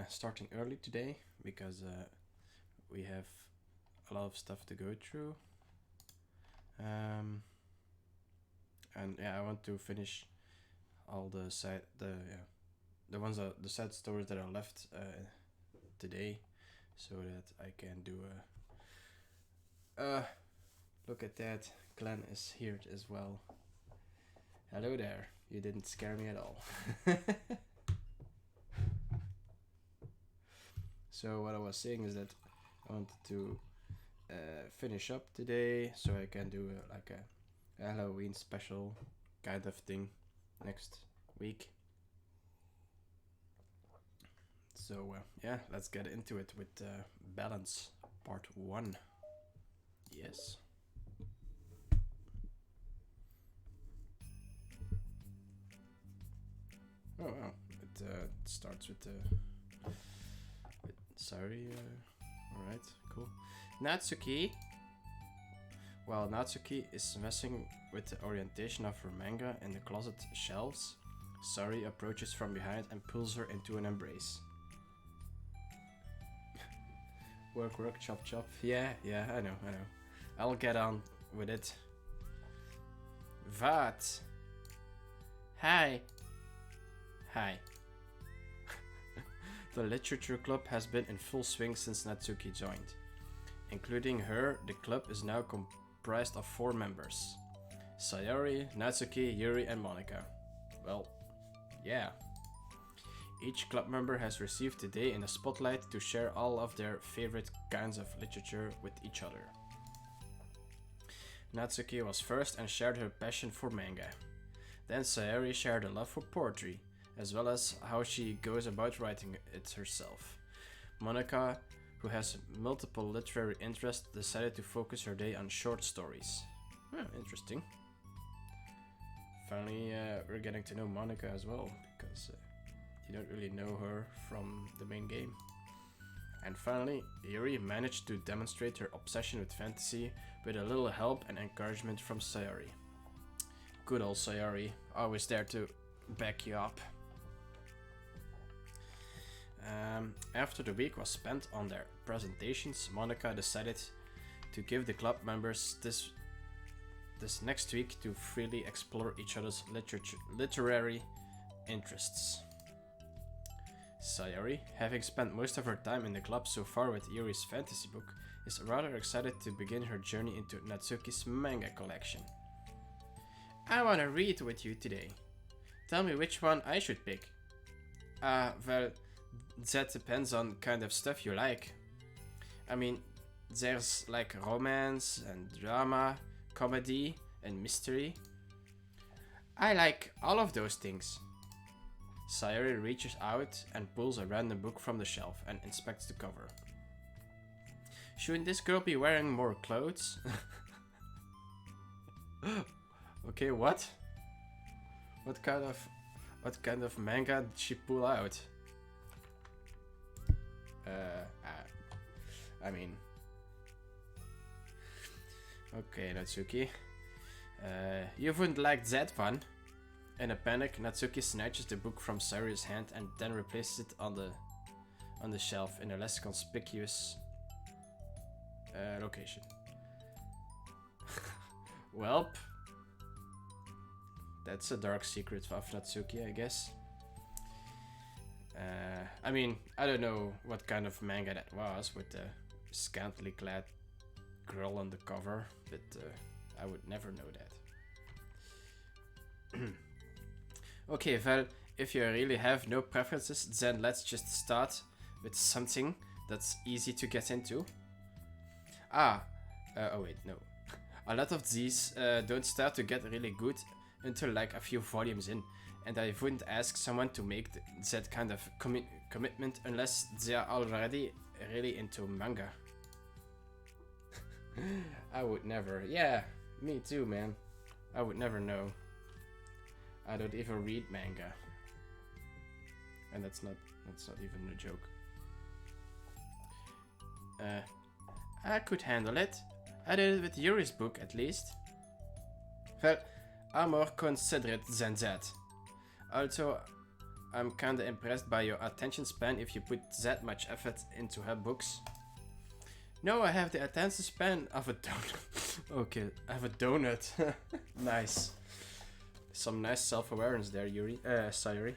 starting early today because we have a lot of stuff to go through. And yeah, I want to finish all the the side stories that are left today, so that I can do a. Look at that, Glenn is here as well. Hello there. You didn't scare me at all. So what I was saying is that I wanted to finish up today so I can do a Halloween special kind of thing next week. So yeah, let's get into it with Balance Part 1. Yes. Oh wow, it starts with sorry, alright, cool. Natsuki. While Natsuki is messing with the orientation of her manga in the closet shelves, Sari approaches from behind and pulls her into an embrace. Work, work, chop, chop. Yeah, I know. I'll get on with it. What? Hi. The literature club has been in full swing since Natsuki joined. Including her, the club is now comprised of 4 members. Sayori, Natsuki, Yuri, and Monika. Well, yeah. Each club member has received a day in the spotlight to share all of their favorite kinds of literature with each other. Natsuki was first and shared her passion for manga. Then Sayori shared a love for poetry, as well as how she goes about writing it herself. Monika, who has multiple literary interests, decided to focus her day on short stories. Interesting. Finally, we're getting to know Monika as well, because you don't really know her from the main game. And finally, Yuri managed to demonstrate her obsession with fantasy with a little help and encouragement from Sayori. Good old Sayori, always there to back you up. After the week was spent on their presentations, Monika decided to give the club members this next week to freely explore each other's literary interests. Sayori, having spent most of her time in the club so far with Yuri's fantasy book, is rather excited to begin her journey into Natsuki's manga collection. I want to read with you today. Tell me which one I should pick. Well, that depends on kind of stuff you like. I mean, there's like romance and drama, comedy and mystery. I like all of those things. Sayori reaches out and pulls a random book from the shelf and inspects the cover. Shouldn't this girl be wearing more clothes? Okay, what? What kind of manga did she pull out? I mean... Okay, Natsuki. You wouldn't like that one. In a panic, Natsuki snatches the book from Sayori's hand and then replaces it on the shelf in a less conspicuous location. Welp. That's a dark secret of Natsuki, I guess. I mean, I don't know what kind of manga that was with the scantily clad girl on the cover, but I would never know that. Okay, well, if you really have no preferences, then let's just start with something that's easy to get into. Oh wait, no. A lot of these don't start to get really good until like a few volumes in, and I wouldn't ask someone to make that kind of commitment unless they are already really into manga. I would never. Yeah, me too, man. I would never know. I don't even read manga. And that's not even a joke. I could handle it. I did it with Yuri's book, at least. Well, I'm more considerate than that. Also, I'm kinda impressed by your attention span if you put that much effort into her books. No, I have the attention span of a donut. Okay, I have a donut. Nice. Some nice self-awareness there, Yuri. Sayuri.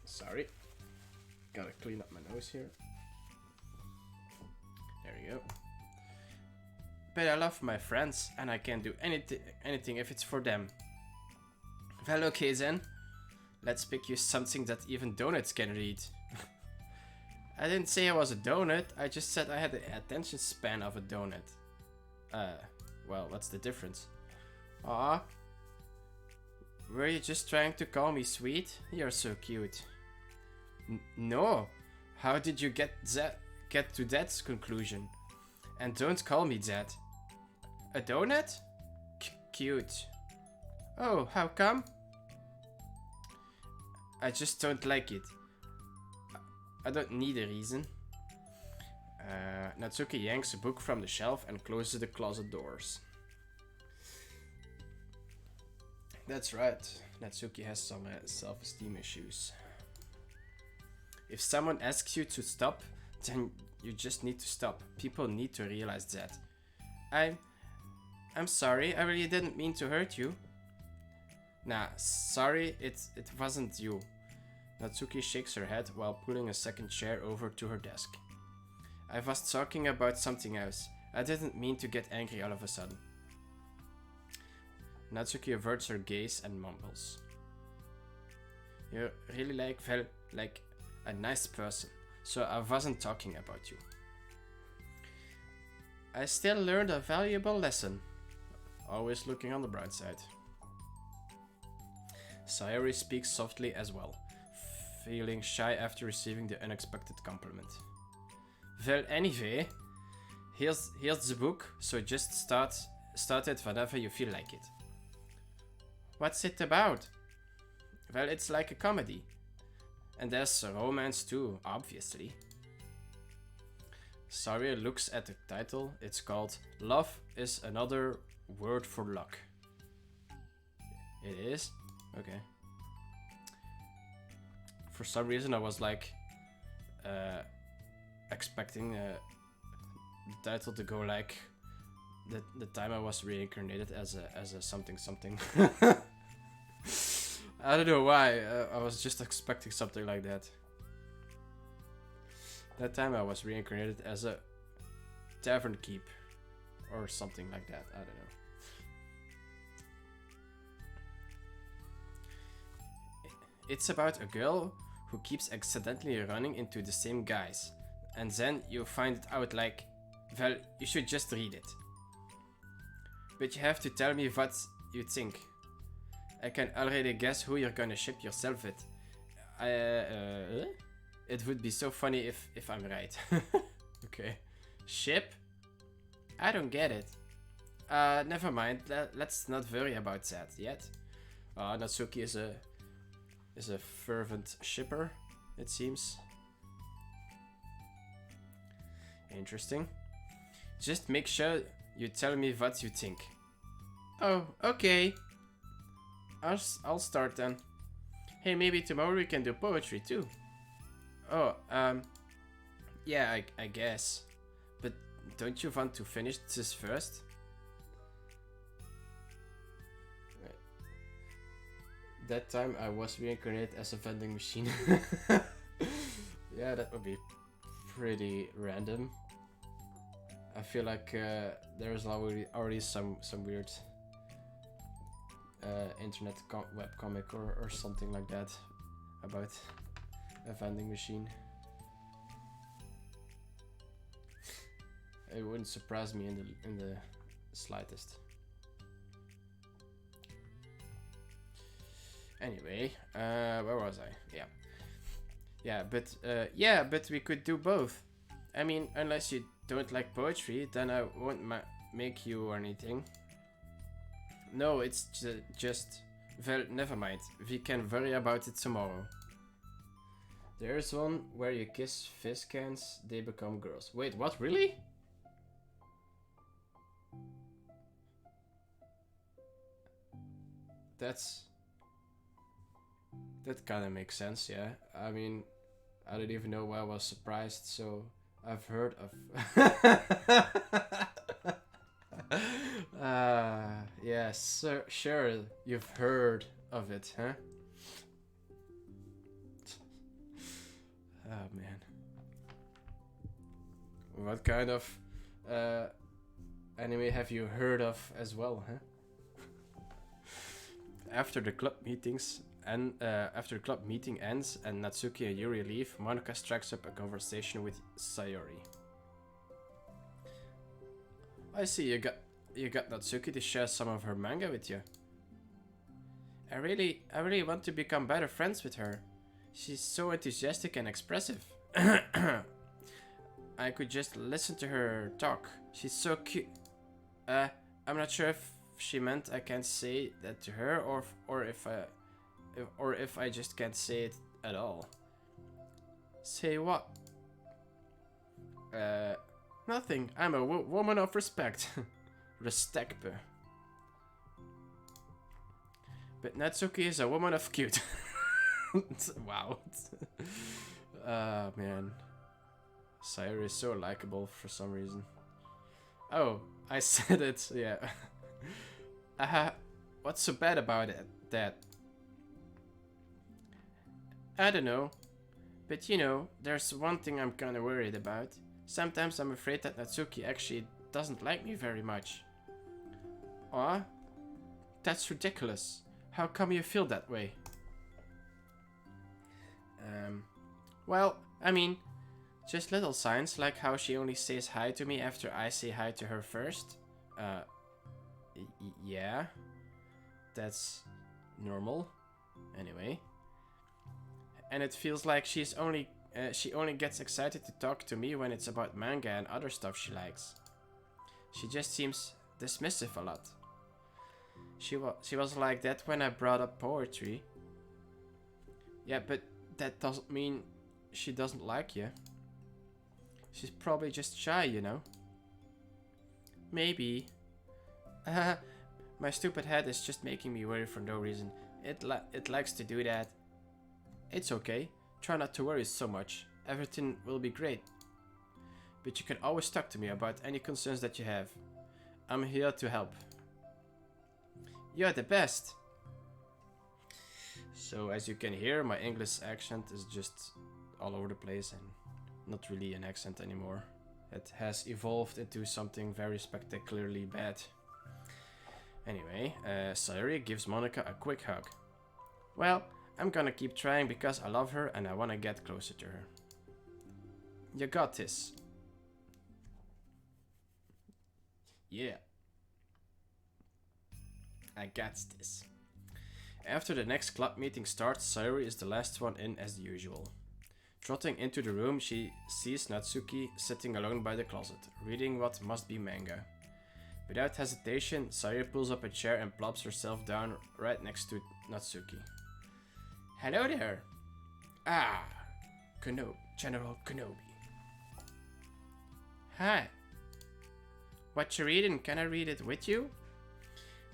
Sorry. Gotta clean up my nose here. There you go. But I love my friends, and I can do anything if it's for them. Well, okay then. Let's pick you something that even donuts can read. I didn't say I was a donut, I just said I had the attention span of a donut. Well, what's the difference? Aw. Were you just trying to call me sweet? You're so cute. No. How did you get to that conclusion? And don't call me that. A donut? Cute. Oh, how come? I just don't like it. I don't need a reason. Natsuki yanks a book from the shelf and closes the closet doors. That's right. Natsuki has some self-esteem issues. If someone asks you to stop, then you just need to stop. People need to realize that. I'm sorry, I really didn't mean to hurt you. Nah, sorry, it wasn't you. Natsuki shakes her head while pulling a second chair over to her desk. I was talking about something else. I didn't mean to get angry all of a sudden. Natsuki averts her gaze and mumbles. You're really like a nice person, so I wasn't talking about you. I still learned a valuable lesson. Always looking on the bright side. Sayori speaks softly as well, feeling shy after receiving the unexpected compliment. Well, anyway, here's the book, so just start it whenever you feel like it. What's it about? Well, it's like a comedy. And there's a romance too, obviously. Sayori looks at the title. It's called Love is Another Word for Luck. It is? Okay. For some reason I was like expecting the title to go like the time I was reincarnated as a something. I don't know why, I was just expecting something like that. That time I was reincarnated as a tavern keep or something like that, I don't know. It's about a girl who keeps accidentally running into the same guys. And then you find it out like, well, you should just read it. But you have to tell me what you think. I can already guess who you're gonna ship yourself with. It would be so funny if I'm right. Okay. Ship? I don't get it. Never mind. Let's not worry about that yet. Natsuki is a fervent shipper, it seems. Interesting. Just make sure you tell me what you think. Oh, okay. I'll start then. Hey, maybe tomorrow we can do poetry too. Oh, yeah, I guess. But don't you want to finish this first? That time I was reincarnated as a vending machine. Yeah, that would be pretty random. I feel like there's already some weird internet webcomic or something like that about a vending machine. It wouldn't surprise me in the slightest. Anyway, where was I? Yeah, but we could do both. I mean, unless you don't like poetry, then I won't make you or anything. No, it's just... Well, never mind. We can worry about it tomorrow. There's one where you kiss fish cans, they become girls. Wait, what? Really? That's That kind of makes sense, yeah. I mean, I don't even know why I was surprised, so I've heard of. Yes, sure, you've heard of it, huh? Oh man. What kind of anime have you heard of as well, huh? After the club meetings and after the club meeting ends and Natsuki and Yuri leave, Monika strikes up a conversation with Sayori. I see you got Natsuki to share some of her manga with you. I really want to become better friends with her. She's so enthusiastic and expressive. I could just listen to her talk. She's so cute. I'm not sure if she meant I can't say that to her, or if I just can't say it at all. Say what? Nothing. I'm a woman of respect. Respect. But Natsuki is a woman of cute. Wow. Man. Sayori is so likable for some reason. Oh, I said it, yeah. What's so bad about it, that? I don't know. But you know, there's one thing I'm kinda worried about. Sometimes I'm afraid that Natsuki actually doesn't like me very much. Aw? That's ridiculous. How come you feel that way? Well, I mean, just little signs, like how she only says hi to me after I say hi to her first. Yeah. That's normal. Anyway. And it feels like she only gets excited to talk to me when it's about manga and other stuff she likes. She just seems dismissive a lot. She was like that when I brought up poetry. Yeah, but that doesn't mean she doesn't like you. She's probably just shy, you know. Maybe. My stupid head is just making me worry for no reason. It likes to do that. It's okay. Try not to worry so much. Everything will be great. But you can always talk to me about any concerns that you have. I'm here to help. You're the best. So as you can hear, my English accent is just all over the place and not really an accent anymore. It has evolved into something very spectacularly bad. Anyway, Sayori gives Monika a quick hug. Well, I'm gonna keep trying because I love her and I wanna get closer to her. You got this. Yeah. I got this. After the next club meeting starts, Sayori is the last one in as usual. Trotting into the room, she sees Natsuki sitting alone by the closet, reading what must be manga. Without hesitation, Sayori pulls up a chair and plops herself down right next to Natsuki. Hello there! Ah! General Kenobi. Hi! What you reading? Can I read it with you?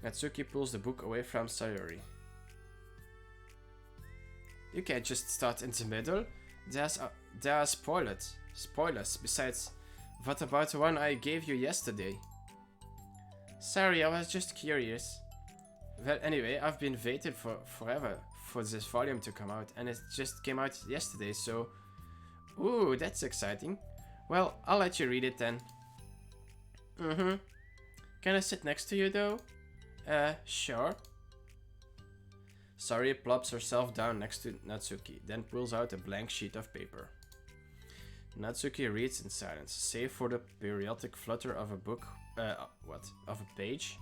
Natsuki pulls the book away from Sayori. You can't just start in the middle. There are spoilers. Besides, what about the one I gave you yesterday? Sorry, I was just curious. Well, anyway, I've been waiting forever for this volume to come out, and it just came out yesterday, so... Ooh, that's exciting. Well, I'll let you read it then. Mm-hmm. Can I sit next to you, though? Sure. Sayori plops herself down next to Natsuki, then pulls out a blank sheet of paper. Natsuki reads in silence, save for the periodic flutter of a book, of a page,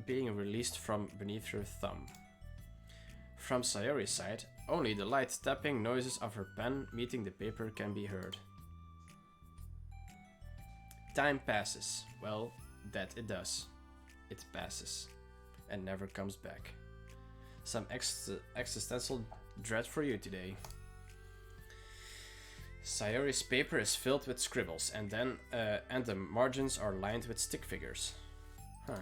being released from beneath her thumb. From Sayori's side, only the light tapping noises of her pen meeting the paper can be heard. Time passes. Well, that it does. It passes. And never comes back. Some existential dread for you today. Sayori's paper is filled with scribbles, and the margins are lined with stick figures. Huh.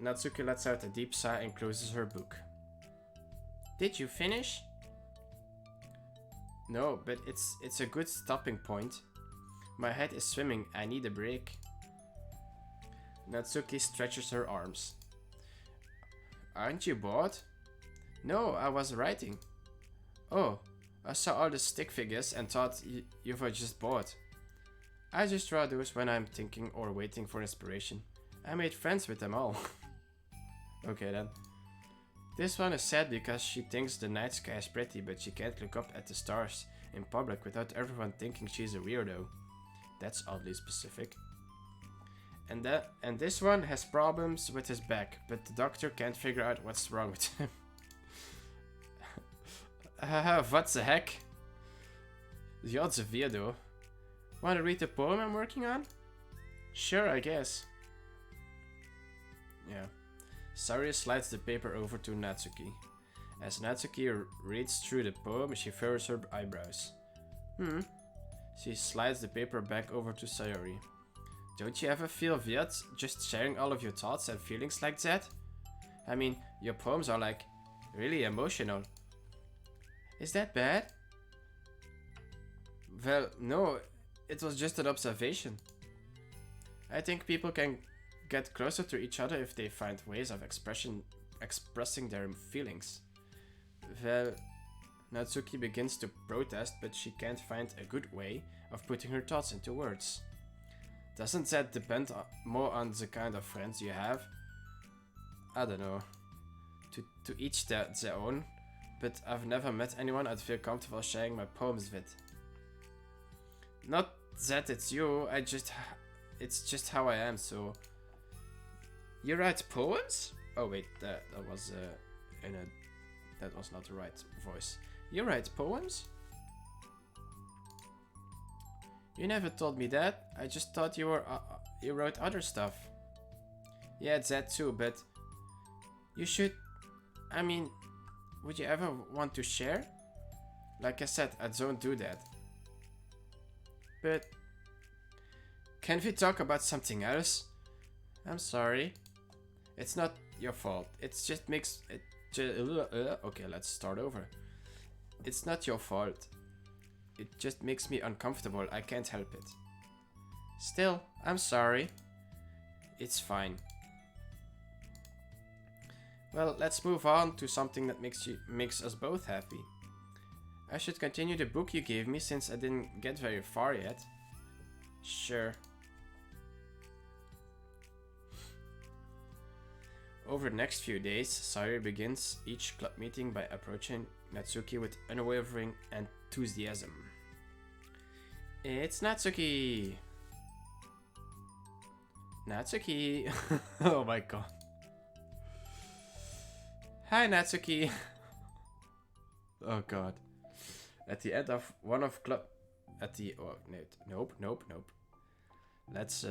Natsuki lets out a deep sigh and closes her book. Did you finish? No, but it's a good stopping point. My head is swimming, I need a break. Natsuki stretches her arms. Aren't you bored? No, I was writing. Oh, I saw all the stick figures and thought you were just bored. I just draw those when I'm thinking or waiting for inspiration. I made friends with them all. Okay then. This one is sad because she thinks the night sky is pretty, but she can't look up at the stars in public without everyone thinking she's a weirdo. That's oddly specific. And this one has problems with his back, but the doctor can't figure out what's wrong with him. What the heck? You're the weirdo. Wanna read the poem I'm working on? Sure, I guess. Yeah. Saria slides the paper over to Natsuki. As Natsuki reads through the poem, she furrows her eyebrows. She slides the paper back over to Sayori. Don't you ever feel weird just sharing all of your thoughts and feelings like that? I mean, your poems are like really emotional. Is that bad? Well, no, it was just an observation. I think people can get closer to each other if they find ways of expressing their feelings. Well, Natsuki begins to protest, but she can't find a good way of putting her thoughts into words. Doesn't that depend more on the kind of friends you have? I don't know. To each their own, but I've never met anyone I'd feel comfortable sharing my poems with. Not that it's you, it's just how I am, so... You write poems? Oh wait, that was that was not the right voice. You write poems? You never told me that. I just thought you wrote other stuff. Yeah, it's that too, but you should. I mean, would you ever want to share? Like I said, I don't do that. But can we talk about something else? I'm sorry. It's not your fault. It's just makes it. Okay, let's start over. It's not your fault. It just makes me uncomfortable. I can't help it. Still, I'm sorry. It's fine. Well, let's move on to something that makes us both happy. I should continue the book you gave me since I didn't get very far yet. Sure. Over the next few days, Sayori begins each club meeting by approaching Natsuki with unwavering enthusiasm. It's Natsuki! Natsuki! Oh my god. Hi Natsuki! Oh god. At the end of one of club... Nope. Let's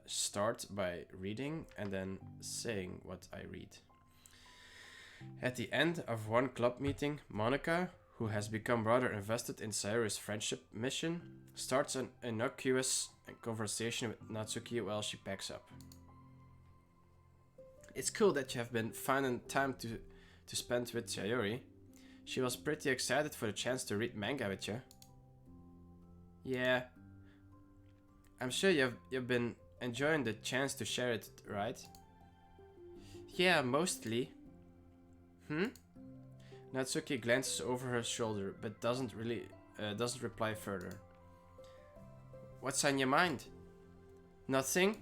start by reading and then saying what I read. At the end of one club meeting, Monica, who has become rather invested in Sayori's friendship mission, starts an innocuous conversation with Natsuki while she packs up. It's cool that you have been finding time to spend with Sayori. She was pretty excited for the chance to read manga with you. Yeah. I'm sure you've been enjoying the chance to share it, right? Yeah, mostly. Natsuki glances over her shoulder, but doesn't reply further. What's on your mind? Nothing?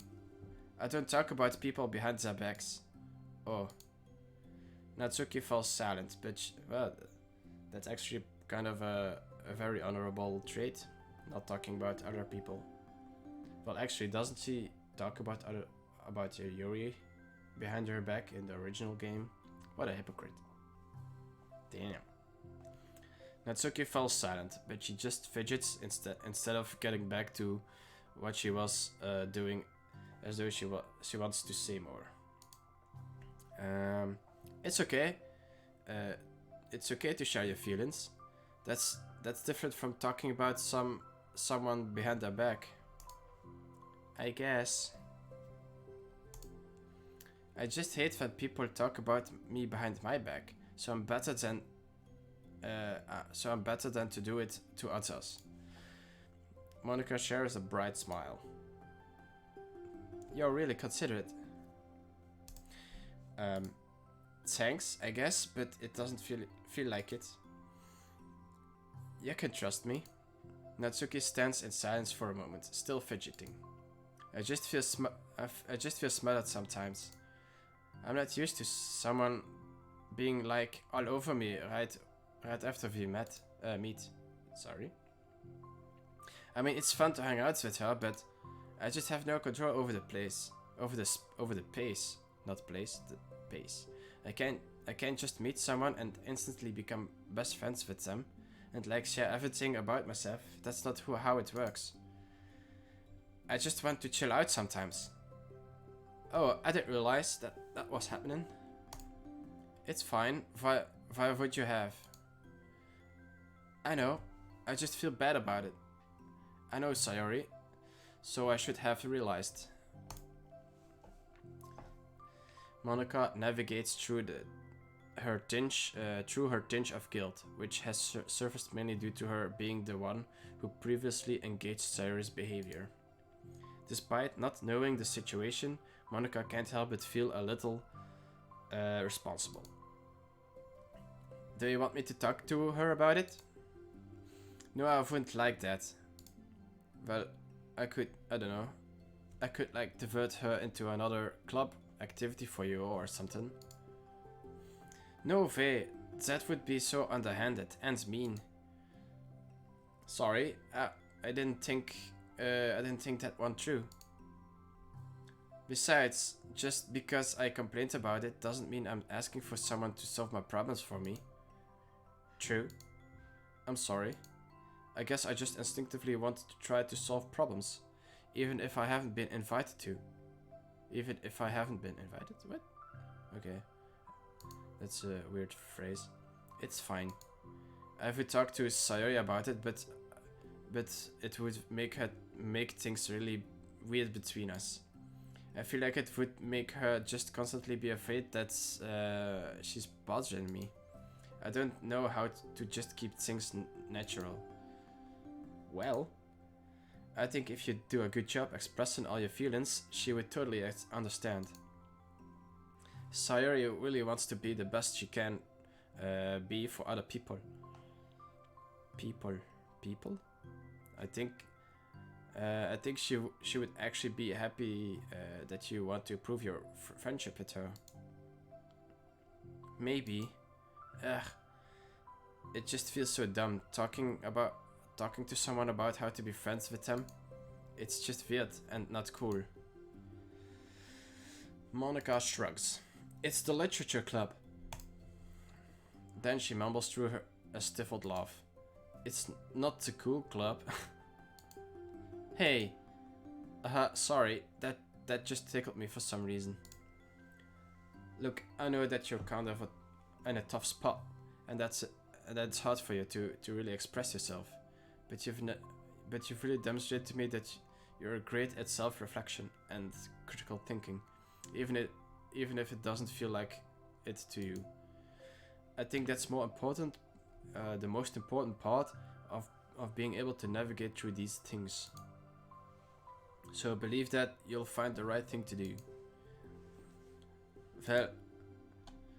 I don't talk about people behind their backs. Oh. Natsuki falls silent, but well, that's actually kind of a very honorable trait, not talking about other people. Well, actually, doesn't she talk about Yuri behind her back in the original game? What a hypocrite. Damn. Natsuki falls silent, but she just fidgets instead of getting back to what she was doing, as though she wants to say more. It's okay. It's okay to share your feelings. That's different from talking about someone behind their back. I guess. I just hate when people talk about me behind my back, so I'm better than so I'm better than to do it to others. Monica shares a bright smile. You're really considerate. Thanks, I guess, but it doesn't feel like it. You can trust me. Natsuki stands in silence for a moment, still fidgeting. I just feel smothered sometimes. I'm not used to someone being like all over me right after we meet. Sorry. I mean, it's fun to hang out with her, but I just have no control over the pace. Not place, the pace. I can't just meet someone and instantly become best friends with them and like share everything about myself. That's not how it works. I just want to chill out sometimes. Oh, I didn't realize that was happening. It's fine. Why would you have? I know. I just feel bad about it. I know, Sayori. So I should have realized. Monica navigates through her tinge of guilt, which has surfaced mainly due to her being the one who previously engaged Sayori's behavior. Despite not knowing the situation, Monica can't help but feel a little responsible. Do you want me to talk to her about it? No, I wouldn't like that. Well, I could like divert her into another club activity for you or something. No way, that would be so underhanded and mean. Sorry, I didn't think that one through. Besides, just because I complained about it doesn't mean I'm asking for someone to solve my problems for me. True. I'm sorry. I guess I just instinctively wanted to try to solve problems, even if I haven't been invited to. Even if I haven't been invited? What? Okay. That's a weird phrase. It's fine. I would talk to Sayori about it, but it would make things really weird between us. I feel like it would make her just constantly be afraid that she's bothering me. I don't know how to just keep things natural. Well, I think if you do a good job expressing all your feelings, she would totally understand. Sayori really wants to be the best she can be for other people. People? I think she would actually be happy that you want to improve your friendship with her. Maybe. Ugh. It just feels so dumb talking to someone about how to be friends with them. It's just weird and not cool. Monica shrugs. It's the literature club. Then she mumbles through a stifled laugh. It's not the cool club. Hey. Sorry. That just tickled me for some reason. Look, I know that you're kind of in a tough spot, and that's hard for you to really express yourself. But you've really demonstrated to me that you're great at self-reflection and critical thinking, even if it doesn't feel like it to you. I think that's more important, the most important part of being able to navigate through these things. So I believe that you'll find the right thing to do. Well,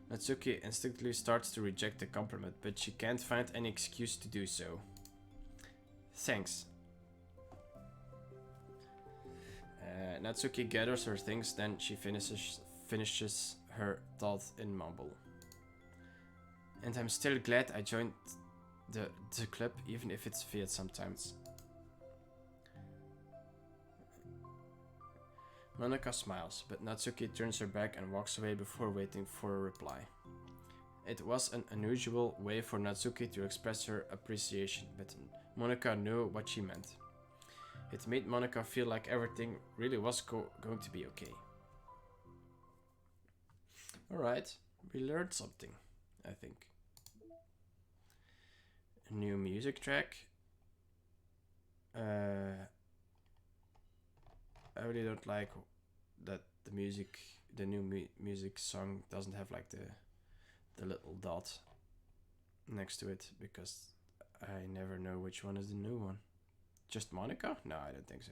Natsuki instinctively starts to reject the compliment, but she can't find any excuse to do so. Thanks. Natsuki gathers her things, then she finishes her thought in mumble. And I'm still glad I joined the club, even if it's weird sometimes. Monica smiles, but Natsuki turns her back and walks away before waiting for a reply. It was an unusual way for Natsuki to express her appreciation, but Monica knew what she meant. It made Monica feel like everything really was going to be okay. Alright, we learned something, I think. A new music track. I really don't like that the new music song doesn't have like the little dot. next to it because I never know which one is the new one. Just Monica? No, I don't think so.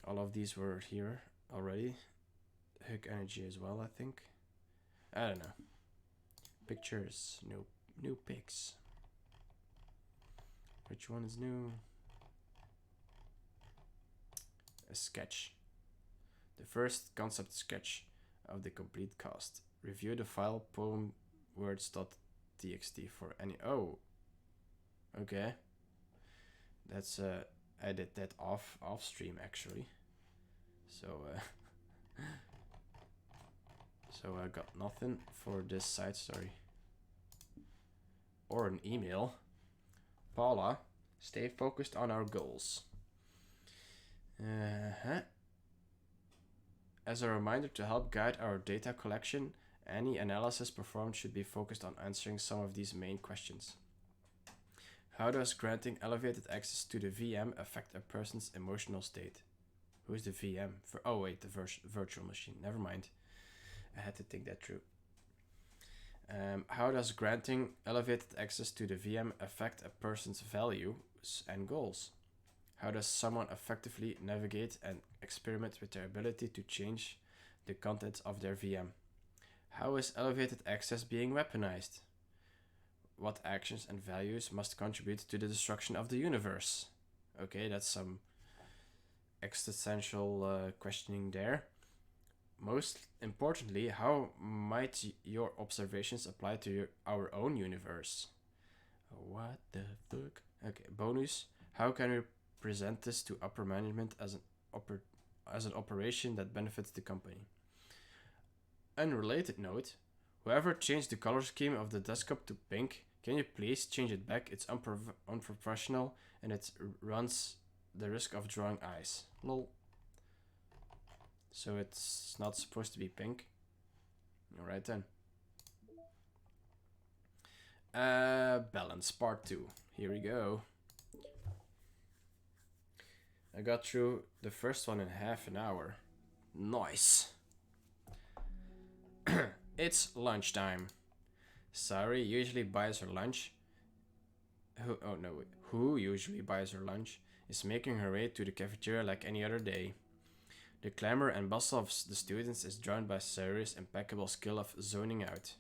All of these were here already. Hook energy as well, I think. I don't know. Pictures, no new pics. Which one is new? A sketch. The first concept sketch of the complete cast. Review the file poem words.txt for any. Oh, okay. That's I did that off stream actually. So so I got nothing for this side story or an email. Paula, stay focused on our goals. As a reminder to help guide our data collection, any analysis performed should be focused on answering some of these main questions. How does granting elevated access to the VM affect a person's emotional state? Who is the VM? Oh wait, the virtual machine. Never mind. I had to think that through. How does granting elevated access to the VM affect a person's values and goals? How does someone effectively navigate and experiment with their ability to change the contents of their VM? How is elevated access being weaponized? What actions and values must contribute to the destruction of the universe? Okay, that's some existential questioning there. Most importantly, how might your observations apply to our own universe? What the fuck? Okay, bonus. How can we present this to upper management as an operation that benefits the company? Unrelated note, whoever changed the color scheme of the desktop to pink, can you please change it back? It's unprofessional and it runs the risk of drawing eyes. Lol. So it's not supposed to be pink. Alright then. Balance part 2. Here we go. I got through the first one in half an hour. Nice. It's lunchtime. Sari usually buys her lunch. Who usually buys her lunch is making her way to the cafeteria like any other day. The clamor and bustle of the students is drowned by Sari's impeccable skill of zoning out.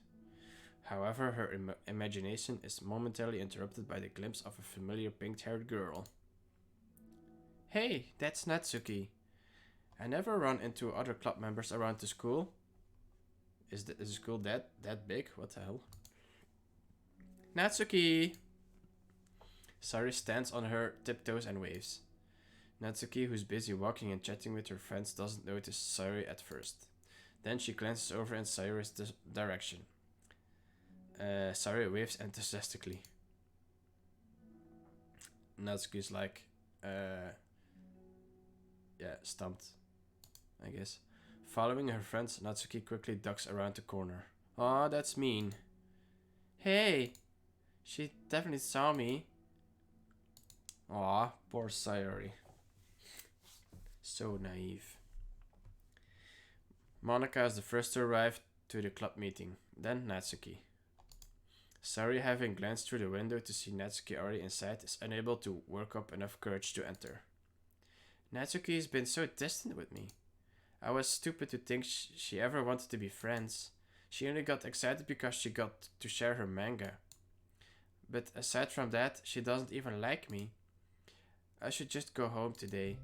However, her imagination is momentarily interrupted by the glimpse of a familiar pink-haired girl. Hey, that's Natsuki. I never run into other club members around the school. Is the school that big? What the hell? Natsuki! Sari stands on her tiptoes and waves. Natsuki, who's busy walking and chatting with her friends, doesn't notice Sari at first. Then she glances over in Sari's direction. Sari waves enthusiastically. Natsuki's like, stumped, I guess. Following her friends, Natsuki quickly ducks around the corner. Aw, that's mean. Hey! She definitely saw me. Aw, poor Sayori. So naive. Monica is the first to arrive to the club meeting, then Natsuki. Sari, having glanced through the window to see Natsuki already inside, is unable to work up enough courage to enter. Natsuki has been so distant with me. I was stupid to think she ever wanted to be friends. She only got excited because she got to share her manga. But aside from that, she doesn't even like me. I should just go home today.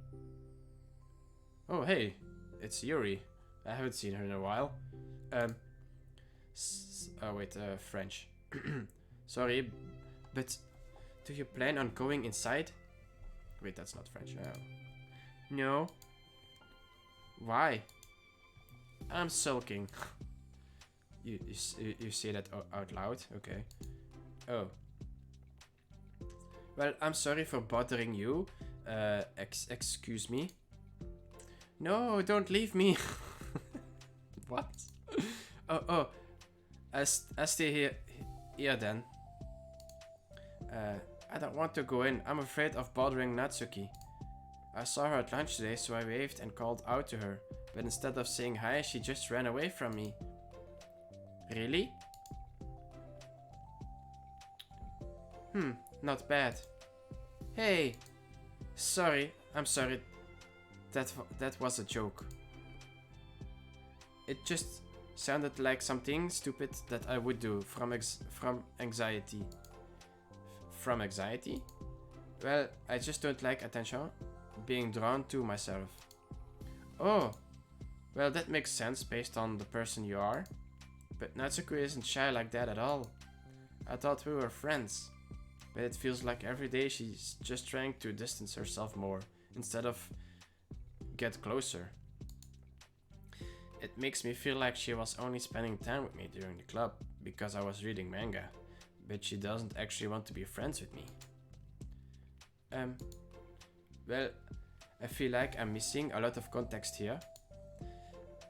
Oh, hey, it's Yuri. I haven't seen her in a while. French. Sorry, but do you plan on going inside? Wait, that's not French. No. Why? I'm sulking. You say that out loud? Okay. Oh. Well, I'm sorry for bothering you. Excuse me. No, don't leave me. What? Oh. I stay here then. I don't want to go in. I'm afraid of bothering Natsuki. I saw her at lunch today, so I waved and called out to her. But instead of saying hi, she just ran away from me. Really? Not bad. Hey! Sorry, I'm sorry. That was a joke. It just sounded like something stupid that I would do from anxiety. From anxiety? Well, I just don't like attention being drawn to myself. Oh, well, that makes sense based on the person you are. But Natsuko isn't shy like that at all. I thought we were friends. But it feels like every day she's just trying to distance herself more instead of get closer. It makes me feel like she was only spending time with me during the club because I was reading manga, but she doesn't actually want to be friends with me. Well, I feel like I'm missing a lot of context here.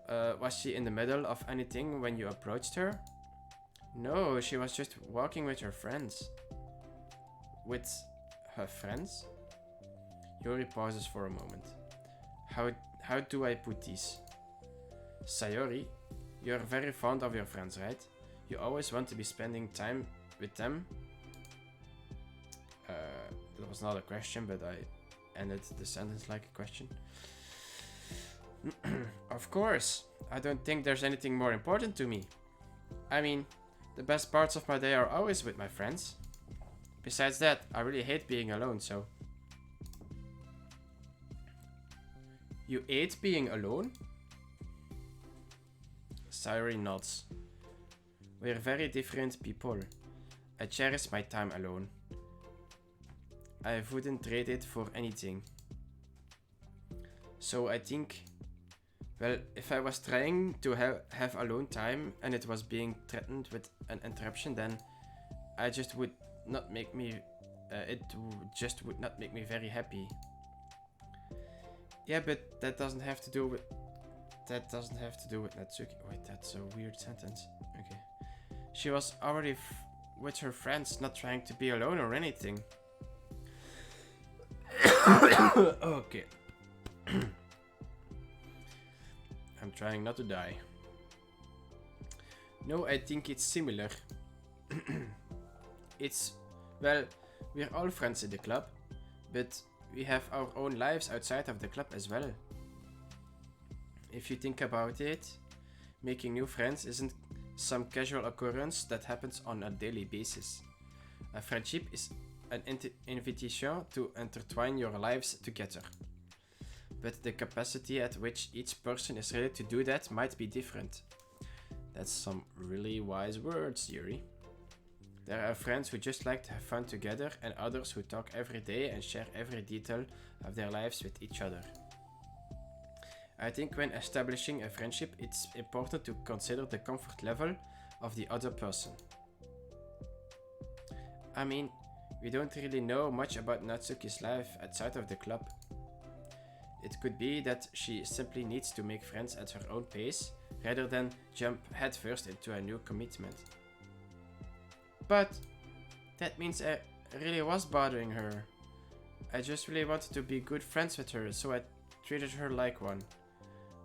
Was she in the middle of anything when you approached her? No, she was just walking with her friends. With her friends? Yori pauses for a moment. How do I put this? Sayori, you're very fond of your friends, right? You always want to be spending time with them? That was not a question, but I ended the sentence like a question. Of course, I don't think there's anything more important to me. I mean, the best parts of my day are always with my friends. Besides that, I really hate being alone, so... You hate being alone? Sayori nods. We're very different people. I cherish my time alone. I wouldn't trade it for anything. So I think... Well, if I was trying to have alone time and it was being threatened with an interruption, then I just would not make me... just would not make me very happy. Yeah, but that doesn't have to do with... That doesn't have to do with Natsuki. Wait, that's a weird sentence. Okay. She was already with her friends, not trying to be alone or anything. Okay. I'm trying not to die. No, I think it's similar. It's... Well, we're all friends in the club, but we have our own lives outside of the club as well. If you think about it, making new friends isn't some casual occurrence that happens on a daily basis. A friendship is an invitation to intertwine your lives together. But the capacity at which each person is ready to do that might be different. That's some really wise words, Yuri. There are friends who just like to have fun together and others who talk every day and share every detail of their lives with each other. I think when establishing a friendship, it's important to consider the comfort level of the other person. I mean, we don't really know much about Natsuki's life outside of the club. It could be that she simply needs to make friends at her own pace, rather than jump headfirst into a new commitment. But that means I really was bothering her. I just really wanted to be good friends with her, so I treated her like one.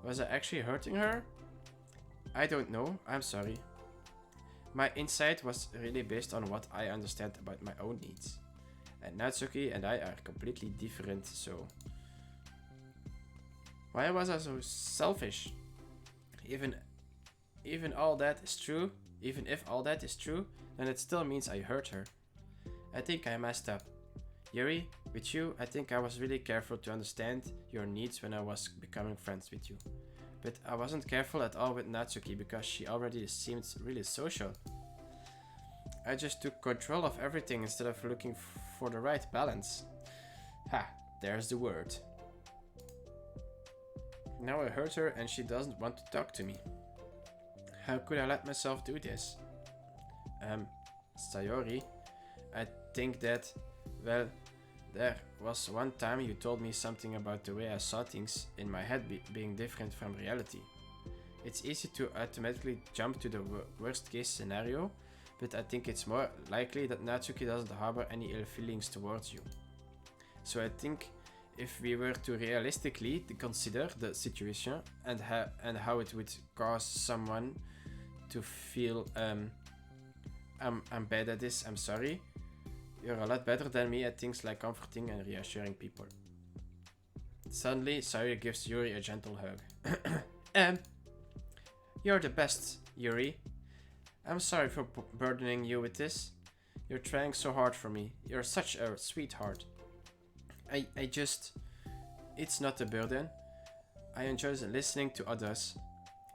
Was I actually hurting her? I don't know, I'm sorry. My insight was really based on what I understand about my own needs. And Natsuki and I are completely different, so... Why was I so selfish? Even if all that is true, then it still means I hurt her. I think I messed up. Yuri, with you, I think I was really careful to understand your needs when I was becoming friends with you. But I wasn't careful at all with Natsuki because she already seemed really social. I just took control of everything instead of looking for the right balance. Ha, there's the word. Now I hurt her and she doesn't want to talk to me. How could I let myself do this? Sayori, I think that, well, there was one time you told me something about the way I saw things in my head being different from reality. It's easy to automatically jump to the worst case scenario, but I think it's more likely that Natsuki doesn't harbor any ill feelings towards you. So I think if we were to realistically consider the situation and how it would cause someone to feel I'm bad at this, I'm sorry, You're a lot better than me at things like comforting and reassuring people. Suddenly, Sayori gives Yuri a gentle hug. You're the best, Yuri. I'm sorry for burdening you with this. You're trying so hard for me. You're such a sweetheart. I just... It's not a burden. I enjoy listening to others.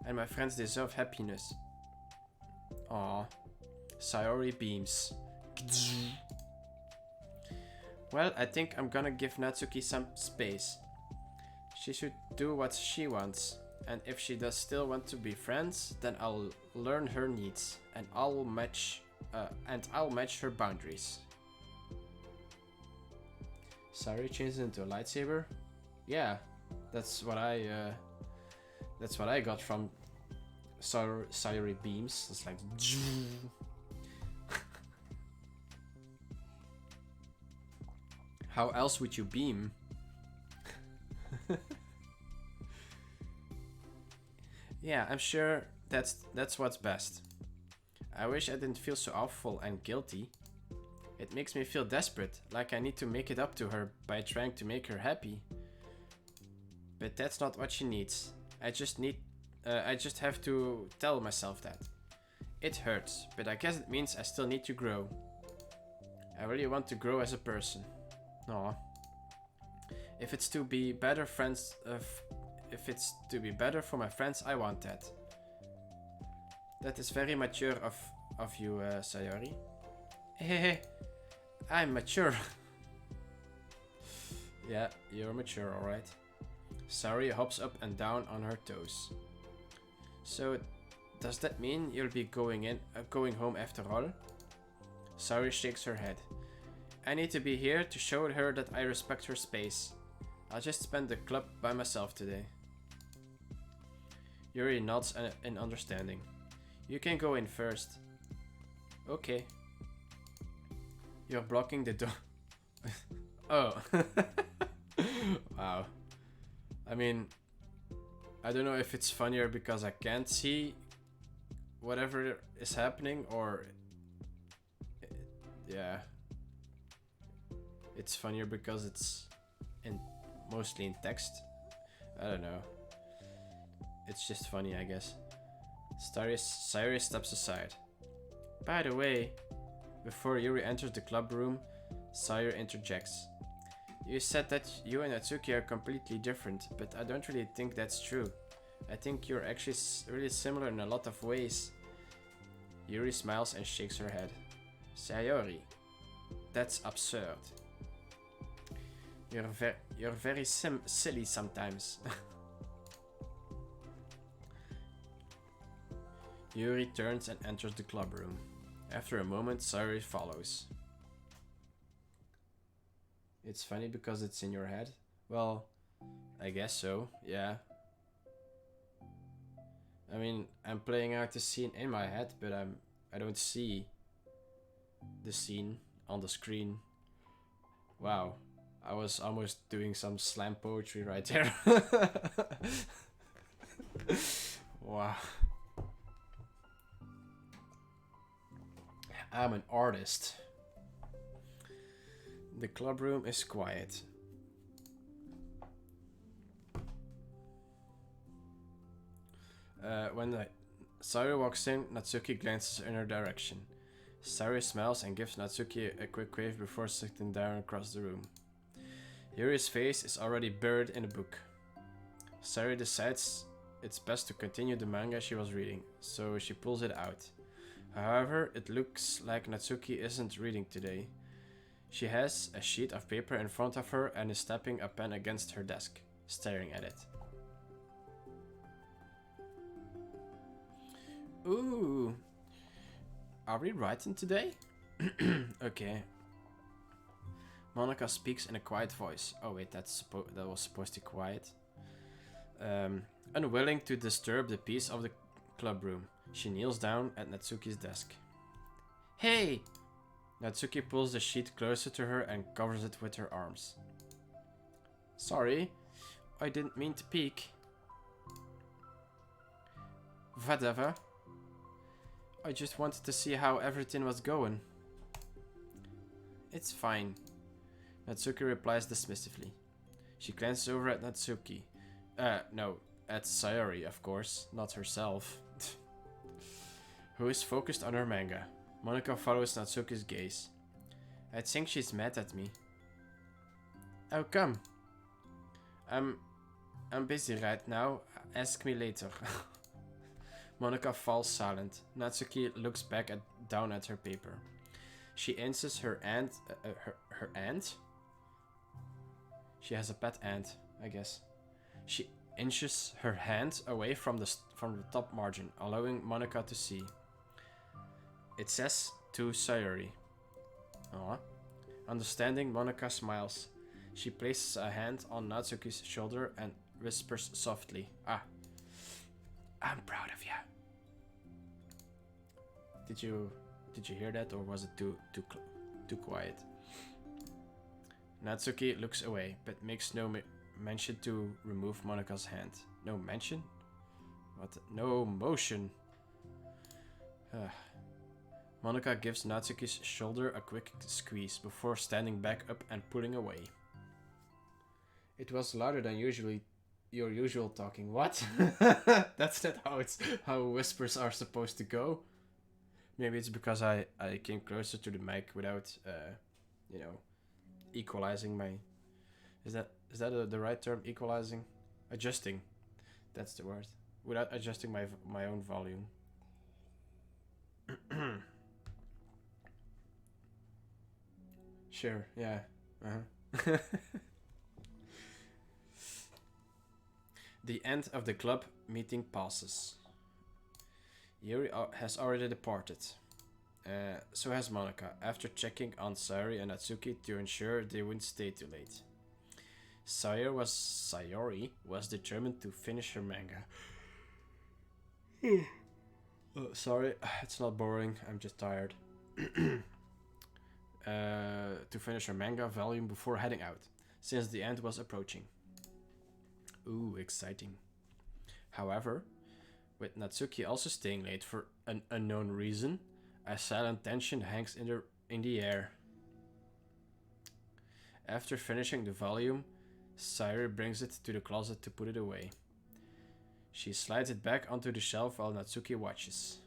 And my friends deserve happiness. Aww. Sayori beams. Well, I think I'm gonna give Natsuki some space. She should do what she wants. And if she does still want to be friends, then I'll learn her needs. And I'll match her boundaries. Sayori changes into a lightsaber? Yeah, that's what I got from Sayori beams. It's like how else would you beam? Yeah, I'm sure that's what's best. I wish I didn't feel so awful and guilty. It makes me feel desperate, like I need to make it up to her by trying to make her happy. But that's not what she needs. I just have to tell myself that. It hurts, but I guess it means I still need to grow. I really want to grow as a person. Aw. If it's to be better for my friends, I want that. That is very mature of you, Sayori. Hehe, I'm mature. Yeah, you're mature, alright. Sayori hops up and down on her toes. So, does that mean you'll be going home after all? Sayori shakes her head. I need to be here to show her that I respect her space. I'll just spend the club by myself today. Yuri nods in understanding. You can go in first. Okay. You're blocking the door. Oh. Wow. I mean, I don't know if it's funnier because I can't see whatever is happening or... Yeah. It's funnier because it's mostly in text. I don't know. It's just funny, I guess. Sayori steps aside. By the way, before Yuri enters the club room, Sayori interjects. You said that you and Natsuki are completely different, but I don't really think that's true. I think you're actually really similar in a lot of ways. Yuri smiles and shakes her head. Sayori, that's absurd. You're very silly sometimes. Yuri turns and enters the club room. After a moment, Sayori follows. It's funny because it's in your head? Well, I guess so, yeah. I mean, I'm playing out the scene in my head, but I don't see the scene on the screen. Wow, I was almost doing some slam poetry right there. Wow. I'm an artist. The club room is quiet. When Sayori walks in, Natsuki glances in her direction. Sayori smiles and gives Natsuki a quick wave before sitting down across the room. Yuri's face is already buried in a book. Sayori decides it's best to continue the manga she was reading, so she pulls it out. However, it looks like Natsuki isn't reading today. She has a sheet of paper in front of her and is tapping a pen against her desk, staring at it. Ooh. Are we writing today? Okay. Monica speaks in a quiet voice. Oh wait, that was supposed to be quiet. Unwilling to disturb the peace of the club room, she kneels down at Natsuki's desk. Hey! Natsuki pulls the sheet closer to her and covers it with her arms. Sorry, I didn't mean to peek. Whatever. I just wanted to see how everything was going. It's fine. Natsuki replies dismissively. She glances over at Natsuki. No, at Sayori, of course, not herself. Who is focused on her manga. Monika follows Natsuki's gaze. I think she's mad at me. How come? I'm busy right now. Ask me later. Monika falls silent. Natsuki looks down at her paper. She inches her aunt. Her aunt? She has a pet ant, I guess. She inches her hand away from the top margin, allowing Monika to see. It says to Sayori. Aww. Understanding, Monika smiles. She places a hand on Natsuki's shoulder and whispers softly, "Ah, I'm proud of you." Did you hear that, or was it too quiet? Natsuki looks away, but makes no mention to remove Monika's hand. No mention? What? No motion. Monika gives Natsuki's shoulder a quick squeeze before standing back up and pulling away. It was louder than your usual talking. What? That's not how whispers are supposed to go. Maybe it's because I came closer to the mic without equalizing my... Is that the right term? Equalizing? Adjusting. That's the word. Without adjusting my own volume. Sure, yeah. Uh-huh. The end of the club meeting passes. Yuri has already departed. So has Monika, after checking on Sayori and Natsuki to ensure they wouldn't stay too late. Sayori was determined to finish her manga. Sorry, it's not boring, I'm just tired. To finish her manga volume before heading out, since the end was approaching. Ooh, exciting. However, with Natsuki also staying late for an unknown reason, a silent tension hangs in the air. After finishing the volume, Sayori brings it to the closet to put it away. She slides it back onto the shelf while Natsuki watches.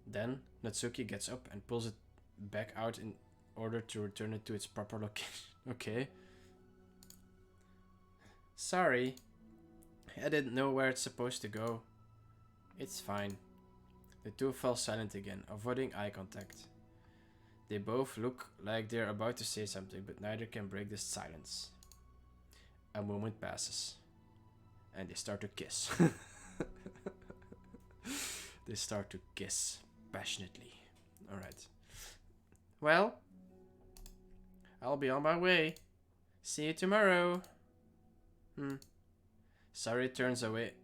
Then, Natsuki gets up and pulls it back out in order to return it to its proper location. Okay. Sorry. I didn't know where it's supposed to go. It's fine. The two fell silent again, avoiding eye contact. They both look like they're about to say something, but neither can break the silence. A moment passes. And they start to kiss. They start to kiss passionately. Alright. Well, I'll be on my way. See you tomorrow. Sayori turns away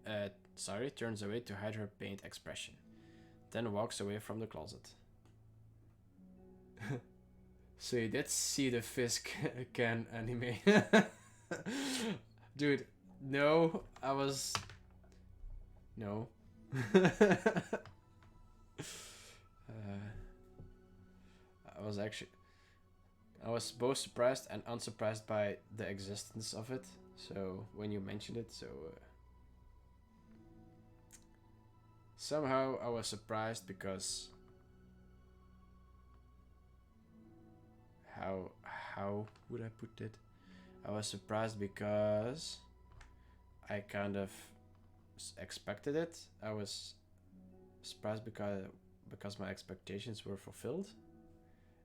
to hide her pained expression, then walks away from the closet. So you did see the Fisk can anime. Dude, no, no. I was both surprised and unsurprised by the existence of it. So when you mentioned it, somehow I was surprised because how would I put it? I was surprised because I kind of expected it. I was surprised because my expectations were fulfilled.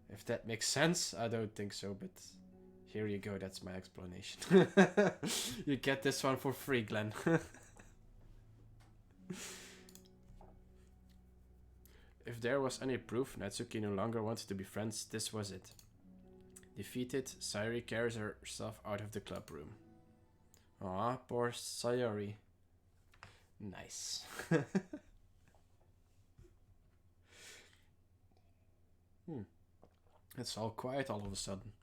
If that makes sense, I don't think so, but here you go, that's my explanation. You get this one for free, Glenn. If there was any proof Natsuki no longer wanted to be friends, this was it. Defeated, Sayori carries herself out of the club room. Aw, poor Sayori. Nice. It's all quiet all of a sudden.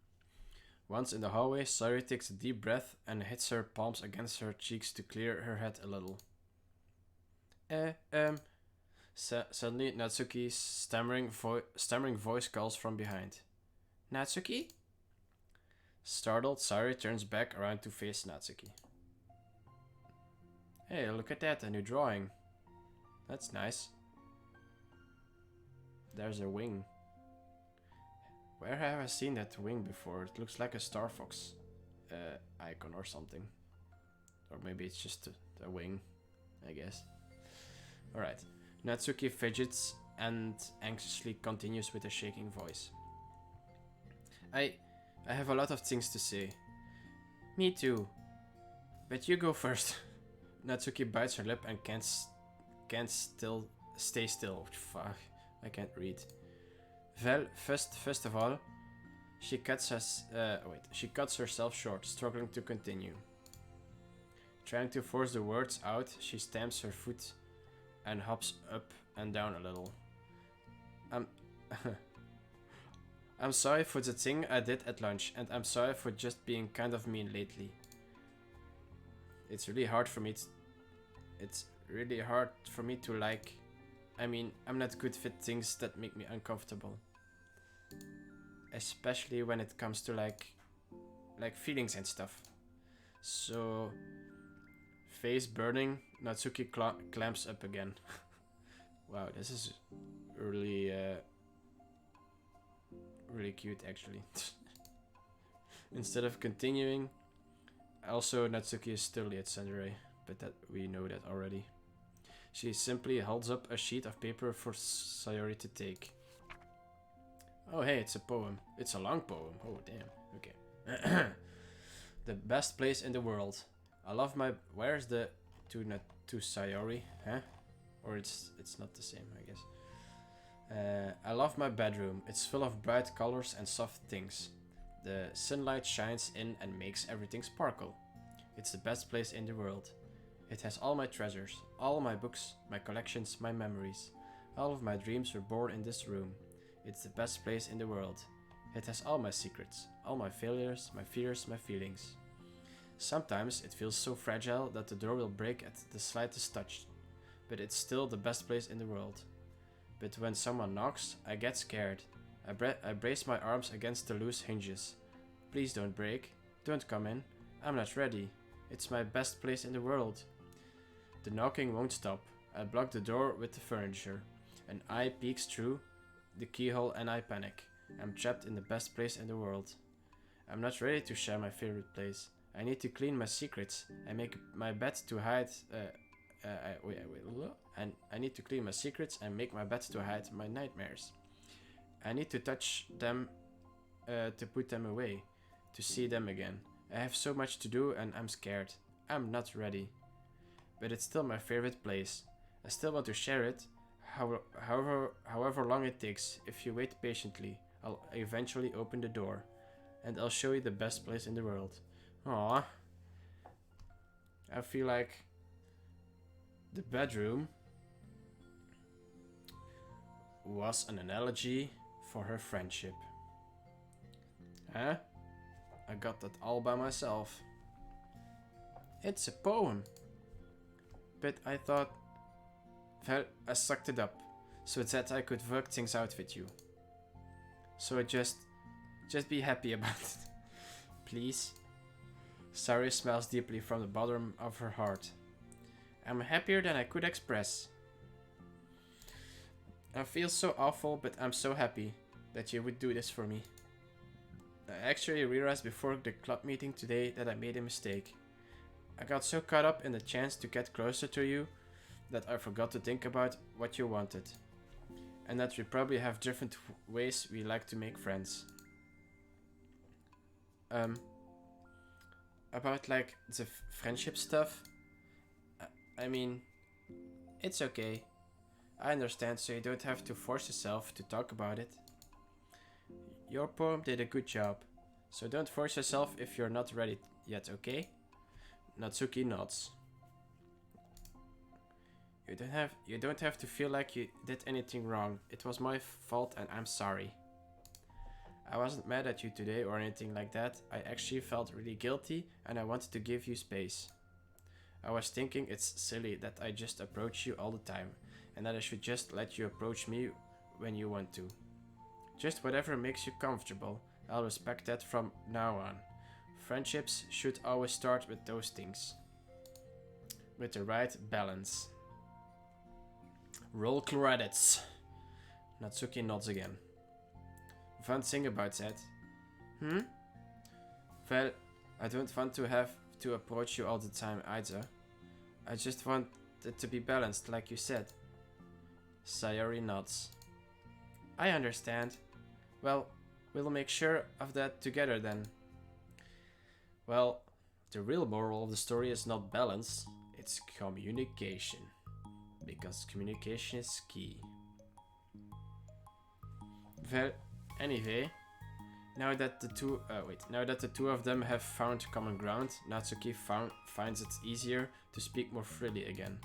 Once in the hallway, Sayori takes a deep breath and hits her palms against her cheeks to clear her head a little. Suddenly, Natsuki's stammering voice calls from behind. Natsuki? Startled, Sayori turns back around to face Natsuki. Hey, look at that, a new drawing. That's nice. There's a wing. Where have I seen that wing before? It looks like a Star Fox icon or something. Or maybe it's just a wing, I guess. Alright. Natsuki fidgets and anxiously continues with a shaking voice. I have a lot of things to say. Me too. But you go first. Natsuki bites her lip and can't stay still. Fuck, I can't read. Well, first of all, she cuts herself short, struggling to continue. Trying to force the words out, she stamps her foot and hops up and down a little. I'm sorry for the thing I did at lunch, and I'm sorry for just being kind of mean lately. It's really hard for me to like. I mean, I'm not good with things that make me uncomfortable. Especially when it comes to like feelings and stuff. So, face burning, Natsuki clamps up again. Wow, this is really cute actually. Instead of continuing, also Natsuki is still at Sundere, but that we know that already. She simply holds up a sheet of paper for Sayori to take. Oh hey, it's a poem. It's a long poem. Oh damn. Okay. The best place in the world. I love my... Where's the... To Sayori? Huh? Or it's not the same, I guess. I love my bedroom. It's full of bright colors and soft things. The sunlight shines in and makes everything sparkle. It's the best place in the world. It has all my treasures, all my books, my collections, my memories. All of my dreams were born in this room. It's the best place in the world. It has all my secrets, all my failures, my fears, my feelings. Sometimes it feels so fragile that the door will break at the slightest touch, but it's still the best place in the world. But when someone knocks, I get scared. I brace my arms against the loose hinges. Please don't break. Don't come in. I'm not ready. It's my best place in the world. The knocking won't stop. I block the door with the furniture. An eye peeks through the keyhole and I panic. I'm trapped in the best place in the world. I'm not ready to share my favorite place. I need to clean my secrets and make my bed to hide. And I need to clean my secrets and make my bed to hide my nightmares. I need to touch them to put them away, to see them again. I have so much to do and I'm scared. I'm not ready. But it's still my favorite place. I still want to share it, however long it takes. If you wait patiently, I'll eventually open the door. And I'll show you the best place in the world. Aww. I feel like the bedroom was an analogy for her friendship. Huh? I got that all by myself. It's a poem. But I thought, well, I sucked it up, so that I could work things out with you. So just be happy about it. Please? Sayori smiles deeply from the bottom of her heart. I'm happier than I could express. I feel so awful, but I'm so happy that you would do this for me. I actually realized before the club meeting today that I made a mistake. I got so caught up in the chance to get closer to you that I forgot to think about what you wanted. And that we probably have different ways we like to make friends. About like the friendship stuff, I mean, it's okay. I understand, so you don't have to force yourself to talk about it. Your poem did a good job, so don't force yourself if you're not ready yet, okay? Natsuki nods. You don't have to feel like you did anything wrong. It was my fault and I'm sorry. I wasn't mad at you today or anything like that. I actually felt really guilty and I wanted to give you space. I was thinking it's silly that I just approach you all the time and that I should just let you approach me when you want to. Just whatever makes you comfortable. I'll respect that from now on. Friendships should always start with those things. With the right balance. Roll credits. Natsuki nods again. Fun thing about that. Well, I don't want to have to approach you all the time either. I just want it to be balanced, like you said. Sayori nods. I understand. Well, we'll make sure of that together then. Well, the real moral of the story is not balance, it's communication. Because communication is key. Well, anyway, now that the two of them have found common ground, Natsuki finds it easier to speak more freely again.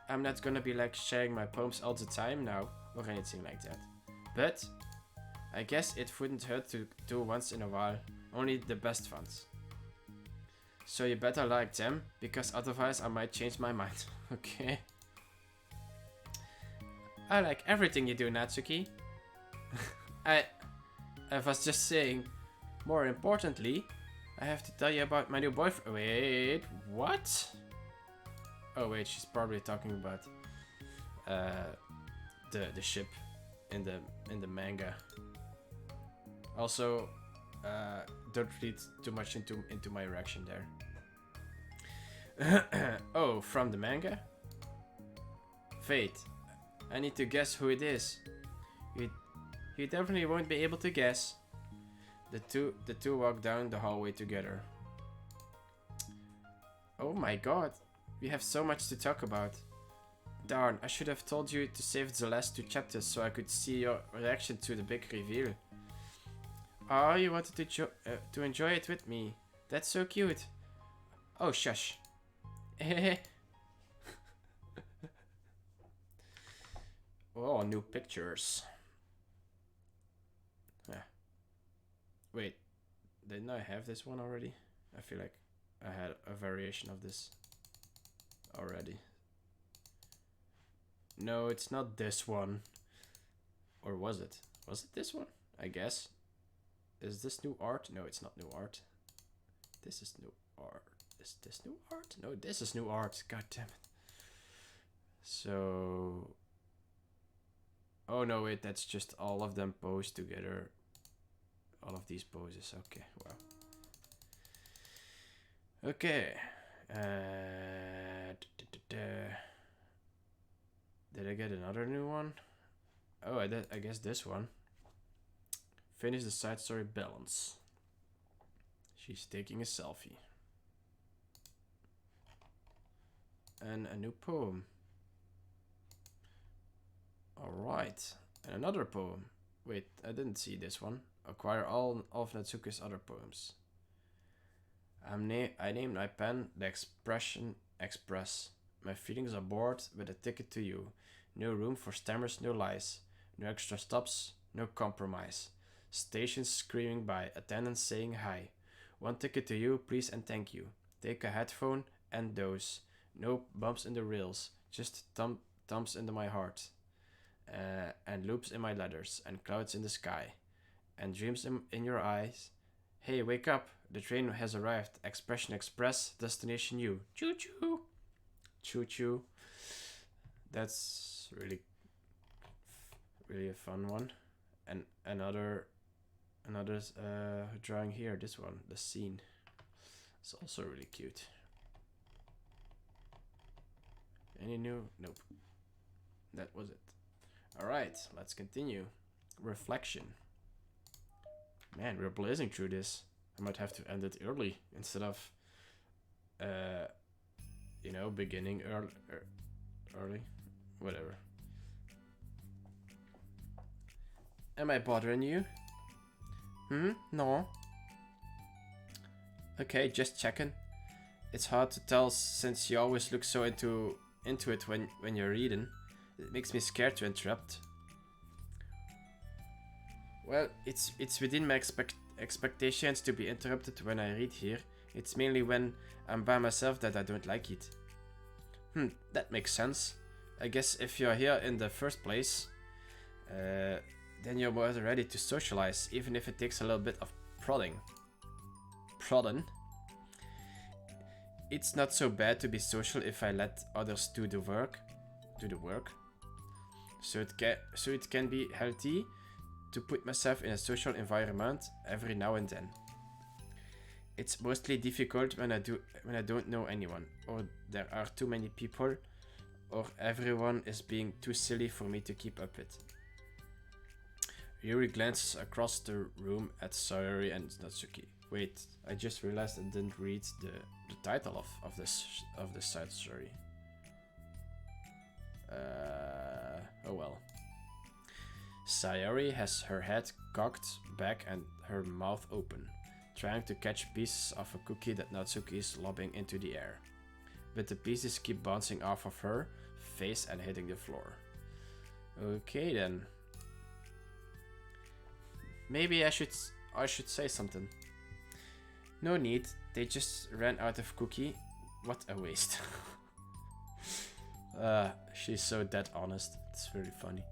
I'm not gonna be like sharing my poems all the time now, or anything like that. But I guess it wouldn't hurt to do once in a while, only the best ones. So you better like them, because otherwise I might change my mind. Okay. I like everything you do, Natsuki. I was just saying, more importantly, I have to tell you about my new boyfriend. Wait, what? Oh wait, she's probably talking about the ship in the manga. Also, don't read too much into my reaction there. Oh, from the manga? Fate. I need to guess who it is. You definitely won't be able to guess. The two walk down the hallway together. Oh my god, we have so much to talk about. Darn, I should have told you to save the last 2 chapters so I could see your reaction to the big reveal. Oh, you wanted to enjoy it with me. That's so cute. Oh, shush. Oh, new pictures. Yeah. Wait, didn't I have this one already? I feel like I had a variation of this already. No, it's not this one. Or was it? Was it this one? I guess. Is this new art? No, it's not new art. This is new art. Is this new art? No, this is new art. God damn it. So... Oh no, wait, that's just all of them posed together. All of these poses. Okay, wow. Okay. Did I get another new one? Oh, I guess this one. Finish the side story balance. She's taking a selfie. And a new poem. Alright. And another poem. Wait, I didn't see this one. Acquire all of Natsuki's other poems. I named my pen The Expression Express. My feelings are bored with a ticket to you. No room for stammers, no lies. No extra stops, no compromise. Stations screaming by, attendants saying hi. One ticket to you, please and thank you. Take a headphone and dose. No bumps in the rails, just thumps into my heart. And loops in my letters, and clouds in the sky. And dreams in your eyes. Hey, wake up, the train has arrived. Expression Express, destination you. Choo choo. Choo choo. That's really a fun one. And another drawing here, this one, the scene. It's also really cute. Any new? Nope. That was it. Alright, let's continue. Reflection. Man, we're blazing through this. I might have to end it early instead of beginning early. Whatever. Am I bothering you? No. Okay, just checking. It's hard to tell since you always look so into it when you're reading. It makes me scared to interrupt. Well, it's within my expectations to be interrupted when I read here. It's mainly when I'm by myself that I don't like it. That makes sense. I guess if you're here in the first place, then you're more ready to socialize, even if it takes a little bit of prodding. downtrodden. It's not so bad to be social if I let others do the work. So it can be healthy to put myself in a social environment every now and then. It's mostly difficult when I don't know anyone, or there are too many people, or everyone is being too silly for me to keep up with. Yuri glances across the room at Sayori and Natsuki. Wait, I just realized I didn't read the title of this side story. Oh well. Sayori has her head cocked back and her mouth open, trying to catch pieces of a cookie that Natsuki is lobbing into the air. But the pieces keep bouncing off of her face and hitting the floor. Okay then. Maybe I should say something. No need, they just ran out of cookie. What a waste. She's so dead honest. It's very funny.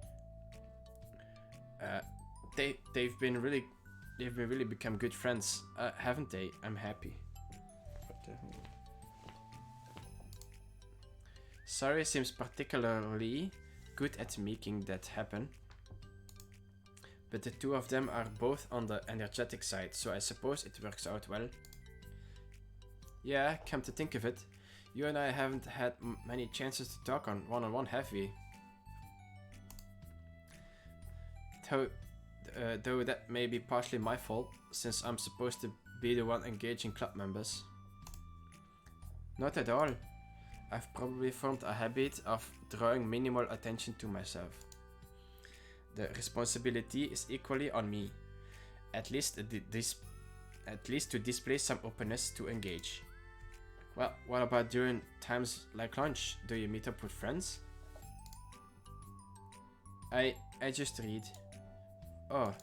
They've really become good friends, haven't they? I'm happy. What the hell? Sari seems particularly good at making that happen. But the two of them are both on the energetic side, so I suppose it works out well. Yeah, come to think of it, you and I haven't had many chances to talk on one-on-one, have we? Though that may be partially my fault, since I'm supposed to be the one engaging club members. Not at all. I've probably formed a habit of drawing minimal attention to myself. The responsibility is equally on me, at least to display some openness to engage. Well, what about during times like lunch? Do you meet up with friends? I just read. Oh,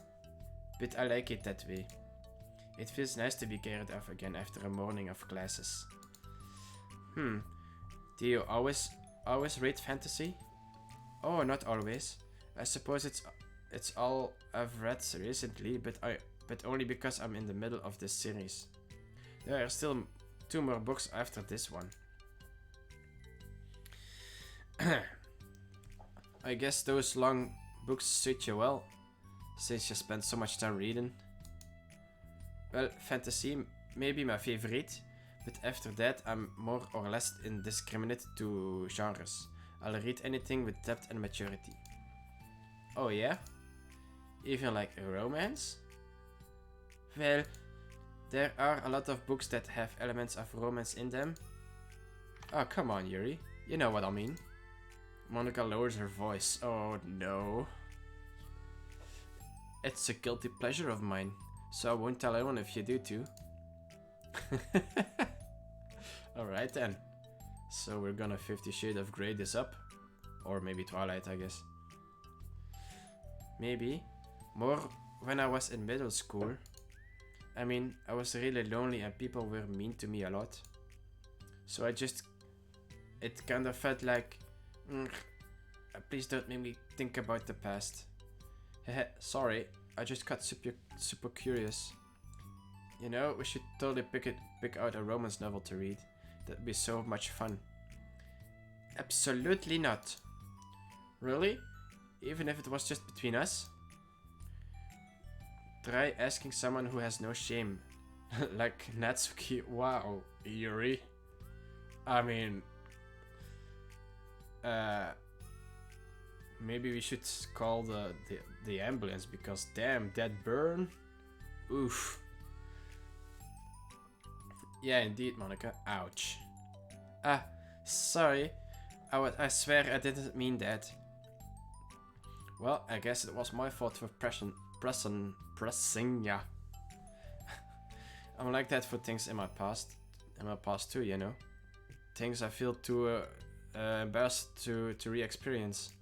but I like it that way. It feels nice to be cared of again after a morning of classes. Do you always read fantasy? Oh, not always. I suppose it's all I've read recently, but only because I'm in the middle of this series. There are still 2 more books after this one. I guess those long books suit you well, since you spend so much time reading. Well, fantasy may be my favorite, but after that I'm more or less indiscriminate to genres. I'll read anything with depth and maturity. Oh yeah? Even like a romance? Well, there are a lot of books that have elements of romance in them. Oh, come on, Yuri. You know what I mean. Monica lowers her voice. Oh no. It's a guilty pleasure of mine, so I won't tell anyone if you do too. Alright then. So we're gonna 50 Shades of Grey this up. Or maybe Twilight, I guess. Maybe. More when I was in middle school. I mean, I was really lonely and people were mean to me a lot. So it kind of felt like, please don't make me think about the past. Heh, sorry, I just got super curious. You know, we should totally pick out a romance novel to read. That'd be so much fun. Absolutely not. Really? Even if it was just between us? Try asking someone who has no shame. Like Natsuki. Wow, Yuri. I mean... maybe we should call the ambulance, because damn, that burn. Oof. Yeah, indeed, Monica. Ouch. Ah, sorry. I swear I didn't mean that. Well, I guess it was my fault for pressing ya. I'm like that for things in my past. In my past too, you know. Things I feel too embarrassed to re-experience.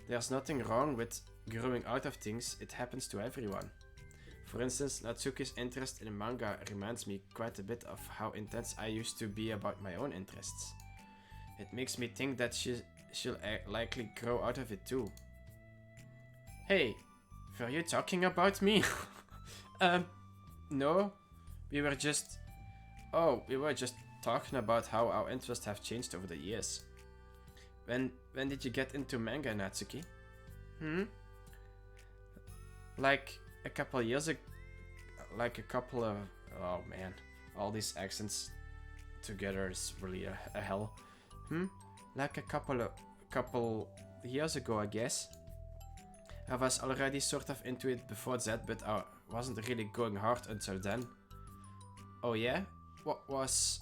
There's nothing wrong with growing out of things, it happens to everyone. For instance, Natsuki's interest in manga reminds me quite a bit of how intense I used to be about my own interests. It makes me think that she'll likely grow out of it too. Hey, were you talking about me? No, We were just... Oh, we were just talking about how our interests have changed over the years. When did you get into manga, Natsuki? Hmm? Like a couple of years ago... Like a couple of... Oh man, all these accents together is really a hell. Like a couple years ago, I guess. I was already sort of into it before that, but I wasn't really going hard until then. Oh yeah? What was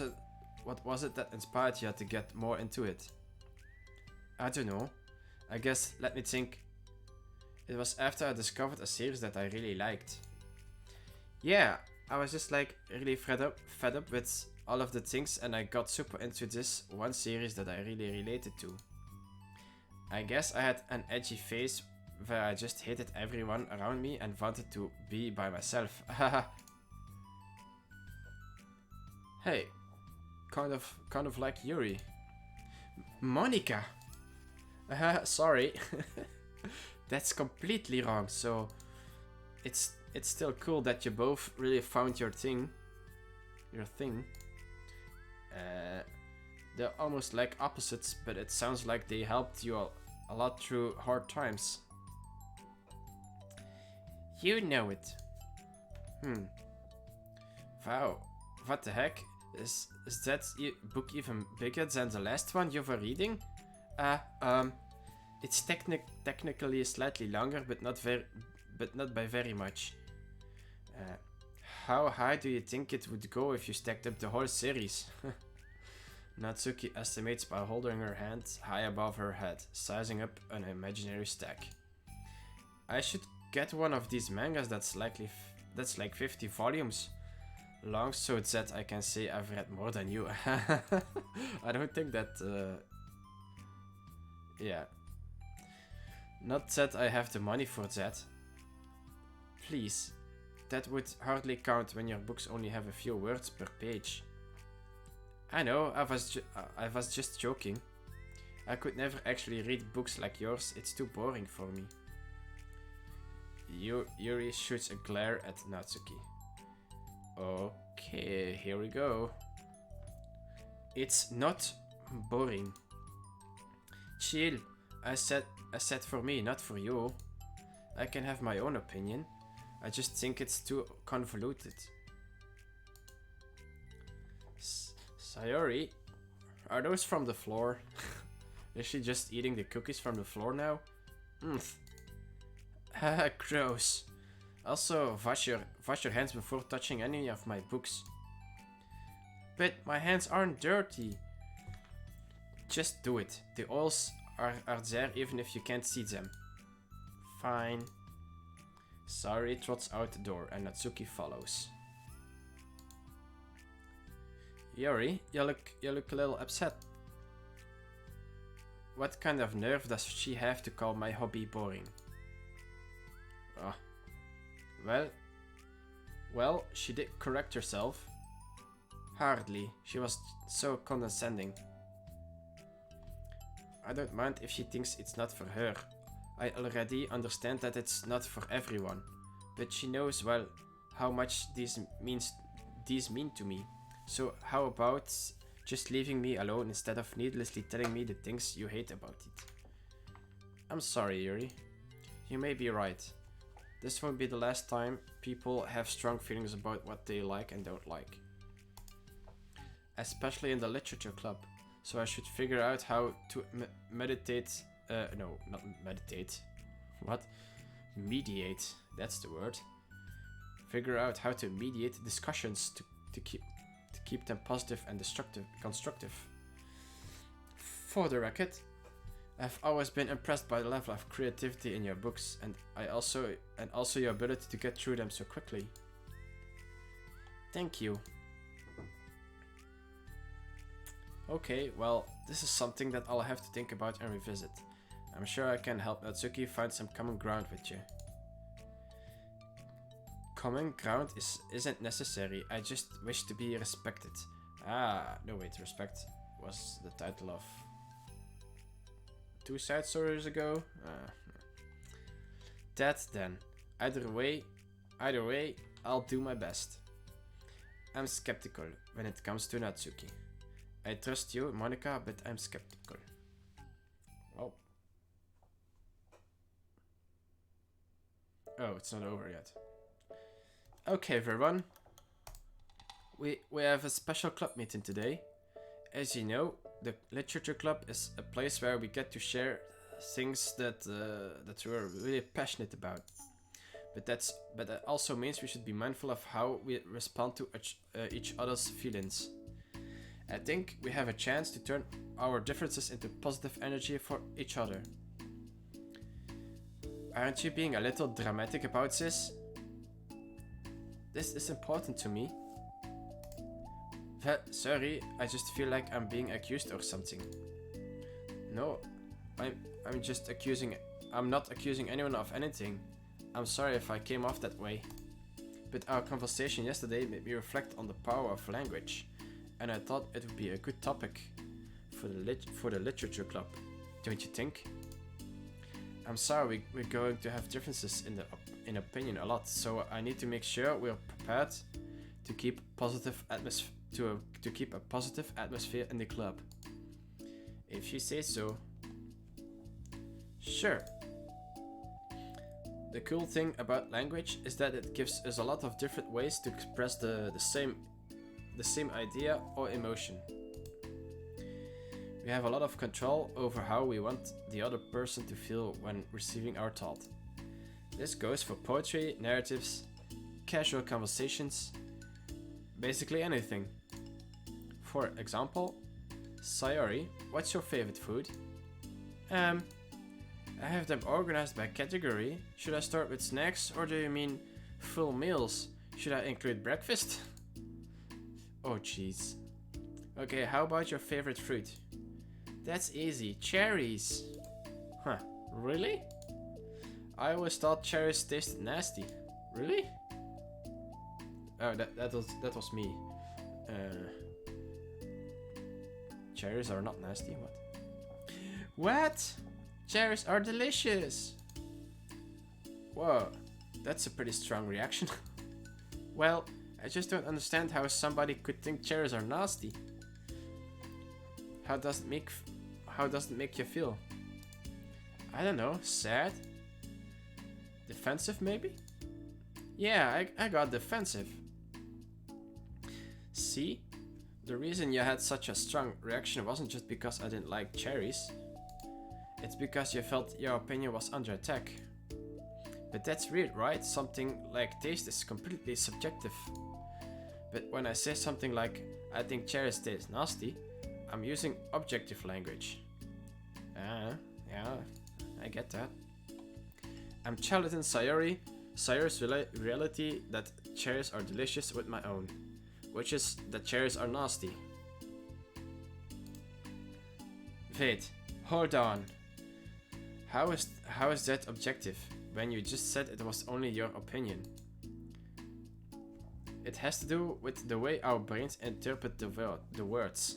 it that inspired you to get more into it? I don't know. I guess, let me think. It was after I discovered a series that I really liked. Yeah, I was just like really fed up with all of the things, and I got super into this one series that I really related to. I guess I had an edgy phase where I just hated everyone around me and wanted to be by myself. Hey, kind of like Yuri. Monica! Sorry. That's completely wrong, so it's still cool that you both really found your thing. They're almost like opposites, but it sounds like they helped you a lot through hard times. You know it. Wow, what the heck? Is that book even bigger than the last one you were reading? It's technically slightly longer, but not by very much. How high do you think it would go if you stacked up the whole series? Natsuki estimates by holding her hand high above her head, sizing up an imaginary stack. I should get one of these mangas that's like 50 volumes long, so that I can say I've read more than you. I don't think that... yeah. Not that I have the money for that. Please. That would hardly count when your books only have a few words per page. I know, I was just joking. I could never actually read books like yours, it's too boring for me. Yuri shoots a glare at Natsuki. Okay, here we go. It's not boring. Chill, I said for me, not for you. I can have my own opinion. I just think it's too convoluted. Sayori, are those from the floor? Is she just eating the cookies from the floor now? Haha, gross. Also, wash your hands before touching any of my books. But my hands aren't dirty. Just do it. The oils are there even if you can't see them. Fine. Sayori trots out the door and Natsuki follows. Yuri, you look a little upset. What kind of nerve does she have to call my hobby boring? Oh. Well, she did correct herself. Hardly. She was so condescending. I don't mind if she thinks it's not for her. I already understand that it's not for everyone. But she knows well how much these mean to me. So how about just leaving me alone instead of needlessly telling me the things you hate about it? I'm sorry, Yuri. You may be right. This won't be the last time people have strong feelings about what they like and don't like. Especially in the literature club. So I should figure out how to meditate. No, not meditate. What? Mediate. That's the word. Figure out how to mediate discussions to keep them positive and constructive. For the record, I've always been impressed by the level of creativity in your books, and also your ability to get through them so quickly. Thank you. Okay, well, this is something that I'll have to think about and revisit. I'm sure I can help Natsuki find some common ground with you. Common ground isn't necessary, I just wish to be respected. No wait, Respect was the title of 2 side stories ago? That then. Either way, I'll do my best. I'm skeptical when it comes to Natsuki. I trust you, Monica, but I'm skeptical. Oh. Oh, it's not over yet. Okay, everyone. We have a special club meeting today. As you know, the literature club is a place where we get to share things that we're really passionate about. But that also means we should be mindful of how we respond to each other's feelings. I think we have a chance to turn our differences into positive energy for each other. Aren't you being a little dramatic about this? This is important to me. Sorry, I just feel like I'm being accused or something. No, I'm just accusing. I'm not accusing anyone of anything. I'm sorry if I came off that way. But our conversation yesterday made me reflect on the power of language, and I thought it would be a good topic for the literature club. Don't you think? I'm sorry we're going to have differences in opinion a lot, so I need to make sure we're prepared to keep to keep a positive atmosphere in the club. If you say so. Sure. The cool thing about language is that it gives us a lot of different ways to express the same idea or emotion. We have a lot of control over how we want the other person to feel when receiving our thought. This goes for poetry, narratives, casual conversations, basically anything. For example, Sayori, what's your favorite food? I have them organized by category. Should I start with snacks or do you mean full meals? Should I include breakfast? Oh jeez. Okay, how about your favorite fruit? That's easy, cherries. Huh, really? I always thought cherries tasted nasty. Really? Oh, that was me. Cherries are not nasty, what? What? Cherries are delicious! Whoa, that's a pretty strong reaction. Well, I just don't understand how somebody could think cherries are nasty. How does it make you feel? I don't know, sad? Defensive maybe? Yeah, I got defensive. See? The reason you had such a strong reaction wasn't just because I didn't like cherries. It's because you felt your opinion was under attack. But that's weird, right? Something like taste is completely subjective. But when I say something like, I think cherries taste nasty, I'm using objective language. Yeah, I get that. I'm challenging Sayori's reality that cherries are delicious with my own, which is that cherries are nasty. Wait, hold on. How is that objective when you just said it was only your opinion? It has to do with the way our brains interpret the words.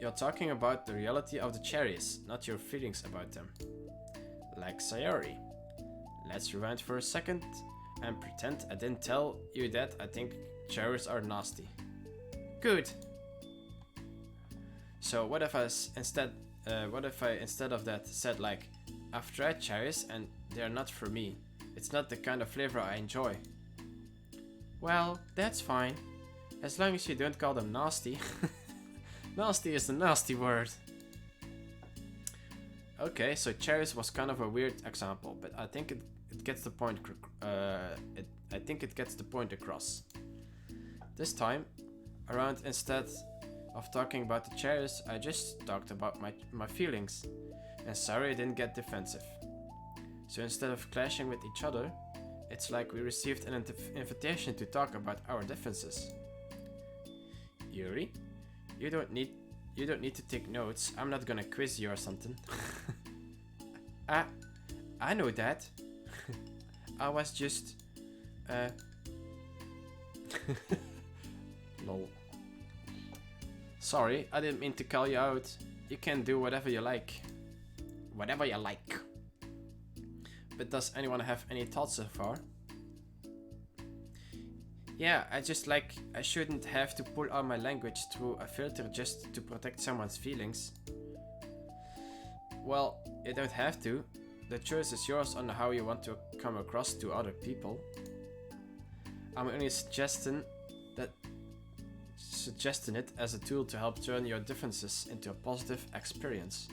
You're talking about the reality of the cherries, not your feelings about them. Like Sayori. Let's rewind for a second and pretend I didn't tell you that I think cherries are nasty. Good. So what if I instead of that said like, I've tried cherries and they're not for me. It's not the kind of flavor I enjoy. Well, that's fine. As long as you don't call them nasty. Nasty is a nasty word. Okay, so cherries was kind of a weird example, but I think it gets the point. I think it gets the point across. This time around, instead of talking about the cherries, I just talked about my feelings. And sorry I didn't get defensive. So instead of clashing with each other, it's like we received an invitation to talk about our differences. Yuri, you don't need to take notes. I'm not gonna quiz you or something. I know that. I was just lol. Sorry, I didn't mean to call you out. You can do whatever you like. Whatever you like. But does anyone have any thoughts so far? Yeah, I shouldn't have to pull all my language through a filter just to protect someone's feelings. Well, you don't have to. The choice is yours on how you want to come across to other people. I'm only suggesting it as a tool to help turn your differences into a positive experience,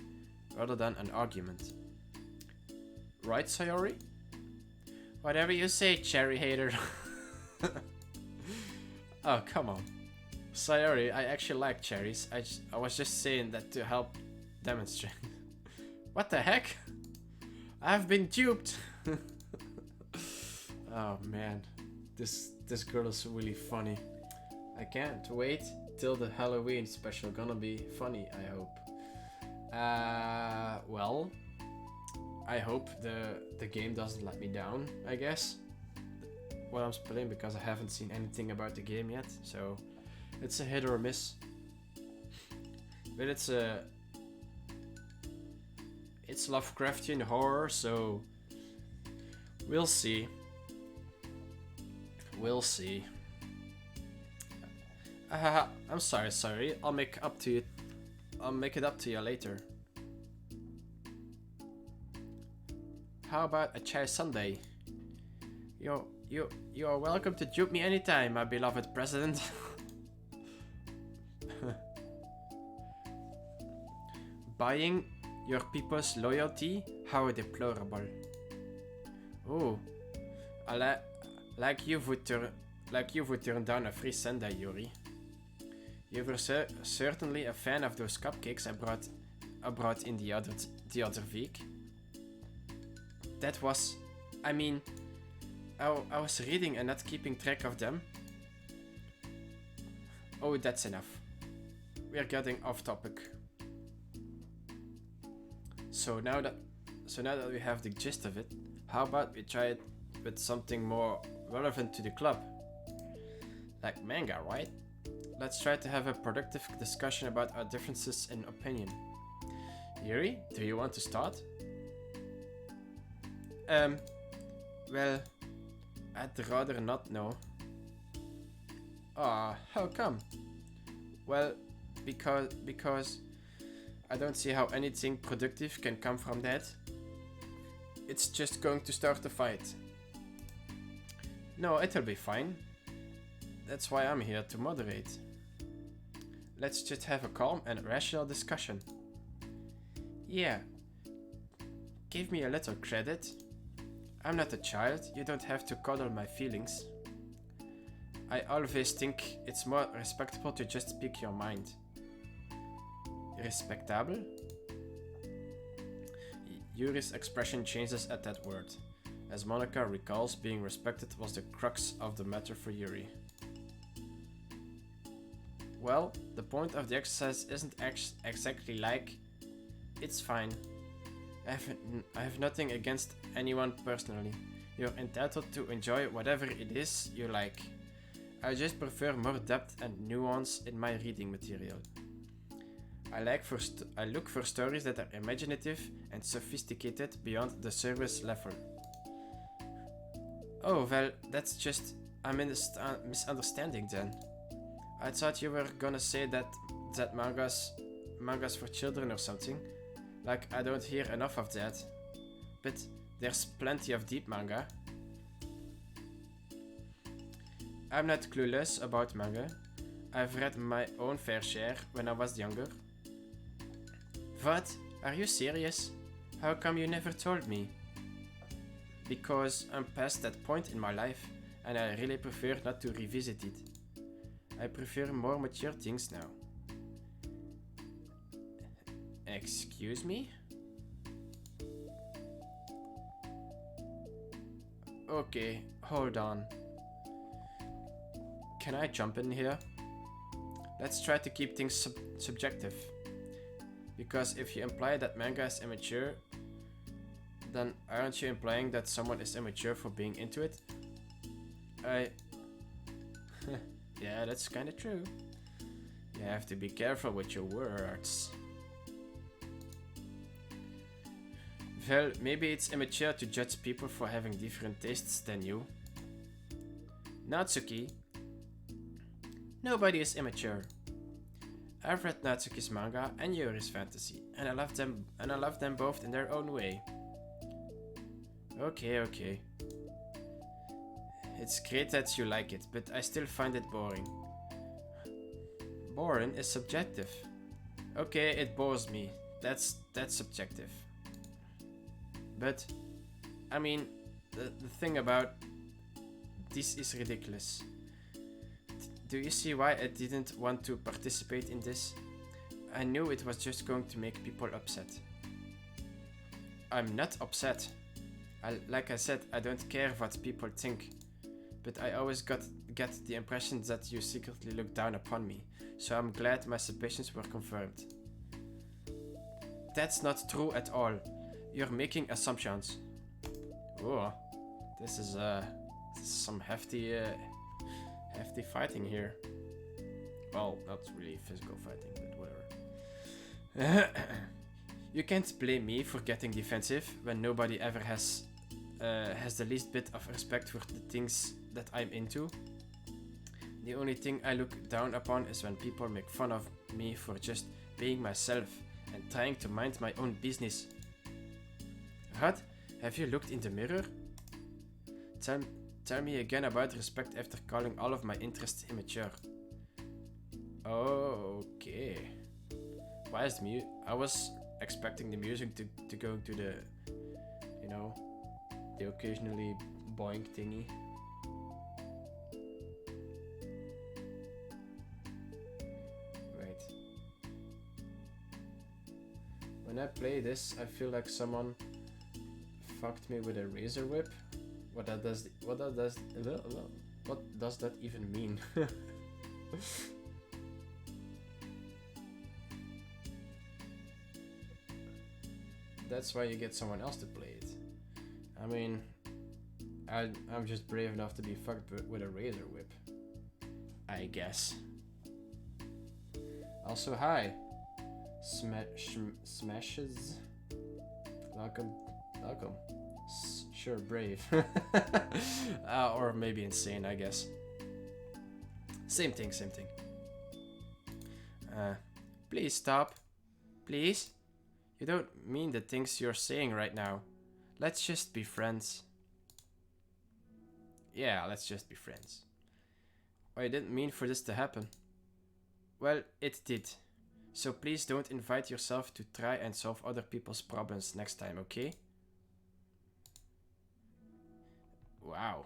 rather than an argument. Right, Sayori? Whatever you say, cherry hater. Oh, come on. Sayori, I actually like cherries. I was just saying that to help demonstrate. What the heck? I've been duped. Oh man, this girl is really funny. I can't wait till the Halloween special. Gonna be funny, I hope. Well, I hope the game doesn't let me down, I guess. What I'm playing, because I haven't seen anything about the game yet, so it's a hit or a miss. But it's Lovecraftian horror, so we'll see. We'll see. I'm sorry. I'll make it up to you later. How about a chai sundae? You are welcome to dupe me anytime, my beloved president. Buying your people's loyalty? How deplorable. Oh, like you would turn down a free sundae, Yuri. You were certainly a fan of those cupcakes I brought in the other week. That was, I mean, I was reading and not keeping track of them. Oh, that's enough. We're getting off topic. So now that we have the gist of it, how about we try it with something more relevant to the club? Like manga, right? Let's try to have a productive discussion about our differences in opinion. Yuri, do you want to start? Well, I'd rather not know. Ah, how come? Well, because I don't see how anything productive can come from that. It's just going to start a fight. No, it'll be fine. That's why I'm here to moderate. Let's just have a calm and rational discussion. Yeah. Give me a little credit. I'm not a child, you don't have to coddle my feelings. I always think it's more respectable to just speak your mind. Respectable? Yuri's expression changes at that word, as Monica recalls being respected was the crux of the matter for Yuri. Well, the point of the exercise isn't exactly like, it's fine. I have nothing against anyone personally. You're entitled to enjoy whatever it is you like. I just prefer more depth and nuance in my reading material. I look for stories that are imaginative and sophisticated beyond the surface level. Oh, well, that's just a misunderstanding then. I thought you were gonna say that mangas for children or something. Like, I don't hear enough of that. But there's plenty of deep manga. I'm not clueless about manga. I've read my own fair share when I was younger. What? Are you serious? How come you never told me? Because I'm past that point in my life, and I really prefer not to revisit it. I prefer more mature things now. Excuse me? Okay, hold on. Can I jump in here? Let's try to keep things subjective. Because if you imply that manga is immature, then aren't you implying that someone is immature for being into it? Yeah, that's kinda true. You have to be careful with your words. Well, maybe it's immature to judge people for having different tastes than you. Natsuki, Nobody is immature. I've read Natsuki's manga and Yuri's fantasy, and I love them both in their own way. Okay. It's great that you like it, but I still find it boring. Boring is subjective. Okay, it bores me. That's subjective. But, I mean, the thing about this is ridiculous. Do you see why I didn't want to participate in this? I knew it was just going to make people upset. I'm not upset. Like I said, I don't care what people think. But I always get the impression that you secretly look down upon me, so I'm glad my suspicions were confirmed. That's not true at all. You're making assumptions. Oh, this is some hefty fighting here. Well, not really physical fighting, but whatever. You can't blame me for getting defensive when nobody ever has the least bit of respect for the things that I'm into. The only thing I look down upon is when people make fun of me for just being myself and trying to mind my own business. What? Have you looked in the mirror? Tell me again about respect after calling all of my interests immature. Okay. Why is the I was expecting the music to go to the, you know, the occasionally boing thingy. Wait. When I play this, I feel like someone fucked me with a razor whip. What does that even mean? That's why you get someone else to play it. I mean, I'm just brave enough to be fucked with a razor whip, I guess. Also, hi, Smashes. Welcome. Sure, brave. Or maybe insane, I guess. Same thing. Please stop. Please? You don't mean the things you're saying right now. Let's just be friends. Yeah, let's just be friends. I didn't mean for this to happen. Well, it did. So please don't invite yourself to try and solve other people's problems next time, okay? Wow.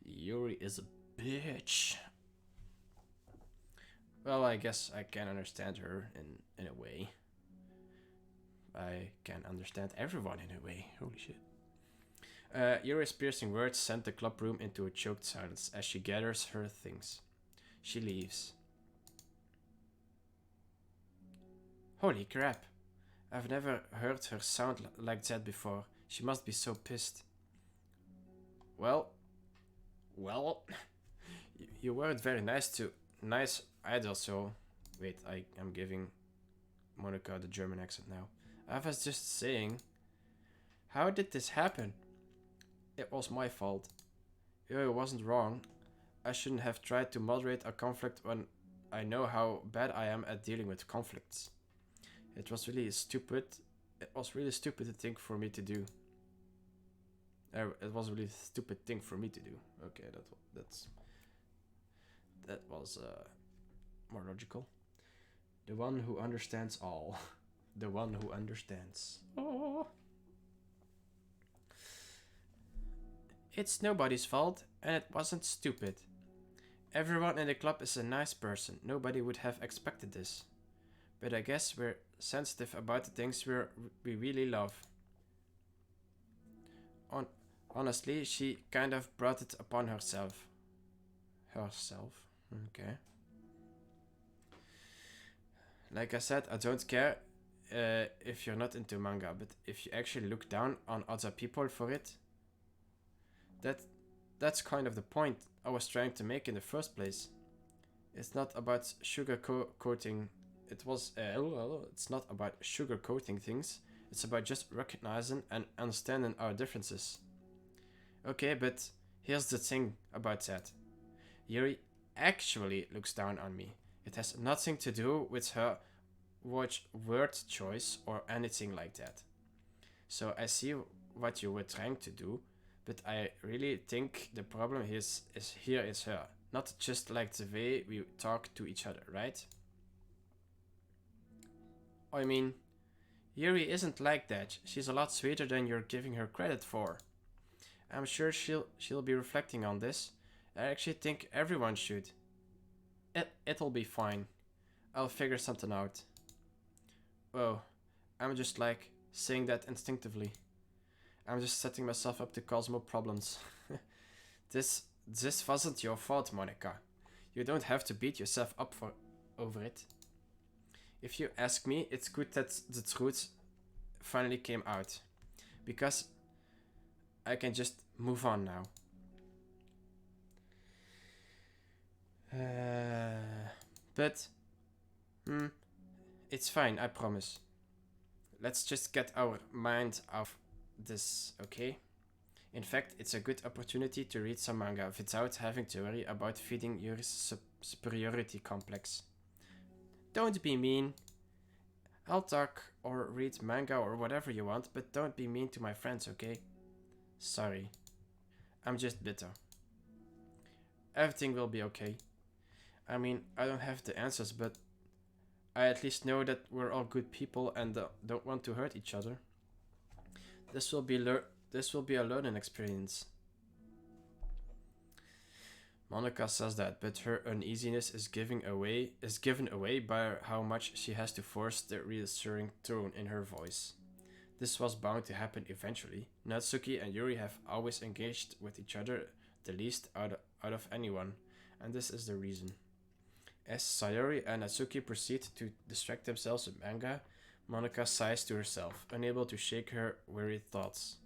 Yuri is a bitch. Well, I guess I can understand her in a way. I can understand everyone in a way. Holy shit. Yuri's piercing words sent the club room into a choked silence as she gathers her things. She leaves. Holy crap. I've never heard her sound like that before. She must be so pissed. Well, you weren't very nice either, so... Wait, I'm giving Monica the German accent now. I was just saying, how did this happen? It was my fault. It wasn't wrong. I shouldn't have tried to moderate a conflict when I know how bad I am at dealing with conflicts. It was really stupid to think for me to do. It was a really stupid thing for me to do. Okay, that was more logical. The one who understands all. The one who understands. Oh. It's nobody's fault, and it wasn't stupid. Everyone in the club is a nice person. Nobody would have expected this. But I guess we're sensitive about the things we really love. Honestly, she kind of brought it upon herself. Okay. Like I said, I don't care if you're not into manga, but if you actually look down on other people for it, that's kind of the point I was trying to make in the first place. It's not about sugarcoating. It's not about sugarcoating things. It's about just recognizing and understanding our differences. Okay, but here's the thing about that. Yuri, actually looks down on me. It has nothing to do with her watch word choice or anything like that. So I see what you were trying to do, but I really think the problem is her, not just like the way we talk to each other, right? I mean, Yuri isn't like that. She's a lot sweeter than you're giving her credit for. I'm sure she'll be reflecting on this. I actually think everyone should. It'll be fine. I'll figure something out. Oh, I'm just like saying that instinctively. I'm just setting myself up to cause more problems. This wasn't your fault, Monica. You don't have to beat yourself up for over it. If you ask me, it's good that the truth finally came out. Because I can just move on now. But, it's fine, I promise. Let's just get our mind off this, okay? In fact, it's a good opportunity to read some manga without having to worry about feeding Yuri's superiority complex. Don't be mean. I'll talk or read manga or whatever you want, but don't be mean to my friends, okay? Sorry. I'm just bitter. Everything will be okay. I mean, I don't have the answers, but I at least know that we're all good people and don't want to hurt each other. This will be a learning experience. Monica says that, but her uneasiness is given away by how much she has to force the reassuring tone in her voice. This was bound to happen eventually. Natsuki and Yuri have always engaged with each other the least out of anyone, and this is the reason. As Sayori and Natsuki proceed to distract themselves with manga, Monica sighs to herself, unable to shake her worried thoughts.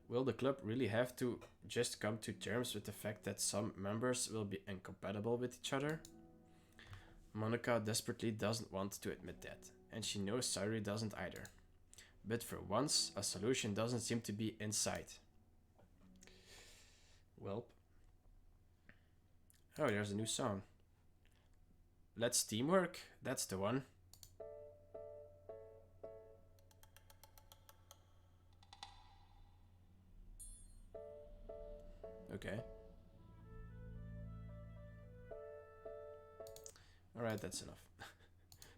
Will the club really have to just come to terms with the fact that some members will be incompatible with each other? Monica desperately doesn't want to admit that, and she knows Sayori doesn't either. But for once, a solution doesn't seem to be in sight. Welp. Oh, there's a new song. Let's teamwork, that's the one. Okay. Alright, that's enough.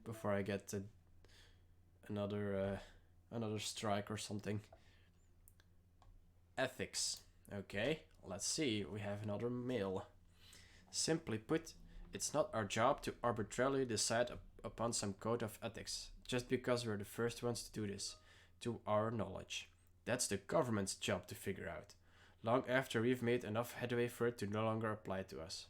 Before I get another strike or something. Ethics. Okay, let's see. We have another mail. Simply put, it's not our job to arbitrarily decide upon some code of ethics, just because we're the first ones to do this, to our knowledge. That's the government's job to figure out, long after we've made enough headway for it to no longer apply to us.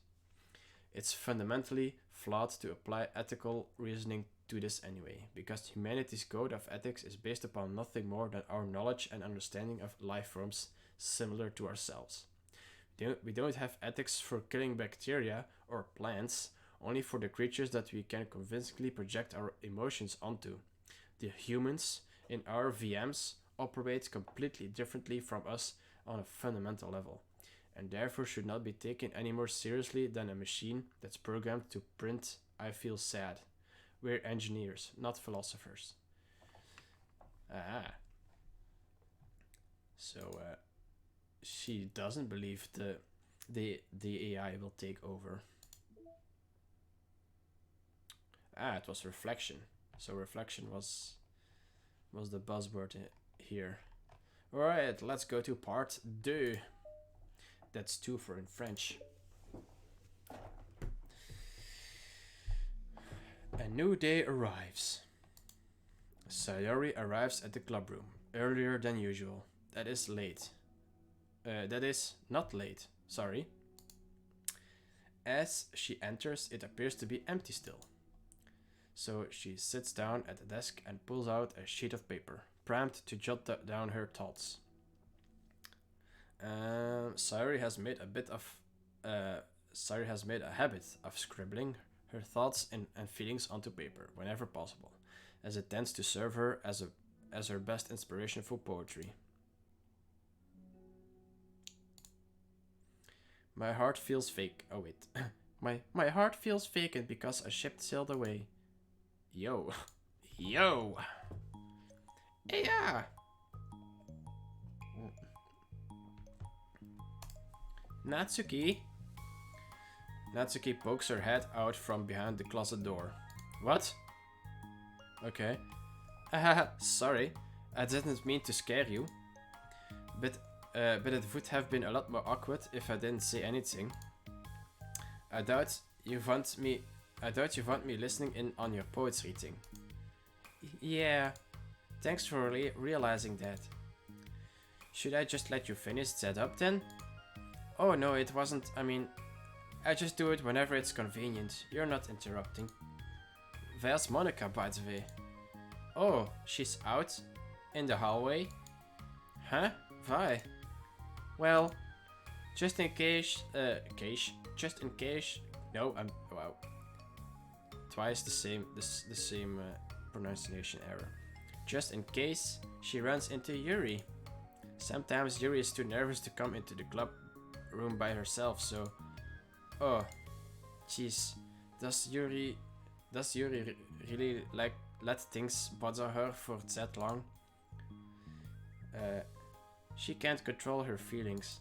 It's fundamentally flawed to apply ethical reasoning to this anyway, because humanity's code of ethics is based upon nothing more than our knowledge and understanding of life forms similar to ourselves. We don't have ethics for killing bacteria or plants, only for the creatures that we can convincingly project our emotions onto. The humans in our VMs operate completely differently from us on a fundamental level, and therefore should not be taken any more seriously than a machine that's programmed to print "I feel sad." We're engineers, not philosophers. Ah. So, she doesn't believe the AI will take over. Ah, it was reflection. So reflection was the buzzword here. Alright, let's go to part 2. That's 2 for in French. A new day arrives. Sayori arrives at the clubroom earlier than usual. That is late. That is not late, sorry. As she enters, it appears to be empty still. So she sits down at the desk and pulls out a sheet of paper, primed to jot down her thoughts. Sayori has made a habit of scribbling her thoughts and feelings onto paper whenever possible, as it tends to serve her as her best inspiration for poetry. My heart feels fake. Oh wait. My heart feels vacant because a ship sailed away. Yo. Yo. Yeah. Natsuki. Natsuki pokes her head out from behind the closet door. What? Okay. Sorry. I didn't mean to scare you. But it would have been a lot more awkward if I didn't say anything. I doubt you want me listening in on your poetry thing. Yeah. Thanks for realizing that. Should I just let you finish that up then? Oh no, it wasn't. I mean, I just do it whenever it's convenient. You're not interrupting. Where's Monica, by the way? Oh, she's out? In the hallway? Huh? Why? Well, just in case... just in case... No, wow. Twice the same pronunciation error. Just in case she runs into Yuri. Sometimes Yuri is too nervous to come into the club room by herself, so... Oh, jeez. Does Yuri really let things bother her for that long? She can't control her feelings.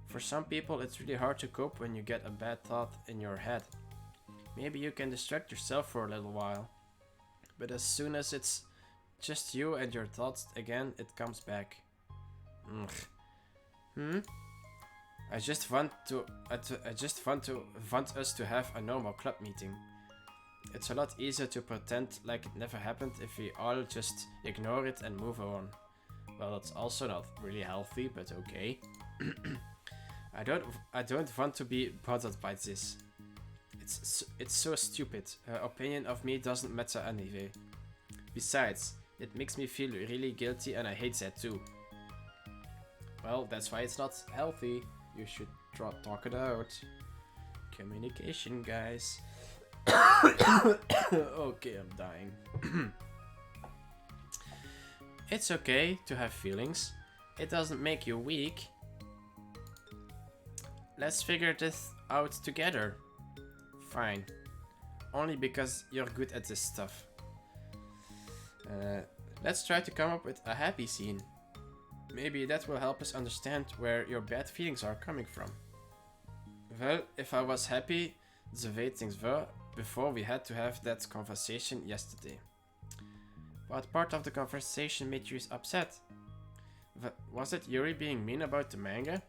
For some people, it's really hard to cope when you get a bad thought in your head. Maybe you can distract yourself for a little while. But as soon as it's just you and your thoughts again, it comes back. I just want us to have a normal club meeting. It's a lot easier to pretend like it never happened if we all just ignore it and move on. Well, it's also not really healthy, but okay. I don't want to be bothered by this. It's so stupid. Her opinion of me doesn't matter anyway. Besides, it makes me feel really guilty and I hate that too. Well, that's why it's not healthy. You should talk it out. Communication, guys. Okay, I'm dying. It's okay to have feelings. It doesn't make you weak. Let's figure this out together. Fine. Only because you're good at this stuff. Let's try to come up with a happy scene. Maybe that will help us understand where your bad feelings are coming from. Well, if I was happy the way things were before we had to have that conversation yesterday. What part of the conversation made you upset? Was it Yuri being mean about the manga?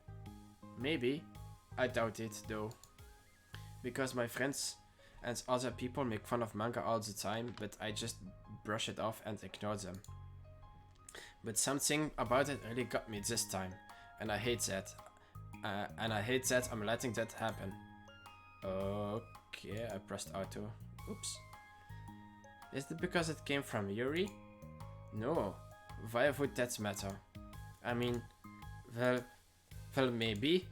Maybe. I doubt it though. Because my friends and other people make fun of manga all the time, but I just brush it off and ignore them. But something about it really got me this time, and I hate that. I'm letting that happen. Okay, I pressed auto. Oops. Is it because it came from Yuri? No. Why would that matter? I mean, well, maybe.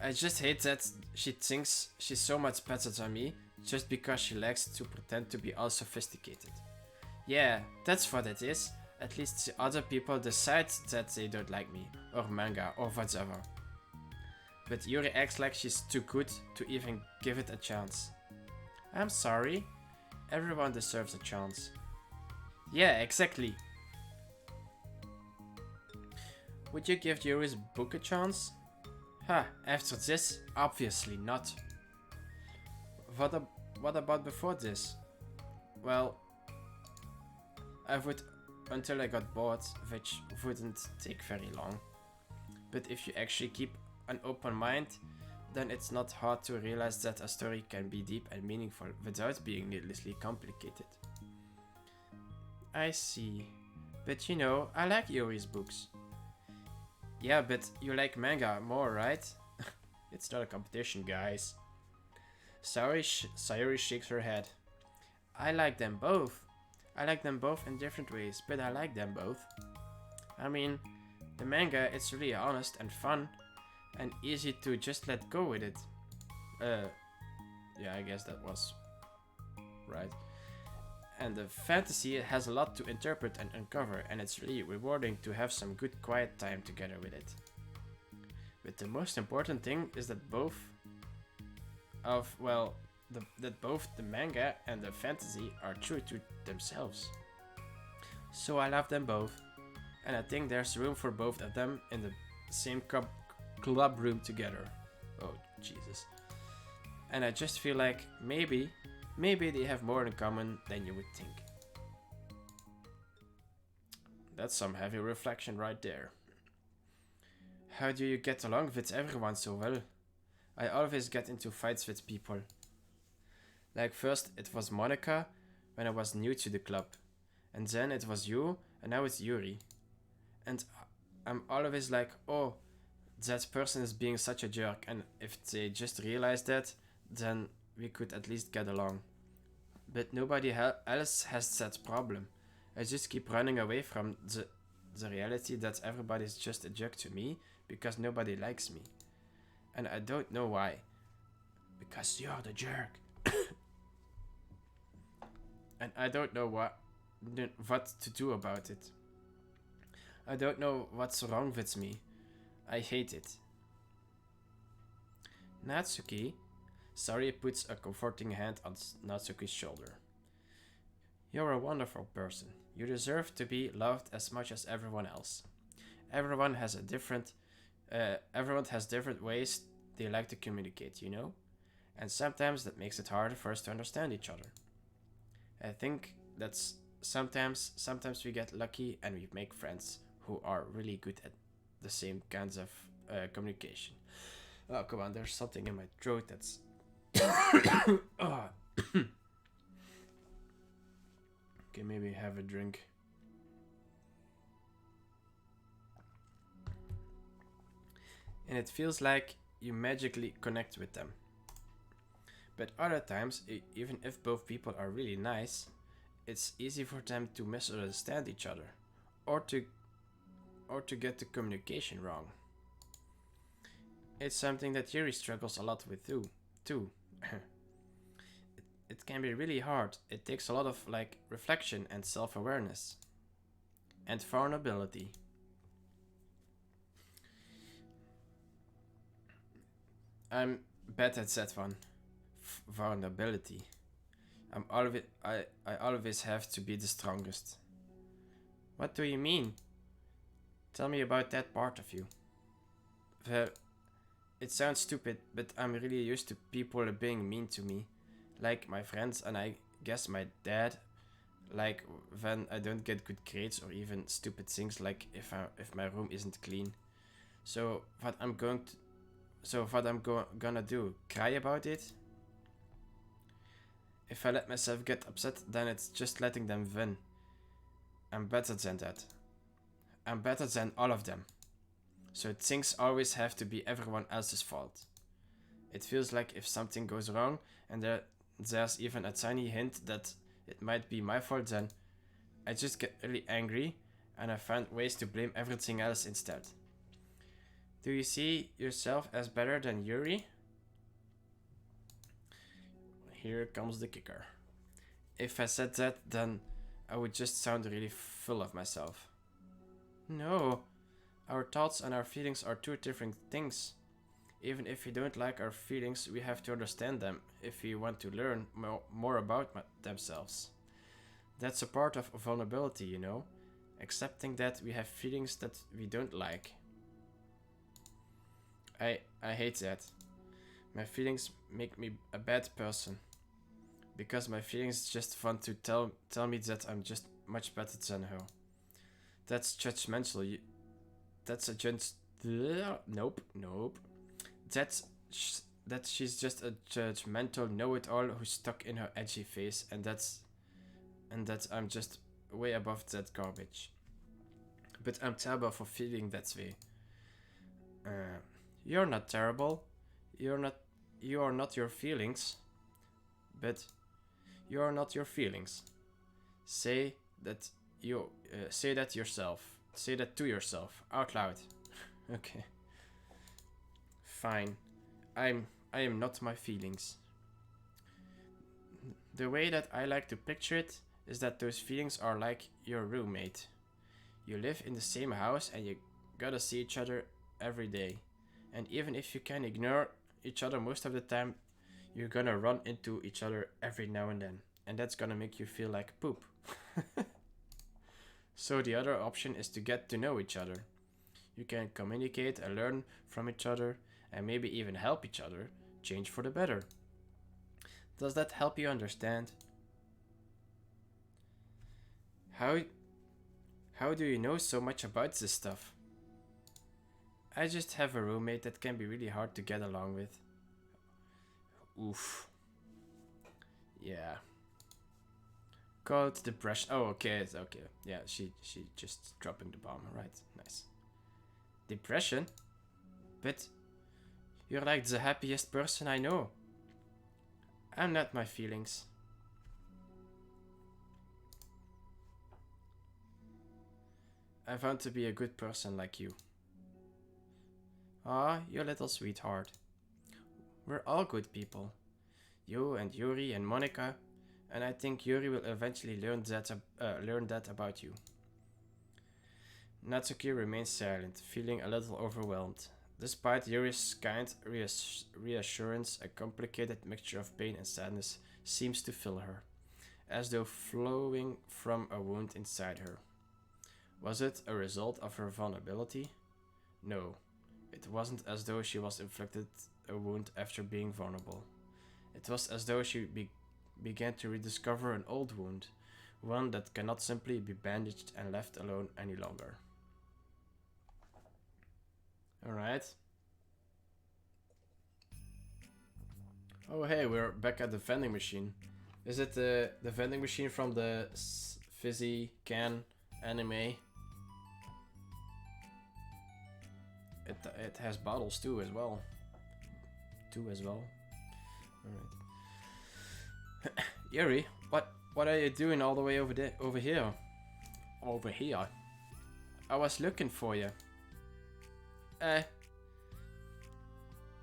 I just hate that she thinks she's so much better than me just because she likes to pretend to be all sophisticated. Yeah, that's what it is. At least the other people decide that they don't like me, or manga, or whatever. But Yuri acts like she's too good to even give it a chance. I'm sorry. Everyone deserves a chance. Yeah, exactly. Would you give Yuri's book a chance? After this, obviously not. What about before this? Well, I would until I got bored, which wouldn't take very long. But if you actually keep an open mind, then it's not hard to realize that a story can be deep and meaningful without being needlessly complicated. I see. But you know, I like Yuri's books. Yeah, but you like manga more, right? It's not a competition, guys. Sayuri shakes her head. I like them both. I like them both in different ways, but I like them both. I mean, the manga, it's really honest and fun, and easy to just let go with it. Yeah, I guess that was right. And the fantasy has a lot to interpret and uncover, and it's really rewarding to have some good quiet time together with it. But the most important thing is that both of, well, that both the manga and the fantasy are true to themselves. So I love them both, and I think there's room for both of them in the same club room together. Oh, Jesus. And I just feel like maybe they have more in common than you would think. That's some heavy reflection right there. How do you get along with everyone so well? I always get into fights with people. Like first it was Monica when I was new to the club. And then it was you, and now it's Yuri. And I'm always like, oh, that person is being such a jerk, and if they just realize that, then we could at least get along. But nobody else has that problem. I just keep running away from the reality that everybody's just a jerk to me because nobody likes me. And I don't know why. Because you're the jerk. And I don't know what to do about it. I don't know what's wrong with me. I hate it. Natsuki. Sari puts a comforting hand on Natsuki's shoulder. You're a wonderful person. You deserve to be loved as much as everyone else. Everyone has different ways they like to communicate, you know? And sometimes that makes it harder for us to understand each other. I think that's sometimes we get lucky and we make friends who are really good at the same kinds of communication. Oh, come on, there's something in my throat that's... oh. Okay, maybe have a drink. And it feels like you magically connect with them. But other times, even if both people are really nice, it's easy for them to misunderstand each other, or to get the communication wrong. It's something that Yuri struggles a lot with too. It can be really hard. It takes a lot of reflection and self-awareness. And vulnerability. I'm bad at that one. Vulnerability. I always have to be the strongest. What do you mean? Tell me about that part of you. Well, it sounds stupid, but I'm really used to people being mean to me. Like my friends and I guess my dad. Like when I don't get good grades or even stupid things like if my room isn't clean. So what I'm gonna do? Cry about it? If I let myself get upset, then it's just letting them win. I'm better than that. I'm better than all of them. So things always have to be everyone else's fault. It feels like if something goes wrong and there's even a tiny hint that it might be my fault, then I just get really angry and I find ways to blame everything else instead. Do you see yourself as better than Yuri? Here comes the kicker. If I said that, then I would just sound really full of myself. No, our thoughts and our feelings are two different things. Even if we don't like our feelings, we have to understand them if we want to learn more about themselves. That's a part of vulnerability, you know? Accepting that we have feelings that we don't like. I hate that. My feelings make me a bad person. Because my feelings is just fun to tell me that I'm just much better than her. That's judgmental. That's a nope. That she's just a judgmental know-it-all who's stuck in her edgy face, and that I'm just way above that garbage. But I'm terrible for feeling that way. You're not terrible. You are not your feelings. But you are not your feelings. Say that yourself. Say that to yourself out loud. Okay. Fine. I am not my feelings. The way that I like to picture it is that those feelings are like your roommate. You live in the same house and you gotta see each other every day. And even if you can ignore each other most of the time, You're gonna run into each other every now and then, and that's gonna make you feel like poop. So the other option is to get to know each other. You can communicate and learn from each other, and maybe even help each other change for the better. Does that help you understand? How how do you know so much about this stuff? I just have a roommate that can be really hard to get along with. Oof. Yeah. Called depression. Oh, okay, it's okay. Yeah, she just dropping the bomb. Right, nice. Depression? But you're like the happiest person I know. I'm not my feelings. I want to be a good person like you. Ah, you little sweetheart. We're all good people. You and Yuri and Monica, and I think Yuri will eventually learn that about you. Natsuki remains silent, feeling a little overwhelmed. Despite Yuri's kind reassurance, a complicated mixture of pain and sadness seems to fill her, as though flowing from a wound inside her. Was it a result of her vulnerability? No, it wasn't as though she was inflicted a wound after being vulnerable. It was as though she began to rediscover an old wound, one that cannot simply be bandaged and left alone any longer. Alright. Oh hey, we're back at the vending machine. Is it the vending machine from the fizzy can anime? It has bottles too as well. Alright. Yuri, what are you doing all the way over here? Over here? I was looking for you.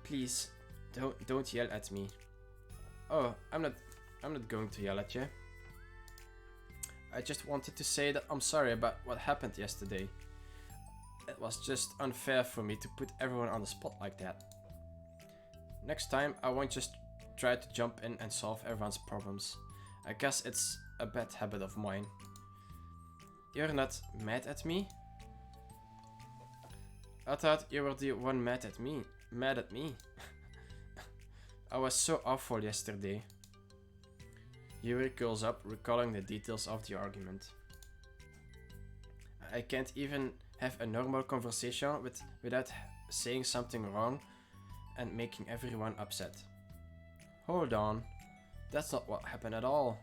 Please, don't yell at me. Oh, I'm not going to yell at you. I just wanted to say that I'm sorry about what happened yesterday. It was just unfair for me to put everyone on the spot like that. Next time, I won't just try to jump in and solve everyone's problems. I guess it's a bad habit of mine. You're not mad at me? I thought you were the one mad at me. I was so awful yesterday. Yuri curls up, recalling the details of the argument. I can't even have a normal conversation without saying something wrong and making everyone upset. Hold on, that's not what happened at all.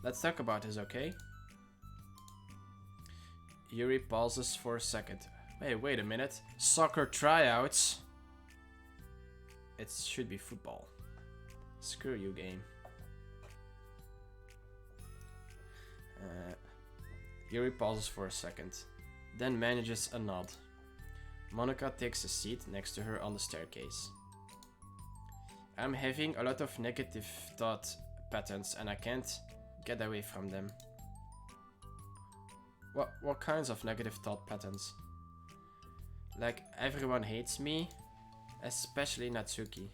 Let's talk about this, okay? Yuri pauses for a second. Hey, wait a minute. Soccer tryouts? It should be football. Screw you, game. Yuri pauses for a second, then manages a nod. Monica takes a seat next to her on the staircase. I'm having a lot of negative thought patterns and I can't get away from them. What kinds of negative thought patterns? Like everyone hates me, especially Natsuki.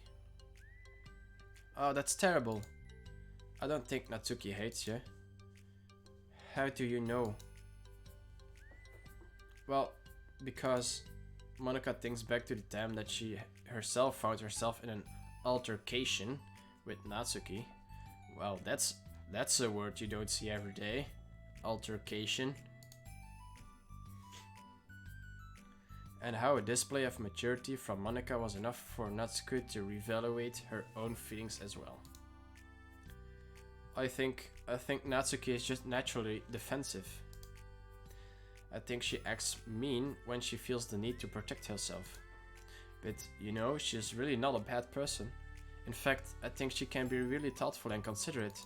Oh, that's terrible. I don't think Natsuki hates you. How do you know? Well, because Monica thinks back to the time that she herself found herself in an altercation with Natsuki. Well, that's a word you don't see every day. Altercation. And how a display of maturity from Monica was enough for Natsuki to reevaluate her own feelings as well. I think Natsuki is just naturally defensive. I think she acts mean when she feels the need to protect herself. But, you know, she's really not a bad person. In fact, I think she can be really thoughtful and considerate.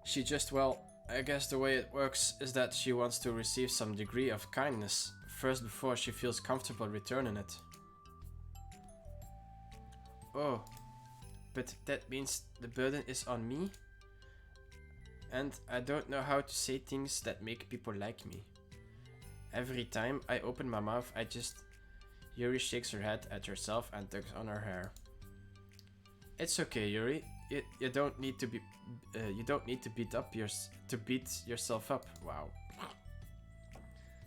She just, well, I guess the way it works is that she wants to receive some degree of kindness first before she feels comfortable returning it. Oh, but that means the burden is on me? And I don't know how to say things that make people like me. Every time I open my mouth, I just... Yuri shakes her head at herself and tugs on her hair. It's okay, Yuri. You don't need to beat yourself up. Wow.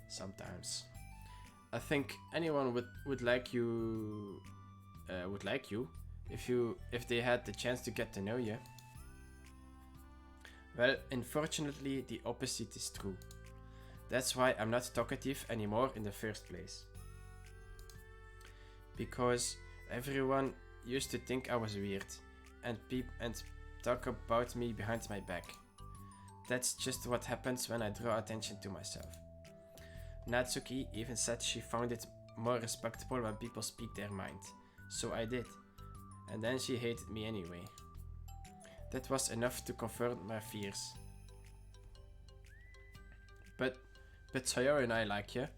Sometimes. I think anyone would like you if they had the chance to get to know you. Well, unfortunately, the opposite is true. That's why I'm not talkative anymore in the first place. Because everyone used to think I was weird and talk about me behind my back. That's just what happens when I draw attention to myself. Natsuki even said she found it more respectable when people speak their mind. So I did. And then she hated me anyway. That was enough to confirm my fears. But Sayori and I like you.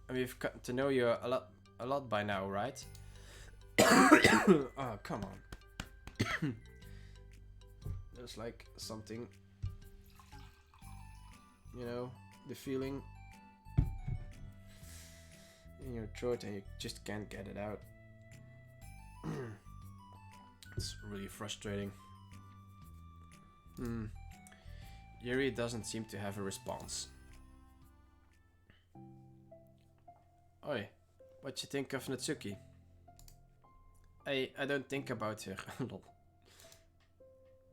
And we've gotten to know you a lot by now, right? Oh, come on. There's like something, you know, the feeling in your throat and you just can't get it out. It's really frustrating. Yuri doesn't seem to have a response. Oi, what you think of Natsuki? I don't think about her.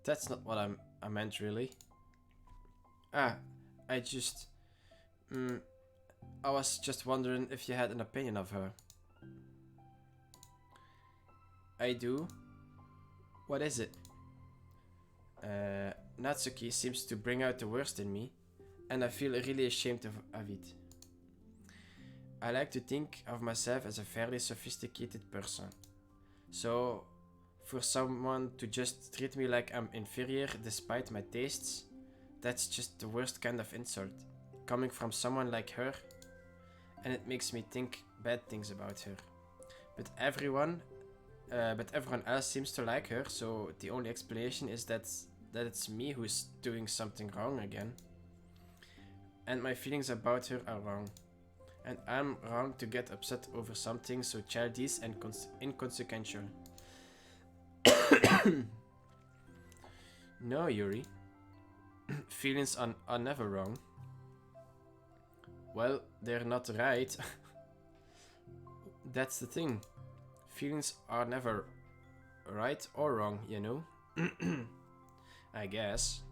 That's not what I meant really. I was just wondering if you had an opinion of her. I do. What is it? Natsuki seems to bring out the worst in me, and I feel really ashamed of it. I like to think of myself as a fairly sophisticated person. So, for someone to just treat me like I'm inferior despite my tastes, that's just the worst kind of insult, coming from someone like her, and it makes me think bad things about her. But everyone else seems to like her, so the only explanation is that it's me who's doing something wrong again. And my feelings about her are wrong. And I'm wrong to get upset over something so childish and inconsequential. No, Yuri. Feelings are never wrong. Well, they're not right. That's the thing. Feelings are never right or wrong, you know? I guess.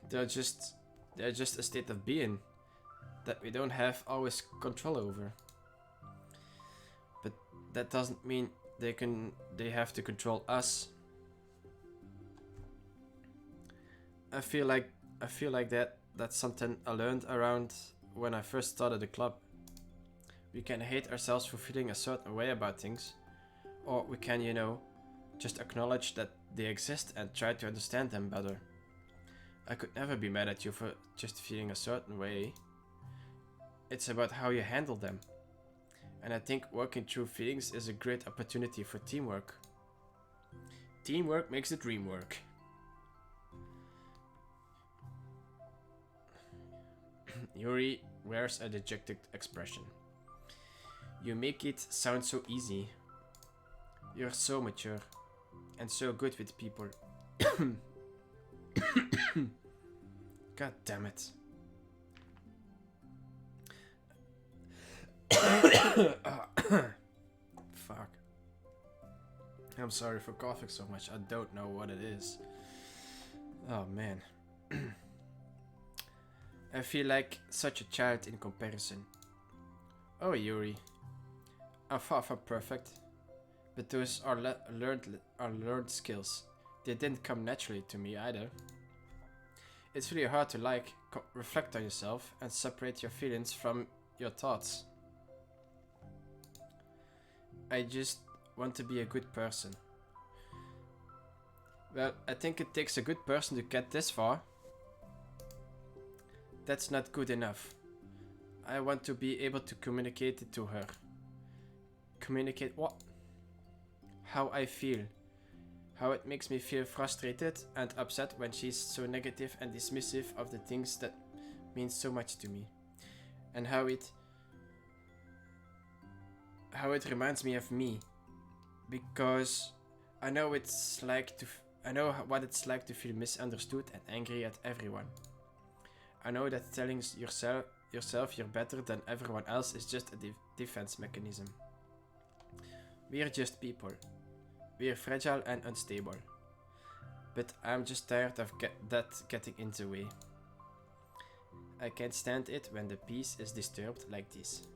They're just a state of being that we don't have always control over. But that doesn't mean they have to control us. I feel like that's something I learned around when I first started the club. We can hate ourselves for feeling a certain way about things, or we can, you know, just acknowledge that they exist and try to understand them better. I could never be mad at you for just feeling a certain way. It's about how you handle them. And I think working through feelings is a great opportunity for teamwork. Teamwork makes the dream work. Yuri wears a dejected expression. You make it sound so easy. You're so mature and so good with people. God damn it. Fuck. I'm sorry for coughing so much. I don't know what it is. Oh man. I feel like such a child in comparison. Oh Yuri. I'm far from perfect. But those are learned skills. They didn't come naturally to me either. It's really hard to reflect on yourself and separate your feelings from your thoughts. I just want to be a good person. Well, I think it takes a good person to get this far. That's not good enough. I want to be able to communicate it to her. Communicate what? How I feel. How it makes me feel frustrated and upset when she's so negative and dismissive of the things that mean so much to me. And how it how it reminds me of me, because I know what it's like to feel misunderstood and angry at everyone. I know that telling yourself you're better than everyone else is just a defense mechanism. We're just people. We're fragile and unstable. But I'm just tired of that getting in the way. I can't stand it when the peace is disturbed like this.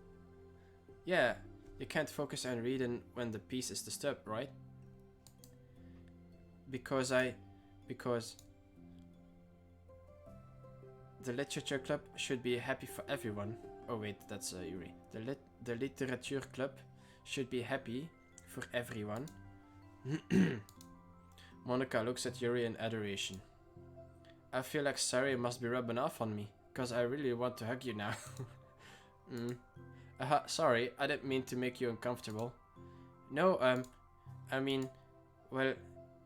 Yeah, you can't focus on reading when the peace is disturbed, right? Because the literature club should be happy for everyone. Oh wait, that's Yuri. The literature club should be happy for everyone. Monica looks at Yuri in adoration. I feel like Sari must be rubbing off on me, cause I really want to hug you now. Sorry, I didn't mean to make you uncomfortable. No, I mean, well,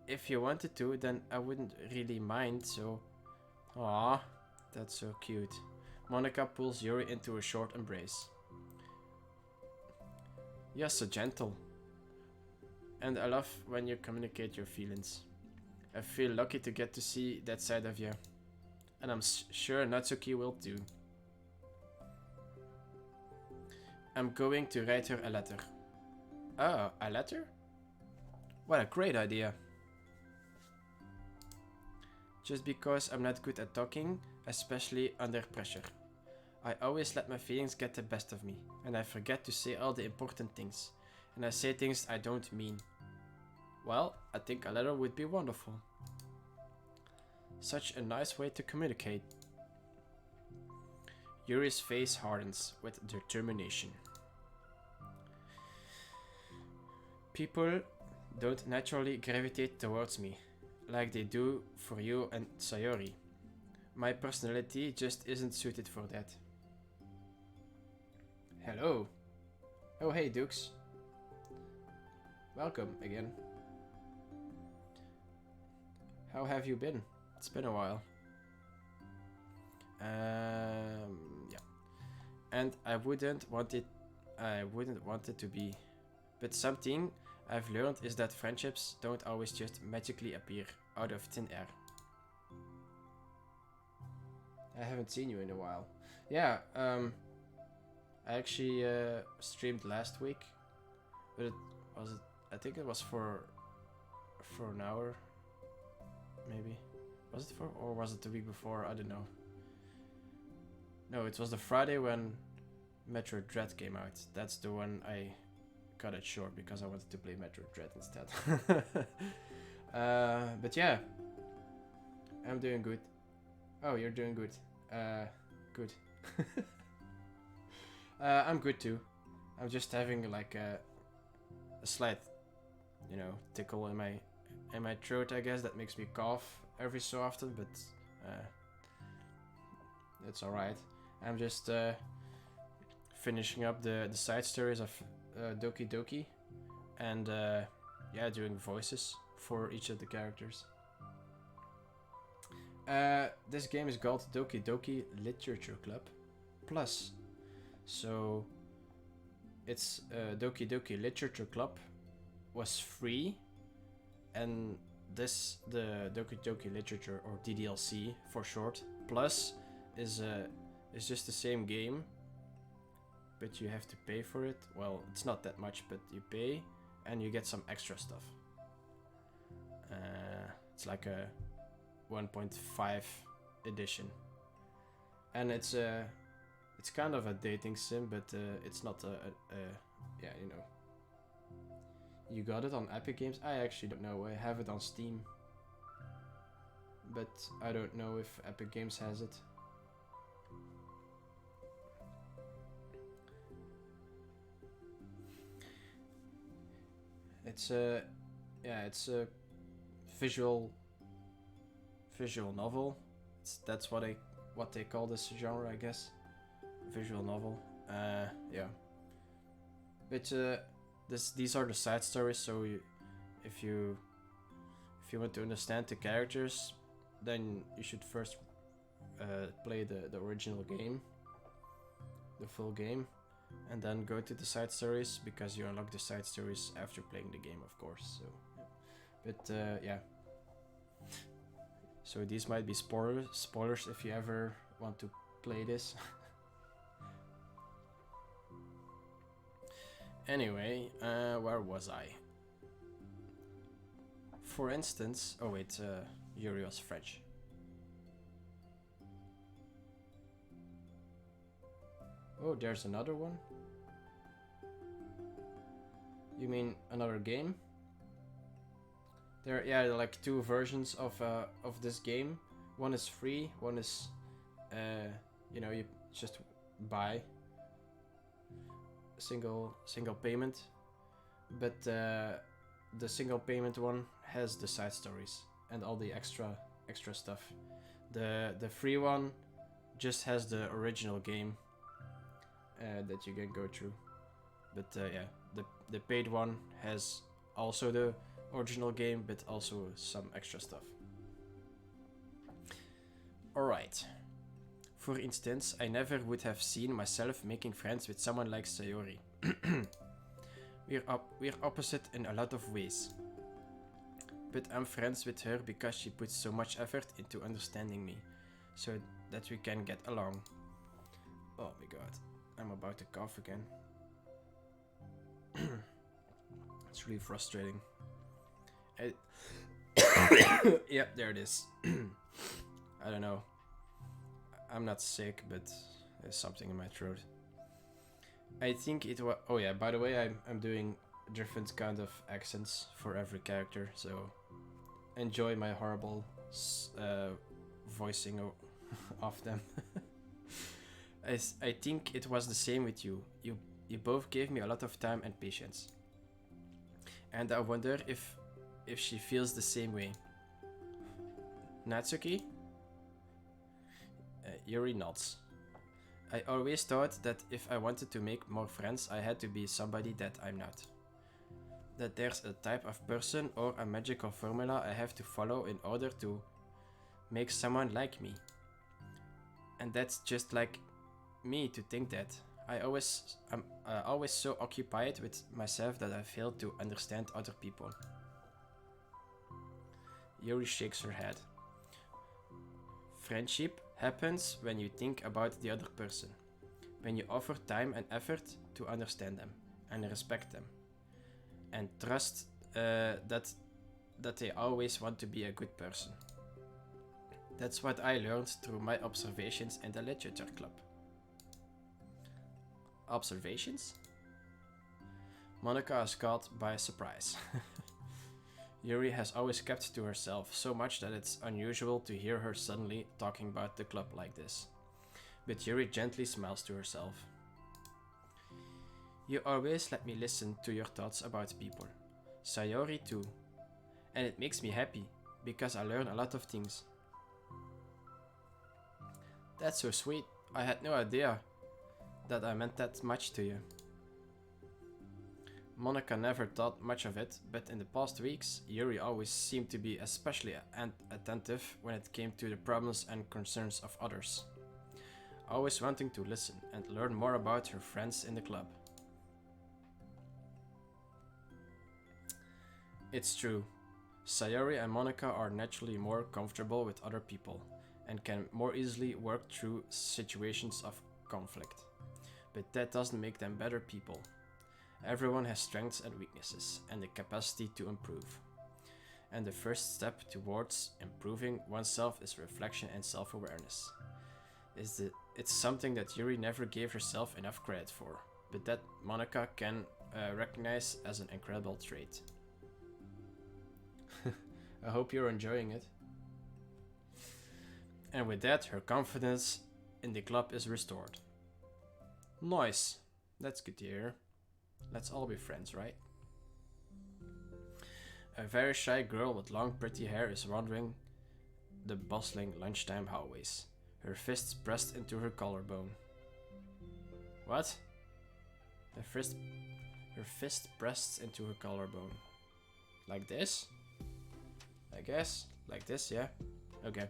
if you wanted to, then I wouldn't really mind, so... Aww, that's so cute. Monica pulls Yuri into a short embrace. You're so gentle. And I love when you communicate your feelings. I feel lucky to get to see that side of you. And I'm sure Natsuki will too. I'm going to write her a letter. Oh, a letter? What a great idea. Just because I'm not good at talking, especially under pressure. I always let my feelings get the best of me, and I forget to say all the important things. And I say things I don't mean. Well, I think a letter would be wonderful. Such a nice way to communicate. Yuri's face hardens with determination. People don't naturally gravitate towards me, like they do for you and Sayori. My personality just isn't suited for that. Hello. Oh hey Dukes. Welcome again. How have you been? It's been a while. Yeah. And I wouldn't want it to be. But something I've learned is that friendships don't always just magically appear out of thin air. I haven't seen you in a while. Yeah, I actually streamed last week. But I think it was for an hour. Maybe. Was it for, or was it the week before? I don't know. No, it was the Friday when Metroid Dread came out. That's the one I cut it short because I wanted to play Metroid Dread instead. But yeah, I'm doing good. Oh, you're doing good. Good. I'm good too. I'm just having like a slight, tickle in my throat, I guess, that makes me cough every so often, but it's alright. I'm just finishing up the side stories of Doki Doki, and yeah, doing voices for each of the characters. This game is called Doki Doki Literature Club Plus. So it's Doki Doki Literature Club was free, and the Doki Doki Literature, or DDLC for short, Plus is just the same game, but you have to pay for it. Well, it's not that much, but you pay and you get some extra stuff. It's like a 1.5 edition, and it's kind of a dating sim, but it's not yeah, you got it on Epic Games. I actually don't know. I have it on Steam, but I don't know if Epic Games has it. It's a visual novel. That's what they call this genre, I guess. Visual novel. Yeah. But these are the side stories. So if you want to understand the characters, then you should first play the original game, the full game, and then go to the side stories, because you unlock the side stories after playing the game, of course. So, but yeah. So these might be spoilers if you ever want to play this. Anyway, where was I? For instance, oh wait, Yuri was French. Oh, there's another one. You mean another game? There are like two versions of this game. One is free, one is you know, you just buy single payment, but the single payment one has the side stories and all the extra stuff. The free one just has the original game that you can go through, but yeah, the paid one has also the original game, but also some extra stuff. Alright. For instance, I never would have seen myself making friends with someone like Sayori. We're opposite in a lot of ways. But I'm friends with her because she puts so much effort into understanding me, so that we can get along. Oh my god, I'm about to cough again. It's really frustrating. Yep, there it is. I don't know. I'm not sick, but there's something in my throat. I think it was... Oh yeah, by the way, I'm doing different kind of accents for every character, so enjoy my horrible voicing of them. I think it was the same with you. You both gave me a lot of time and patience. And I wonder if she feels the same way. Natsuki? Yuri nods. I always thought that if I wanted to make more friends, I had to be somebody that I'm not. That there's a type of person or a magical formula I have to follow in order to make someone like me. And that's just like me to think that. I'm always so occupied with myself that I fail to understand other people. Yuri shakes her head. Friendship happens when you think about the other person, when you offer time and effort to understand them and respect them, and trust that they always want to be a good person. That's what I learned through my observations in the literature club. Observations? Monica is caught by surprise. Yuri has always kept to herself, so much that it's unusual to hear her suddenly talking about the club like this. But Yuri gently smiles to herself. You always let me listen to your thoughts about people. Sayori too. And it makes me happy, because I learn a lot of things. That's so sweet. I had no idea that I meant that much to you. Monica never thought much of it, but in the past weeks, Yuri always seemed to be especially attentive when it came to the problems and concerns of others. Always wanting to listen and learn more about her friends in the club. It's true. Sayori and Monica are naturally more comfortable with other people and can more easily work through situations of conflict. But that doesn't make them better people. Everyone has strengths and weaknesses, and the capacity to improve. And the first step towards improving oneself is reflection and self-awareness. It's something that Yuri never gave herself enough credit for, but that Monica can recognize as an incredible trait. I hope you're enjoying it. And with that, her confidence in the club is restored. Nice. That's good to hear. Let's all be friends, right? A very shy girl with long pretty hair is wandering the bustling lunchtime hallways, her fists pressed into her collarbone. What? Her fist pressed into her collarbone. Like this? I guess. Like this, yeah? Okay.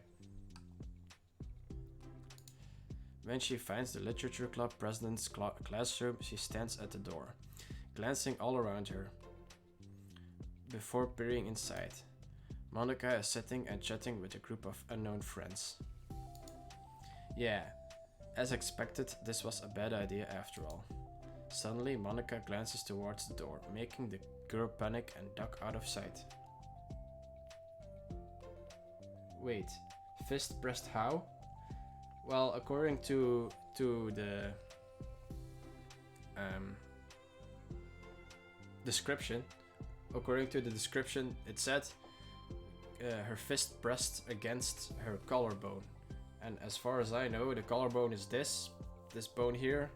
When she finds the literature club president's classroom, she stands at the door, glancing all around her, before peering inside. Monica is sitting and chatting with a group of unknown friends. Yeah, as expected, this was a bad idea after all. Suddenly, Monica glances towards the door, making the girl panic and duck out of sight. Wait, fist pressed how? Well, according to the description, it said her fist pressed against her collarbone, and as far as I know, the collarbone is this bone here,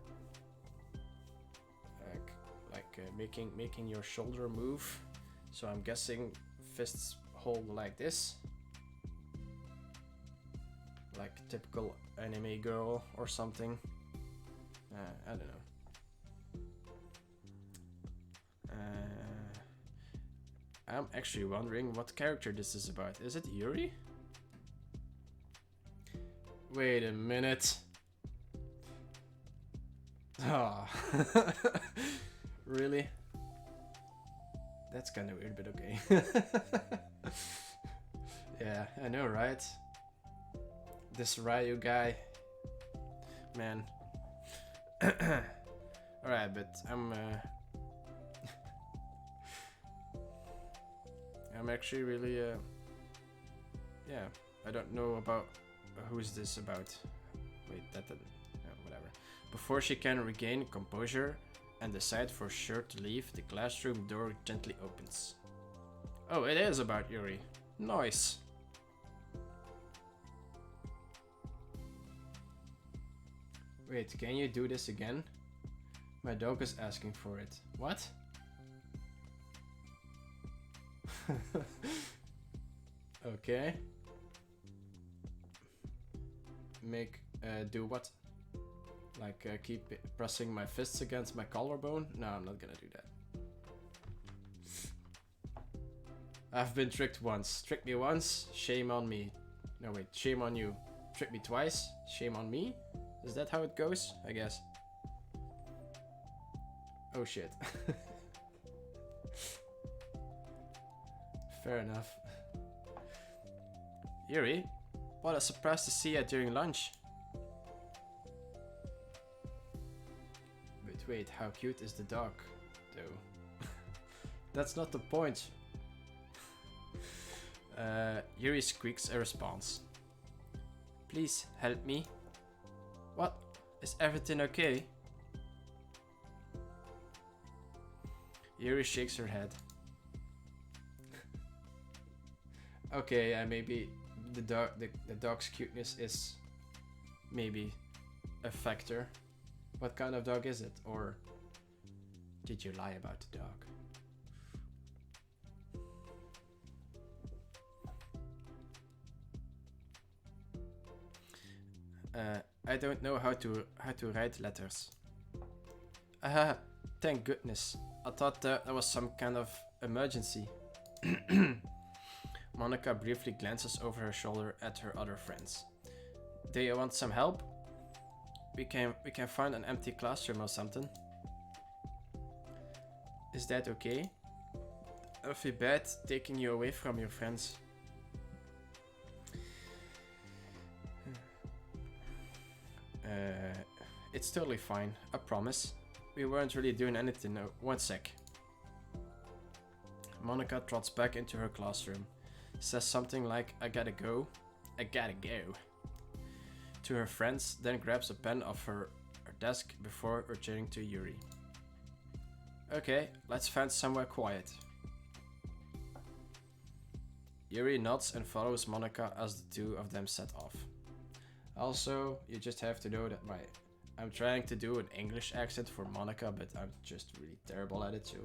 making your shoulder move. So I'm guessing fists hold like this, like typical anime girl or something. I don't know. I'm actually wondering what character this is about. Is it Yuri? Wait a minute. Ah, really? That's kind of weird, but okay. Yeah, I know, right? This Ryu guy, man. Alright, but I'm actually really yeah, I don't know about who's this about. Wait, whatever. Before she can regain composure and decide for sure to leave, the classroom door gently opens. Oh, it is about Yuri. Nice. Wait, can you do this again? My dog is asking for it. What? Okay. Do what? Like keep pressing my fists against my collarbone? No, I'm not gonna do that. I've been tricked once. Trick me once, shame on me. No wait, shame on you. Trick me twice, shame on me? Is that how it goes? I guess. Oh shit. Fair enough. Yuri, what a surprise to see you during lunch. But wait, how cute is the dog, though? That's not the point. Yuri squeaks a response. Please help me. What? Is everything okay? Yuri shakes her head. Okay, maybe the dog's cuteness is maybe a factor. What kind of dog is it? Or did you lie about the dog? I don't know how to write letters. Thank goodness. I thought that was some kind of emergency. Monica briefly glances over her shoulder at her other friends. Do you want some help? We can find an empty classroom or something. Is that okay? I feel bad taking you away from your friends. It's totally fine, I promise. We weren't really doing anything. No, one sec. Monica trots back into her classroom. Says something like, I gotta go, to her friends, then grabs a pen off her desk before returning to Yuri. Okay, let's find somewhere quiet. Yuri nods and follows Monica as the two of them set off. Also, you just have to know that I'm trying to do an English accent for Monica, but I'm just really terrible at it, so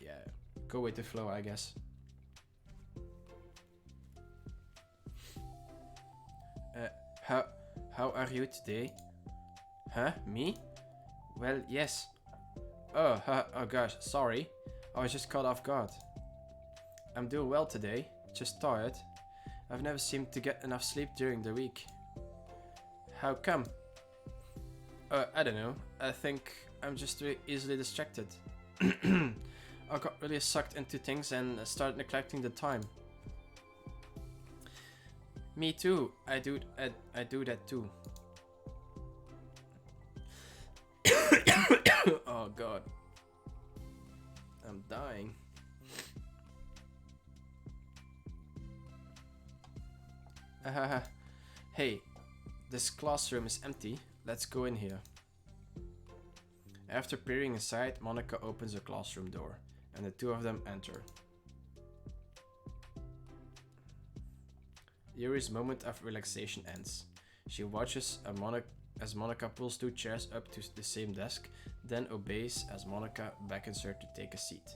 yeah, go with the flow, I guess. How are you today? Huh? Me? Well, yes. Oh gosh, sorry. I was just caught off guard. I'm doing well today, just tired. I've never seemed to get enough sleep during the week. How come? I don't know. I think I'm just really easily distracted. I got really sucked into things and started neglecting the time. Me too. I do that too. Oh god. I'm dying. Hey, this classroom is empty. Let's go in here. After peering inside, Monica opens a classroom door, and the two of them enter. Yuri's moment of relaxation ends. She watches as Monica pulls two chairs up to the same desk, then obeys as Monica beckons her to take a seat.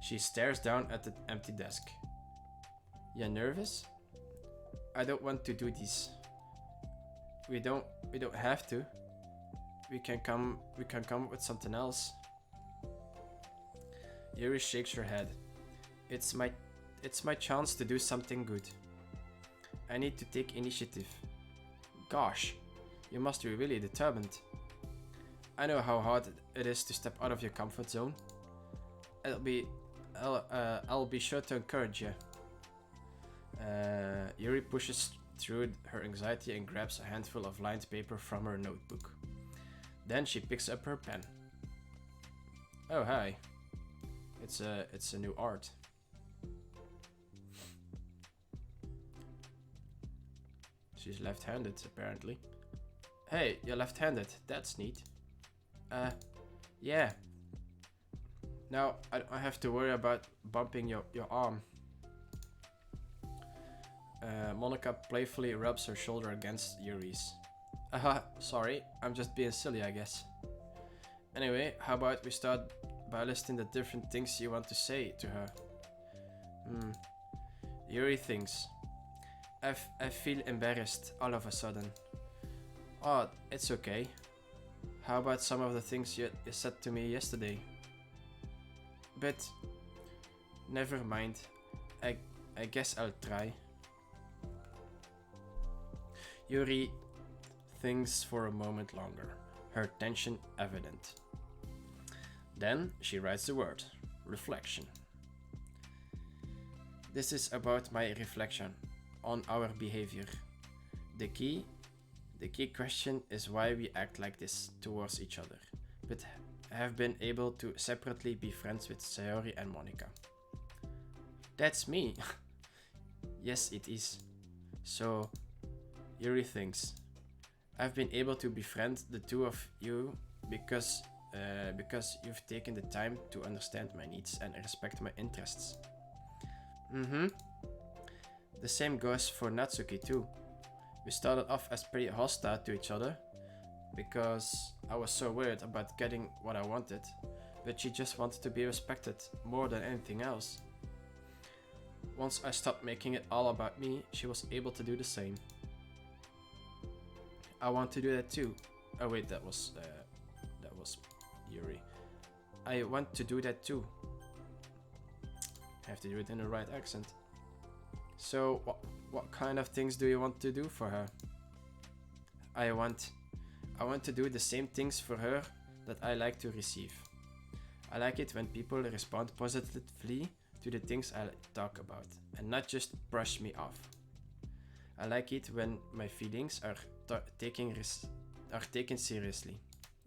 She stares down at the empty desk. You nervous? I don't want to do this. We don't have to. We can come up with something else. Yuri shakes her head. It's my chance to do something good. I need to take initiative. Gosh, you must be really determined. I know how hard it is to step out of your comfort zone. I'll be sure to encourage you. Yuri pushes through her anxiety and grabs a handful of lined paper from her notebook. Then she picks up her pen. Oh hi. It's a new art. She's left-handed apparently. Hey, you're left-handed. That's neat. Yeah. Now I don't have to worry about bumping your arm. Monica playfully rubs her shoulder against Yuri's. Sorry, I'm just being silly, I guess. Anyway, how about we start by listing the different things you want to say to her? Yuri thinks. I feel embarrassed all of a sudden. Oh, it's okay. How about some of the things you said to me yesterday? But never mind. I guess I'll try. Yuri thinks for a moment longer, her tension evident. Then she writes the word, reflection. This is about my reflection on our behavior. The key question is why we act like this towards each other, but have been able to separately be friends with Sayori and Monica. That's me. Yes, it is. So, Yuri thinks, I've been able to befriend the two of you because you've taken the time to understand my needs and respect my interests. The same goes for Natsuki too. We started off as pretty hostile to each other because I was so worried about getting what I wanted, but she just wanted to be respected more than anything else. Once I stopped making it all about me, she was able to do the same. I want to do that too. Oh wait, that was Yuri. I want to do that too. I have to do it in the right accent. So, what kind of things do you want to do for her? I want to do the same things for her that I like to receive. I like it when people respond positively to the things I talk about and not just brush me off. I like it when my feelings are taken seriously.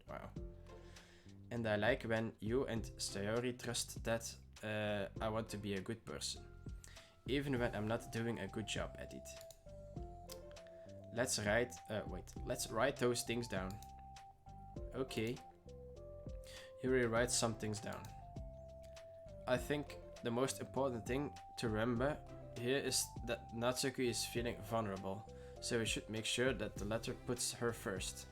Wow. And I like when you and Sayori trust that I want to be a good person, even when I'm not doing a good job at it. Let's write those things down. Okay. Yuri writes some things down. I think the most important thing to remember here is that Natsuki is feeling vulnerable, so we should make sure that the letter puts her first.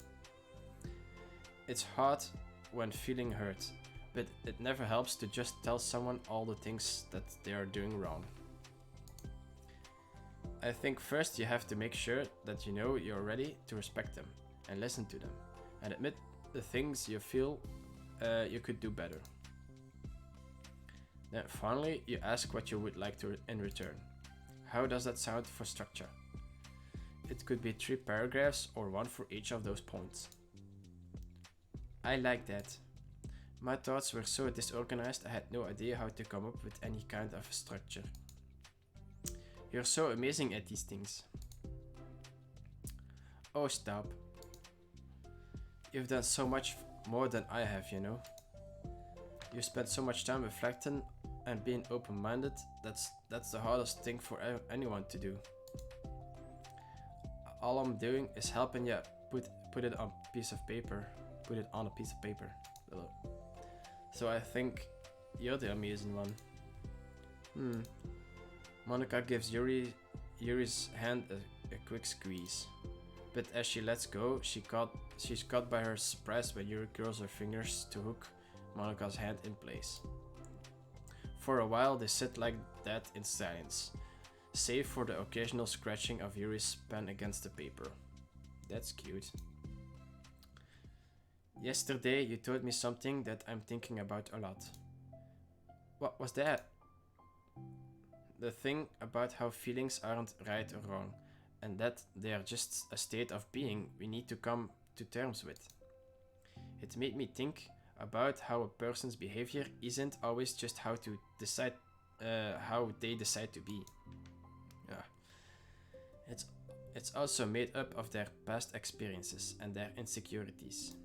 It's hard when feeling hurt, but it never helps to just tell someone all the things that they are doing wrong. I think first you have to make sure that you know you're ready to respect them and listen to them and admit the things you feel you could do better. Then finally you ask what you would like to in return. How does that sound for structure? It could be 3 paragraphs or 1 for each of those points. I like that. My thoughts were so disorganized I had no idea how to come up with any kind of structure. You're so amazing at these things. Oh, stop. You've done so much more than I have, you know. You spent so much time reflecting and being open-minded. That's the hardest thing for anyone to do. All I'm doing is helping you put it on a piece of paper. Put it on a piece of paper. So I think you're the amazing one. Monica gives Yuri's hand a quick squeeze. But as she lets go, she's caught by her surprise when Yuri curls her fingers to hook Monica's hand in place. For a while they sit like that in silence, save for the occasional scratching of Yuri's pen against the paper. That's cute. Yesterday you told me something that I'm thinking about a lot. What was that? The thing about how feelings aren't right or wrong, and that they are just a state of being we need to come to terms with. It made me think about how a person's behavior isn't always just how they decide to be. It's also made up of their past experiences and their insecurities.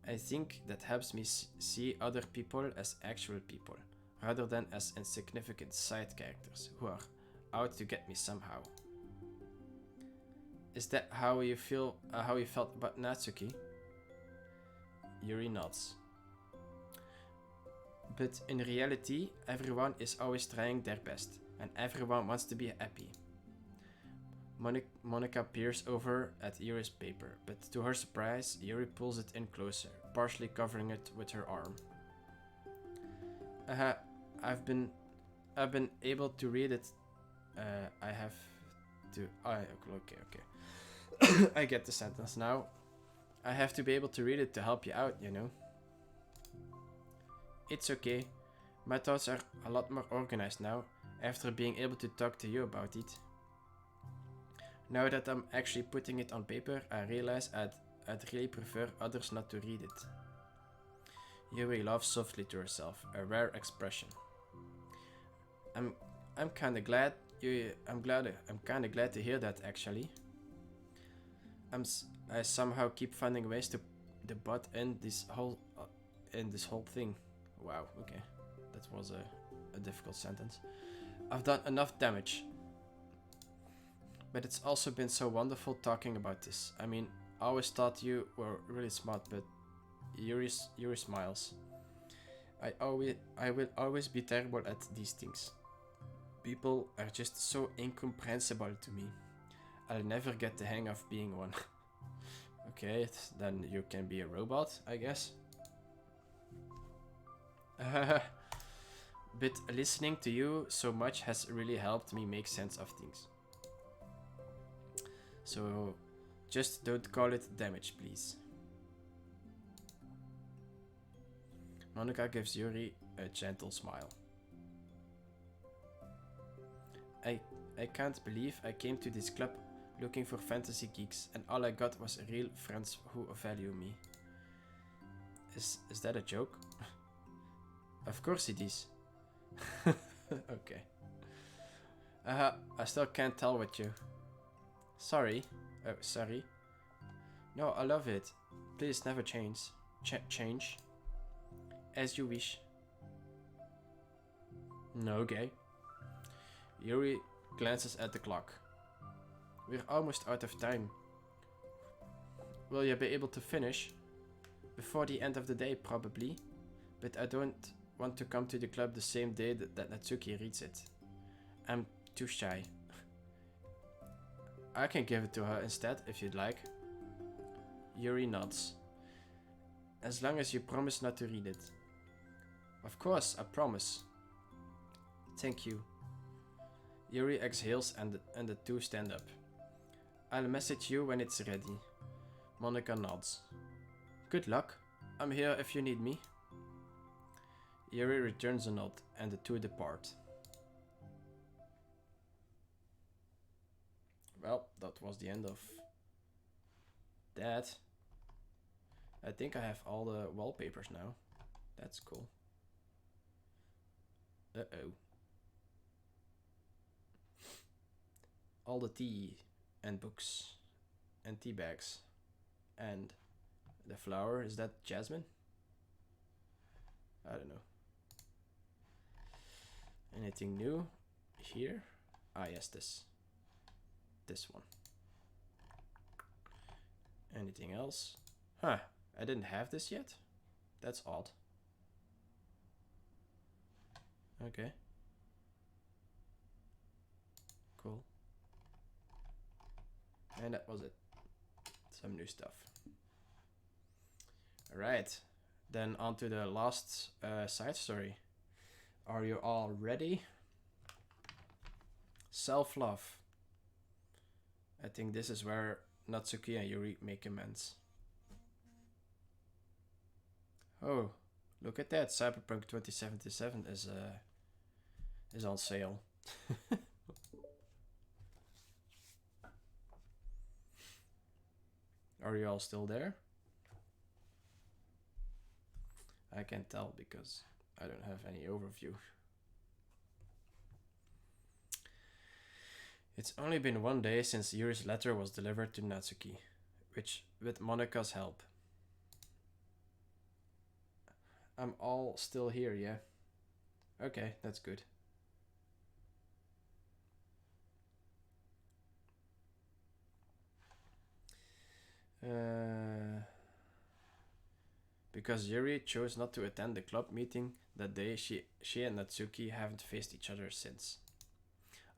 I think that helps me see other people as actual people, rather than as insignificant side characters who are out to get me somehow. Is that how you feel? How you felt about Natsuki? Yuri nods. But in reality, everyone is always trying their best, and everyone wants to be happy. Monica peers over at Yuri's paper, but to her surprise, Yuri pulls it in closer, partially covering it with her arm. I've been able to read it. I have to. Okay. I get the sentence now. I have to be able to read it to help you out, you know. It's okay. My thoughts are a lot more organized now, after being able to talk to you about it. Now that I'm actually putting it on paper, I realize I'd really prefer others not to read it. Yuri laughs softly to herself, a rare expression. I'm kinda glad to hear that, actually. I somehow keep finding ways to butt in this whole thing. Wow, okay. That was a difficult sentence. I've done enough damage. But it's also been so wonderful talking about this. I mean, I always thought you were really smart, but Yuri smiles. I will always be terrible at these things. People are just so incomprehensible to me. I'll never get the hang of being one. Okay, then you can be a robot, I guess. But listening to you so much has really helped me make sense of things. So, just don't call it damage, please. Monica gives Yuri a gentle smile. I can't believe I came to this club looking for fantasy geeks and all I got was real friends who value me. Is that a joke? Of course it is. Okay. I still can't tell with you. Sorry. Oh, sorry. No, I love it. Please never change. Change. As you wish. No, okay. Yuri glances at the clock. We're almost out of time. Will you be able to finish? Before the end of the day, probably. But I don't want to come to the club the same day that Natsuki reads it. I'm too shy. I can give it to her instead, if you'd like. Yuri nods. As long as you promise not to read it. Of course, I promise. Thank you. Yuri exhales and the two stand up. I'll message you when it's ready. Monica nods. Good luck. I'm here if you need me. Yuri returns a nod and the two depart. Well, that was the end of that. I think I have all the wallpapers now. That's cool. Uh-oh. All the tea and books and tea bags. And the flower, is that jasmine? I don't know. Anything new here? Ah, yes, this one. Anything else? Huh, I didn't have this yet? That's odd. Okay. Cool. And that was it. Some new stuff. Alright. Then on to the last side story. Are you all ready? Self-love. I think this is where Natsuki and Yuri make amends. Oh, look at that. Cyberpunk 2077 is on sale. Are you all still there? I can't tell because I don't have any overview. It's only been one day since Yuri's letter was delivered to Natsuki, which with Monika's help. I'm all still here, yeah? Okay, that's good. Because Yuri chose not to attend the club meeting that day, she and Natsuki haven't faced each other since.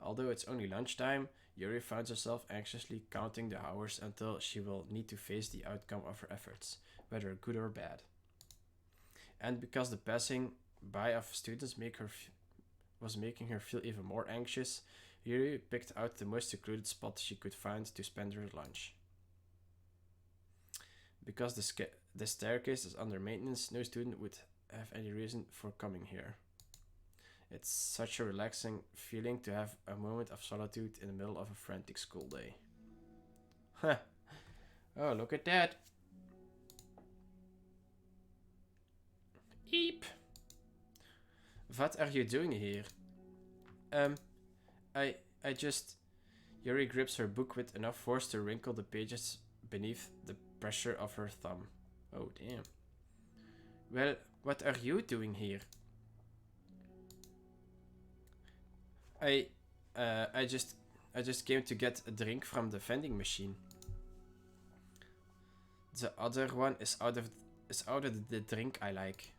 Although it's only lunchtime, Yuri finds herself anxiously counting the hours until she will need to face the outcome of her efforts, whether good or bad. And because the passing by of students was making her feel even more anxious, Yuri picked out the most secluded spot she could find to spend her lunch. Because the staircase is under maintenance, no student would have any reason for coming here. It's such a relaxing feeling to have a moment of solitude in the middle of a frantic school day. Huh. Oh, look at that. Eep. What are you doing here? I just... Yuri grips her book with enough force to wrinkle the pages beneath the pressure of her thumb. Oh, damn. Well, what are you doing here? I just came to get a drink from the vending machine. The other one is out of the drink I like.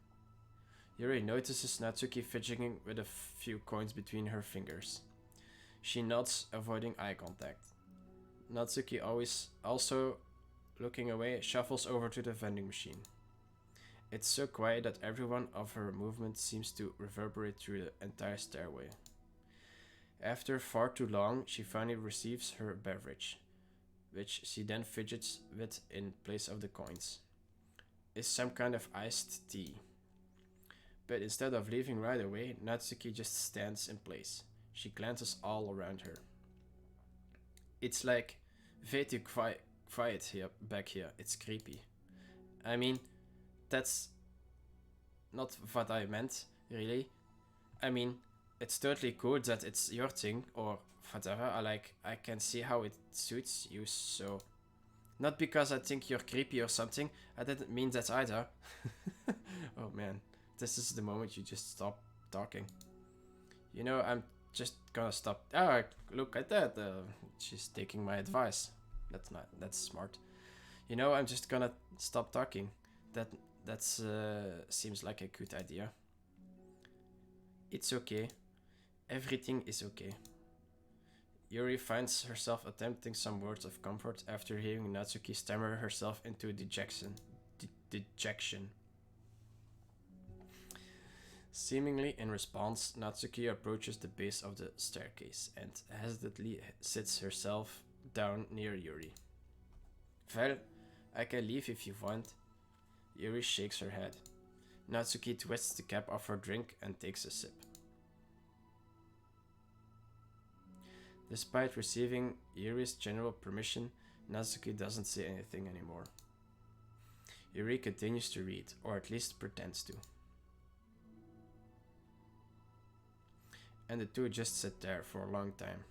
Yuri notices Natsuki fidgeting with a few coins between her fingers. She nods, avoiding eye contact. Natsuki, also looking away, shuffles over to the vending machine. It's so quiet that every one of her movements seems to reverberate through the entire stairway. After far too long, she finally receives her beverage, which she then fidgets with in place of the coins. It's some kind of iced tea. But instead of leaving right away, Natsuki just stands in place. She glances all around her. It's like way too quiet here, back here. It's creepy. I mean, that's not what I meant, really. I mean, it's totally cool that it's your thing, or whatever. I can see how it suits you, so... Not because I think you're creepy or something. I didn't mean that either. Oh man, this is the moment you just stop talking. You know, I'm just gonna stop. Oh, look at that. She's taking my advice. That's smart. You know, I'm just gonna stop talking. That's seems like a good idea. It's okay. Everything is okay. Yuri finds herself attempting some words of comfort after hearing Natsuki stammer herself into dejection. Seemingly in response, Natsuki approaches the base of the staircase and hesitantly sits herself down near Yuri. Well, I can leave if you want. Yuri shakes her head. Natsuki twists the cap of her drink and takes a sip. Despite receiving Yuri's general permission, Natsuki doesn't say anything anymore. Yuri continues to read, or at least pretends to. And the two just sit there for a long time.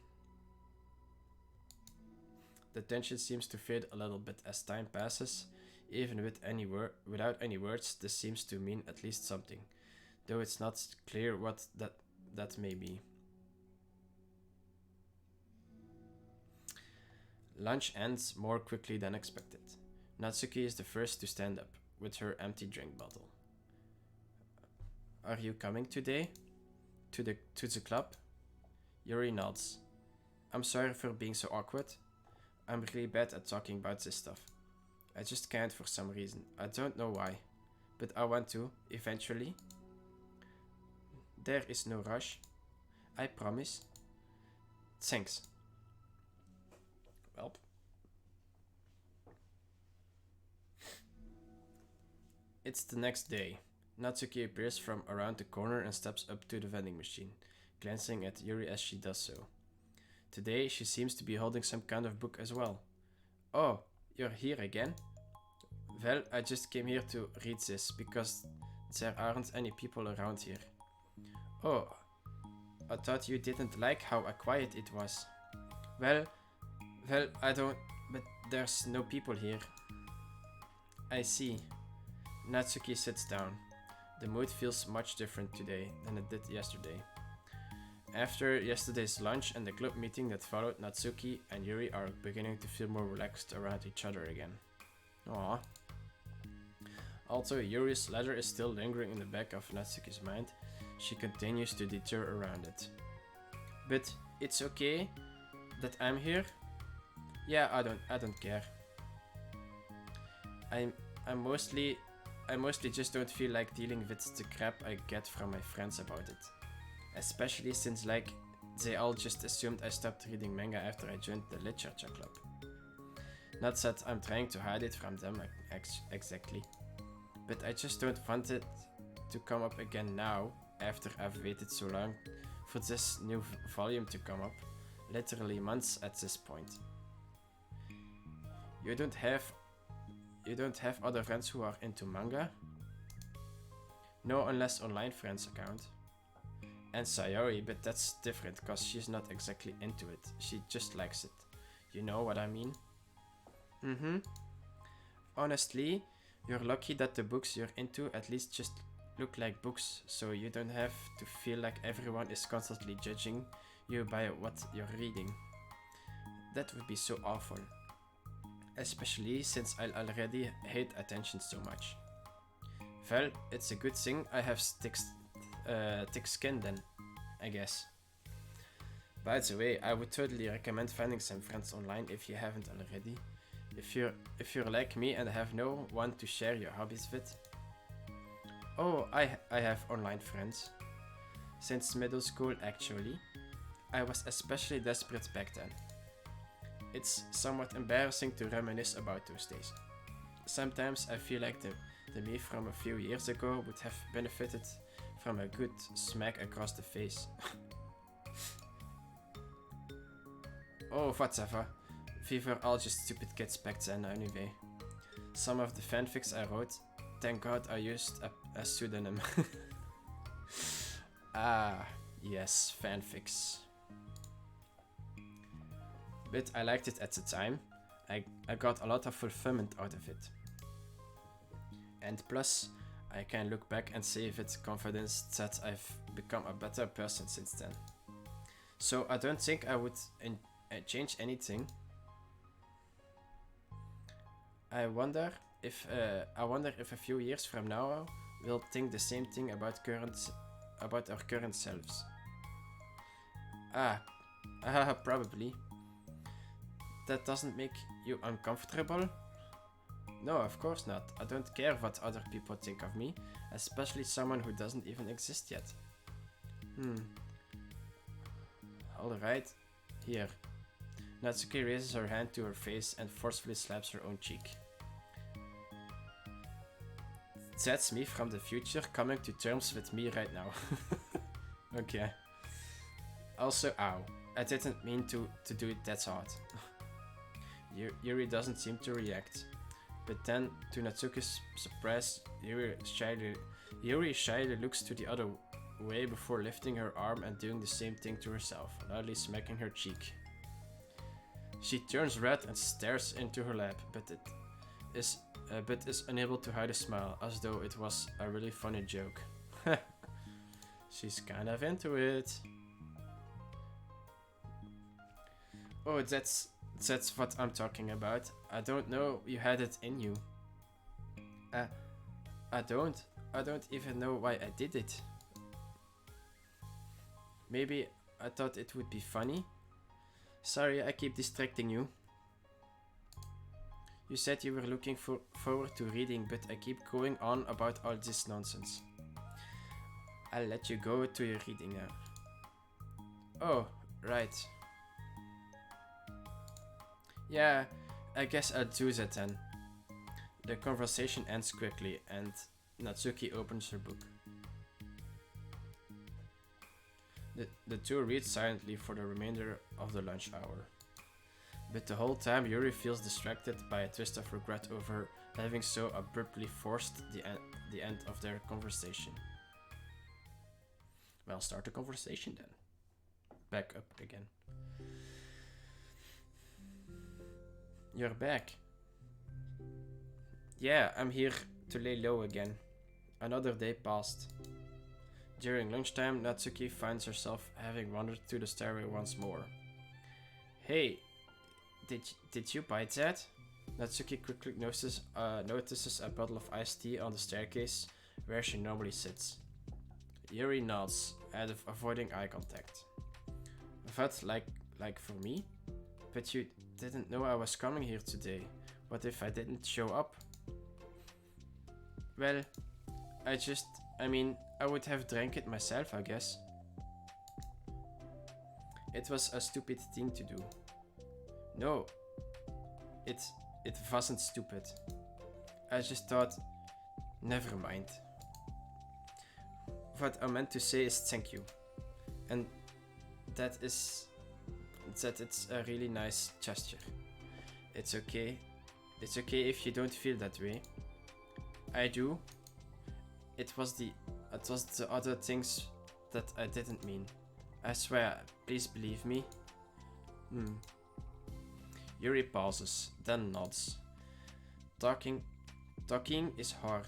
The tension seems to fade a little bit as time passes. Even without any words, this seems to mean at least something, though it's not clear what that may be. Lunch ends more quickly than expected. Natsuki is the first to stand up, with her empty drink bottle. Are you coming today? To the club? Yuri nods. I'm sorry for being so awkward. I'm really bad at talking about this stuff. I just can't for some reason. I don't know why. But I want to, eventually. There is no rush. I promise. Thanks. Well. It's the next day. Natsuki appears from around the corner and steps up to the vending machine, glancing at Yuri as she does so. Today, she seems to be holding some kind of book as well. Oh, you're here again? Well, I just came here to read this, because there aren't any people around here. Oh, I thought you didn't like how quiet it was. Well, I don't, but there's no people here. I see. Natsuki sits down. The mood feels much different today than it did yesterday. After yesterday's lunch and the club meeting that followed, Natsuki and Yuri are beginning to feel more relaxed around each other again. Aww. Although Yuri's letter is still lingering in the back of Natsuki's mind, she continues to deter around it. But it's okay that I'm here? Yeah, I don't care. I mostly just don't feel like dealing with the crap I get from my friends about it. Especially since, like, they all just assumed I stopped reading manga after I joined the literature club. Not that I'm trying to hide it from them exactly, but I just don't want it to come up again now, after I've waited so long for this new volume to come up, literally months at this point. You don't have other friends who are into manga? No, unless online friends count. And Sayori, but that's different, cause she's not exactly into it. She just likes it. You know what I mean? Honestly, you're lucky that the books you're into at least just look like books, so you don't have to feel like everyone is constantly judging you by what you're reading. That would be so awful. Especially since I already hate attention so much. Well, it's a good thing I have thick skin then, I guess. By the way, I would totally recommend finding some friends online if you haven't already. If you're like me and have no one to share your hobbies with. Oh, I have online friends. Since middle school, actually. I was especially desperate back then. It's somewhat embarrassing to reminisce about those days. Sometimes I feel like the me from a few years ago would have benefited from a good smack across the face. Oh, whatever. We were all just stupid kids back then anyway. Some of the fanfics I wrote, thank God I used a pseudonym. Ah, yes, fanfics. But I liked it at the time. I got a lot of fulfillment out of it. And plus, I can look back and say with confidence that I've become a better person since then. So I don't think I would change anything. I wonder if a few years from now we'll think the same thing about our current selves. Probably. That doesn't make you uncomfortable? No, of course not. I don't care what other people think of me, especially someone who doesn't even exist yet. Alright, here. Natsuki raises her hand to her face and forcefully slaps her own cheek. That's me from the future coming to terms with me right now. Okay. Also, ow. I didn't mean to do it that hard. Yuri doesn't seem to react. But then, to Natsuki's surprise, Yuri shyly looks to the other way before lifting her arm and doing the same thing to herself, loudly smacking her cheek. She turns red and stares into her lap, but is unable to hide a smile, as though it was a really funny joke. She's kind of into it. Oh, that's what I'm talking about. I don't know you had it in you. I don't even know why I did it. Maybe I thought it would be funny. Sorry, I keep distracting you. You said you were looking forward to reading, but I keep going on about all this nonsense. I'll let you go to your reading now. Oh, right. Yeah, I guess I'll do that then. The conversation ends quickly, and Natsuki opens her book. The two read silently for the remainder of the lunch hour. But the whole time Yuri feels distracted by a twist of regret over having so abruptly forced the end of their conversation. Well, start the conversation then. Back up again. You're back. Yeah, I'm here to lay low again. Another day passed. During lunchtime, Natsuki finds herself having wandered to the stairway once more. Hey, did you bite that? Natsuki quickly notices a bottle of iced tea on the staircase where she normally sits. Yuri nods, avoiding eye contact. What, like for me? But you didn't know I was coming here today. What if I didn't show up? Well, I would have drank it myself, I guess. It was a stupid thing to do. No, it wasn't stupid. I just thought, never mind. What I meant to say is thank you. And that it's a really nice gesture. It's okay. It's okay if you don't feel that way. I do. It was the other things that I didn't mean. I swear, please believe me. Yuri pauses, then nods. Talking is hard.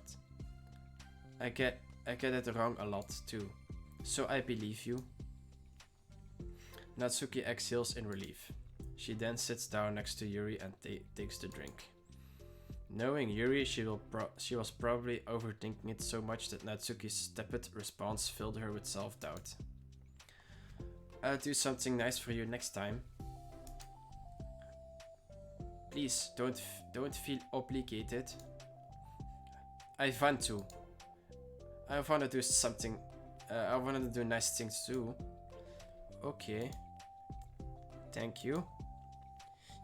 I get it wrong a lot too, so I believe you. Natsuki exhales in relief. She then sits down next to Yuri and takes the drink. Knowing Yuri, she was probably overthinking it so much that Natsuki's tepid response filled her with self-doubt. I'll do something nice for you next time. Please, don't feel obligated. I want to. I want to do something. I want to do nice things too. Okay. Thank you.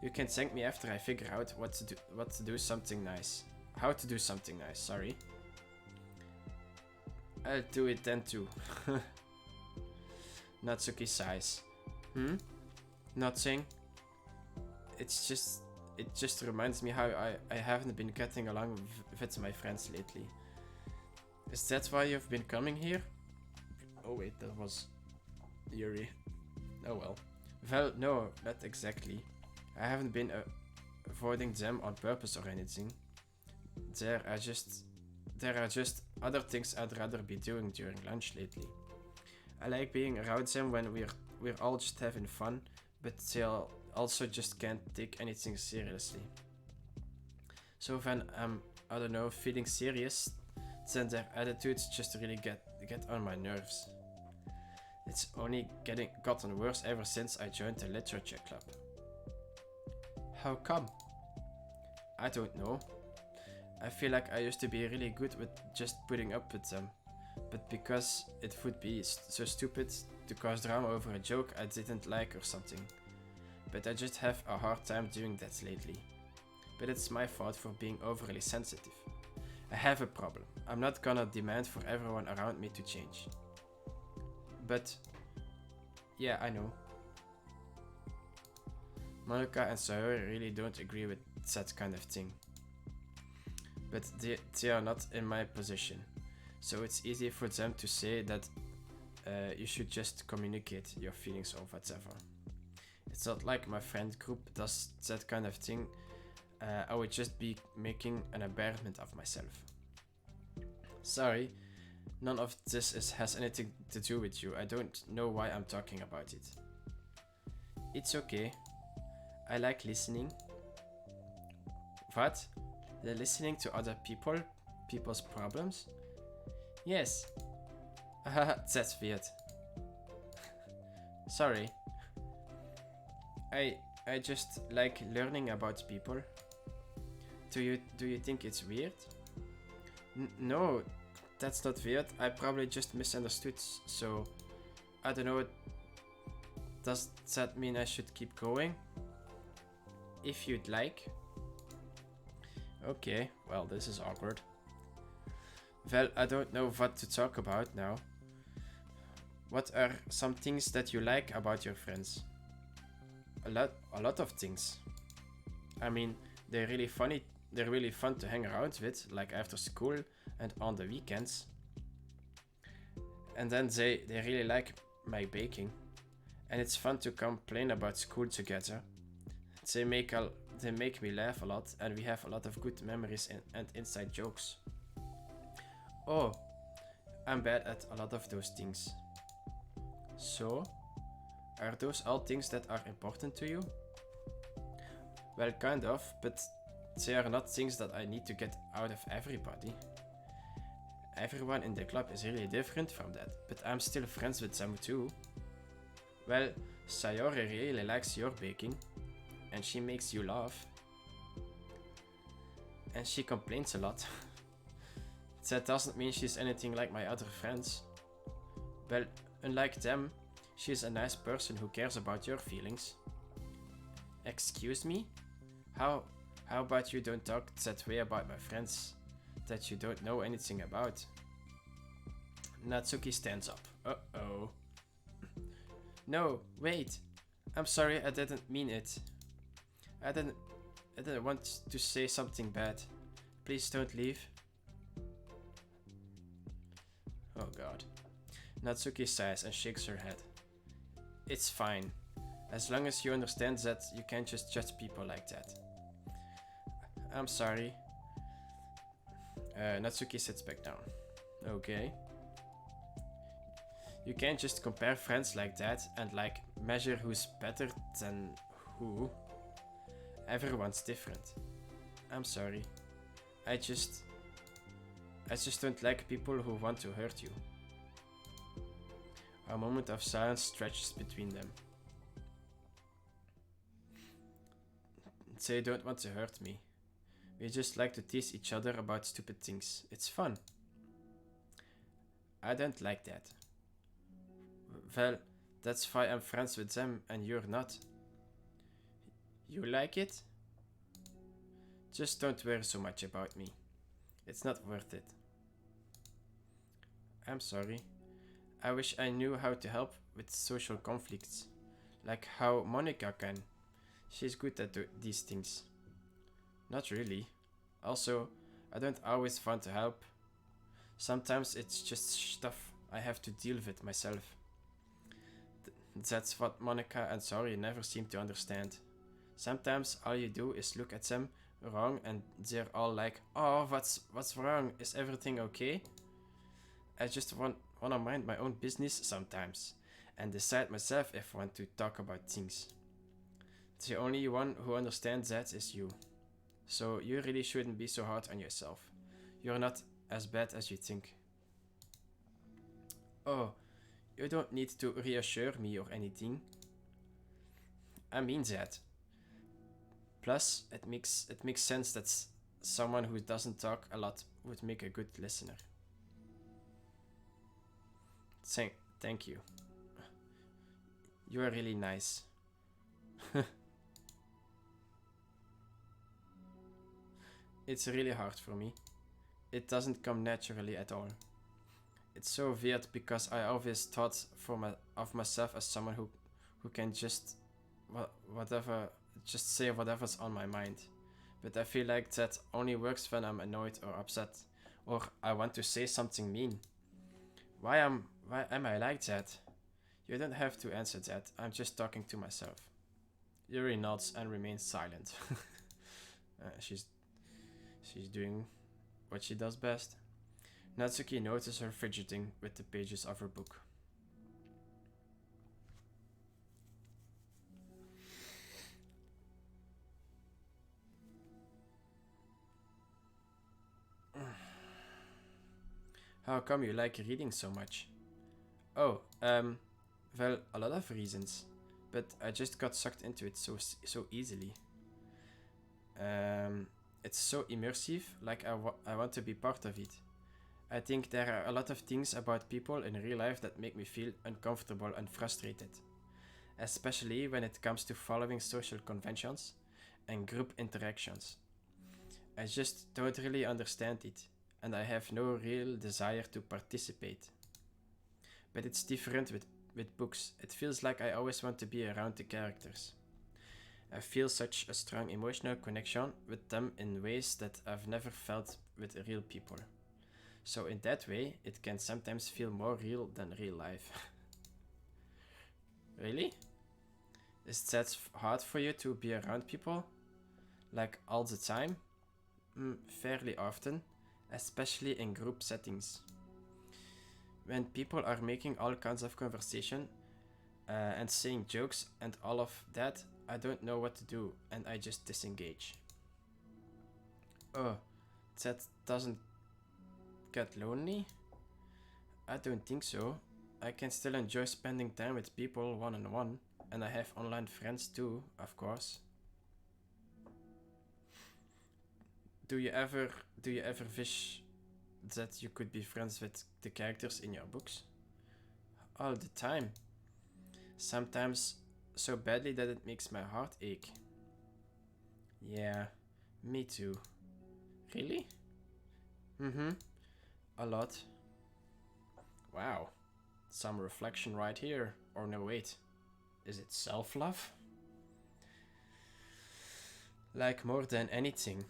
You can thank me after I figure out how to do something nice. Sorry. I'll do it then too. Natsuki sighs. Nothing. It just reminds me how I haven't been getting along with my friends lately. Is that why you've been coming here? Oh wait, that was Yuri. Oh well. Well, no, not exactly. I haven't been avoiding them on purpose or anything. There are just other things I'd rather be doing during lunch lately. I like being around them when we're all just having fun, but they also just can't take anything seriously. So when I'm, I don't know, feeling serious, then their attitudes just really get on my nerves. It's only gotten worse ever since I joined the literature club. How come? I don't know. I feel like I used to be really good with just putting up with them, but because it would be so stupid to cause drama over a joke I didn't like or something. But I just have a hard time doing that lately. But it's my fault for being overly sensitive. I have a problem. I'm not gonna demand for everyone around me to change. But yeah, I know. Monica and Sayori really don't agree with that kind of thing. But they are not in my position, so it's easy for them to say that you should just communicate your feelings or whatever. It's not like my friend group does that kind of thing. I would just be making an embarrassment of myself. Sorry, none of this has anything to do with you. I don't know why I'm talking about it. It's okay. I like listening. What? Listening to other people's problems? Yes. That's weird. Sorry. I just like learning about people. Do you think it's weird? No, that's not weird. I probably just misunderstood. So, I don't know. Does that mean I should keep going? If you'd like. Okay, well, this is awkward. Well, I don't know what to talk about now. What are some things that you like about your friends? A lot of things. I mean, they're really funny. They're really fun to hang around with, like after school and on the weekends. And then they really like my baking. And it's fun to complain about school together. They make me laugh a lot, and we have a lot of good memories and inside jokes. Oh, I'm bad at a lot of those things. So, are those all things that are important to you? Well, kind of, but they are not things that I need to get out of everybody. Everyone in the club is really different from that, but I'm still friends with them too. Well, Sayori really likes your baking, and she makes you laugh. And she complains a lot. That doesn't mean she's anything like my other friends. Well, unlike them, she's a nice person who cares about your feelings. Excuse me? How about you don't talk that way about my friends that you don't know anything about? Natsuki stands up. Uh-oh. No, wait. I'm sorry, I didn't mean it. I didn't want to say something bad. Please don't leave. Oh god. Natsuki sighs and shakes her head. It's fine. As long as you understand that you can't just judge people like that. I'm sorry. Natsuki sits back down. Okay. You can't just compare friends like that and like measure who's better than who. Everyone's different. I'm sorry. I just don't like people who want to hurt you. A moment of silence stretches between them. They don't want to hurt me. We just like to tease each other about stupid things. It's fun. I don't like that. Well, that's why I'm friends with them and you're not. You like it? Just don't worry so much about me. It's not worth it. I'm sorry. I wish I knew how to help with social conflicts. Like how Monica can. She's good at these things. Not really. Also, I don't always want to help. Sometimes it's just stuff I have to deal with myself. That's what Monica and Sori never seem to understand. Sometimes all you do is look at them wrong and they're all like, oh, what's wrong? Is everything okay? I just wanna mind my own business sometimes and decide myself if I want to talk about things. The only one who understands that is you. So you really shouldn't be so hard on yourself. You're not as bad as you think. Oh, you don't need to reassure me or anything. I mean that. Plus, it makes sense that someone who doesn't talk a lot would make a good listener. Thank you. You are really nice. It's really hard for me. It doesn't come naturally at all. It's so weird because I always thought of myself as someone who can just whatever just say whatever's on my mind. But I feel like that only works when I'm annoyed or upset, or I want to say something mean. Why am I like that? You don't have to answer that. I'm just talking to myself. Yuri nods and remains silent. She's doing what she does best. Natsuki notices her fidgeting with the pages of her book. How come you like reading so much? Oh, well, a lot of reasons. But I just got sucked into it so easily. It's so immersive, like I want to be part of it. I think there are a lot of things about people in real life that make me feel uncomfortable and frustrated. Especially when it comes to following social conventions and group interactions. I just don't really understand it, and I have no real desire to participate. But it's different with books. It feels like I always want to be around the characters. I feel such a strong emotional connection with them in ways that I've never felt with real people. So, in that way, it can sometimes feel more real than real life. Really? Is that hard for you to be around people? Like all the time? Fairly often, especially in group settings. When people are making all kinds of conversation and saying jokes and all of that, I don't know what to do and I just disengage. Oh, that doesn't get lonely? I don't think so. I can still enjoy spending time with people one on one, and I have online friends too, of course. Do you ever do you ever wish that you could be friends with the characters in your books? All the time. Sometimes so badly that it makes my heart ache. Yeah, me too. Really? Mm-hmm. A lot. Wow. Some reflection right here. Or no, wait. Is it self-love? Like more than anything.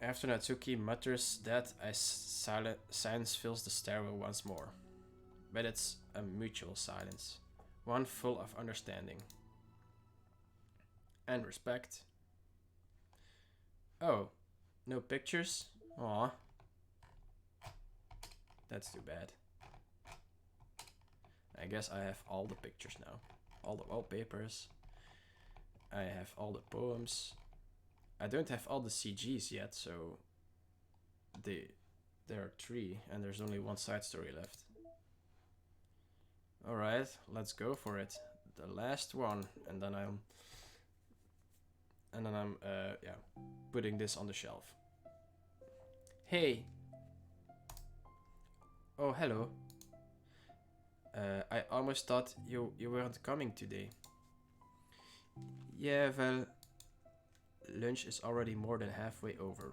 After Natsuki mutters that, silence fills the stairwell once more. But it's a mutual silence. One full of understanding. And respect. Oh, no pictures? Aw. That's too bad. I guess I have all the pictures now. All the wallpapers. I have all the poems. I don't have all the CGs yet, so there are 3 and there's only 1 side story left. Alright, let's go for it. The last one, and then I'm putting this on the shelf. Hey. Oh, hello. I almost thought you weren't coming today. Yeah, well, lunch is already more than halfway over.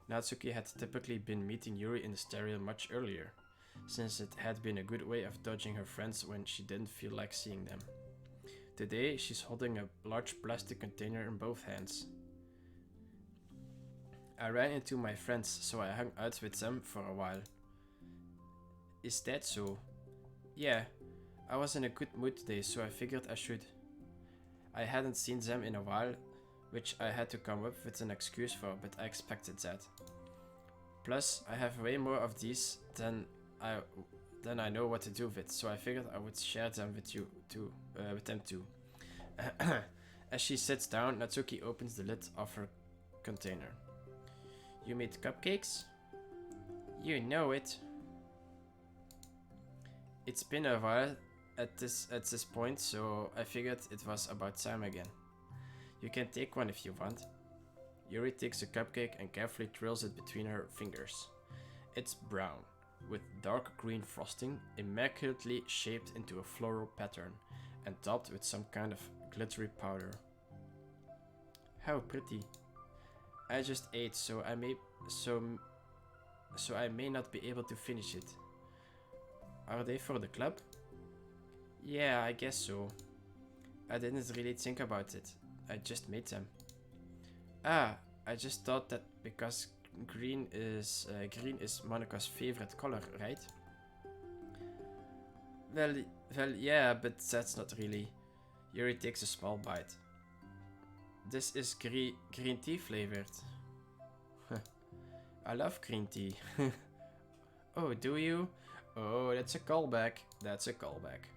Natsuki had typically been meeting Yuri in the stereo much earlier, since it had been a good way of dodging her friends when she didn't feel like seeing them. Today, she's holding a large plastic container in both hands. I ran into my friends, so I hung out with them for a while. Is that so? Yeah, I was in a good mood today, so I figured I should. I hadn't seen them in a while, which I had to come up with an excuse for, but I expected that. Plus, I have way more of these than I know what to do with, so I figured I would share them with you too, with them too. As she sits down, Natsuki opens the lid of her container. You made cupcakes? You know it. It's been a while at this point, so I figured it was about time again. You can take one if you want. Yuri takes a cupcake and carefully twirls it between her fingers. It's brown, with dark green frosting, immaculately shaped into a floral pattern, and topped with some kind of glittery powder. How pretty. I just ate, so I may not be able to finish it. Are they for the club? Yeah, I guess so. I didn't really think about it. I just made them. Ah, I just thought that because green is Monika's favorite color, right? Well, yeah, but that's not really. Yuri takes a small bite. This is green tea flavored. I love green tea. Oh, do you? Oh, that's a callback. That's a callback.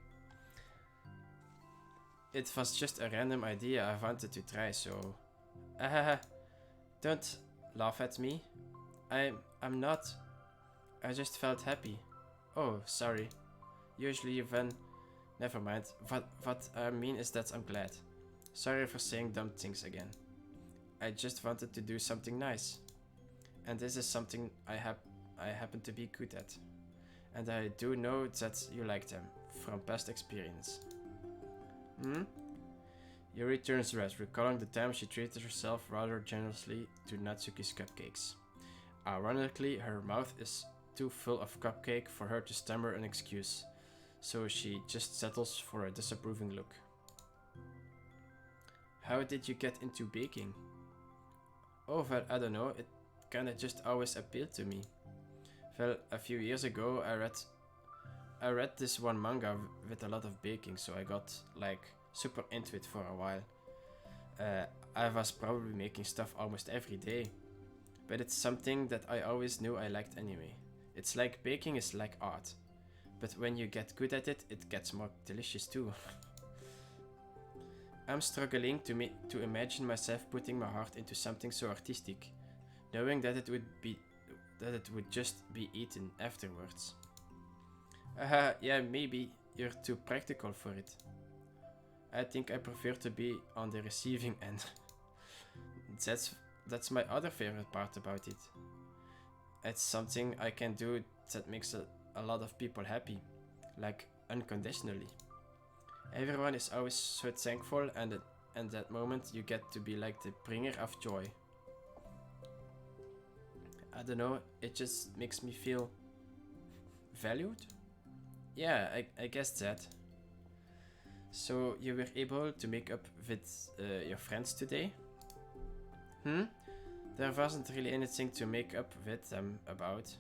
It was just a random idea I wanted to try, so... don't laugh at me. I'm not. I just felt happy. Oh, sorry. Usually when... Never mind. What I mean is that I'm glad. Sorry for saying dumb things again. I just wanted to do something nice. And this is something I happen to be good at. And I do know that you like them, from past experience. Yuri turns red, recalling the time she treated herself rather generously to Natsuki's cupcakes. Ironically, her mouth is too full of cupcake for her to stammer an excuse, so she just settles for a disapproving look. How did you get into baking? Oh, well, I don't know, it kinda just always appealed to me. Well, a few years ago I read this one manga with a lot of baking, so I got like super into it for a while. I was probably making stuff almost every day, but it's something that I always knew I liked anyway. It's like baking is like art, but when you get good at it, it gets more delicious too. I'm struggling to imagine myself putting my heart into something so artistic, knowing that it would just be eaten afterwards. Yeah, maybe you're too practical for it. I think I prefer to be on the receiving end. That's my other favorite part about it. It's something I can do that makes a lot of people happy, like unconditionally. Everyone is always so thankful, and at that moment you get to be like the bringer of joy. I don't know, it just makes me feel valued? Yeah, I guess that. So you were able to make up with your friends today? There wasn't really anything to make up with them about.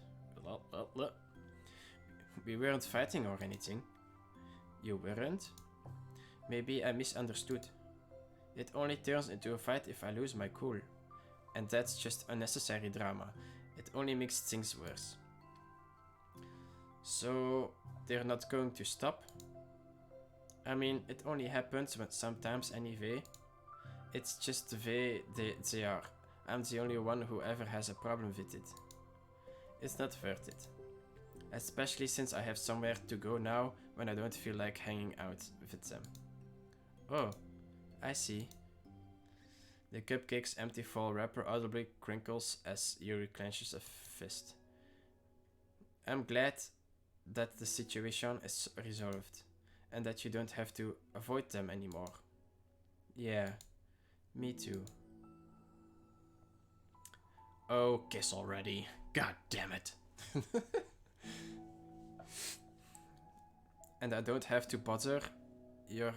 We weren't fighting or anything. You weren't? Maybe I misunderstood. It only turns into a fight if I lose my cool. And that's just unnecessary drama. It only makes things worse. So, they're not going to stop? I mean, it only happens sometimes anyway. It's just the way they are. I'm the only one who ever has a problem with it. It's not worth it. Especially since I have somewhere to go now when I don't feel like hanging out with them. Oh, I see. The cupcake's empty foil wrapper audibly crinkles as Yuri clenches a fist. I'm glad that the situation is resolved, and that you don't have to avoid them anymore. Yeah, me too. Oh, kiss already. God damn it. And I don't have to bother you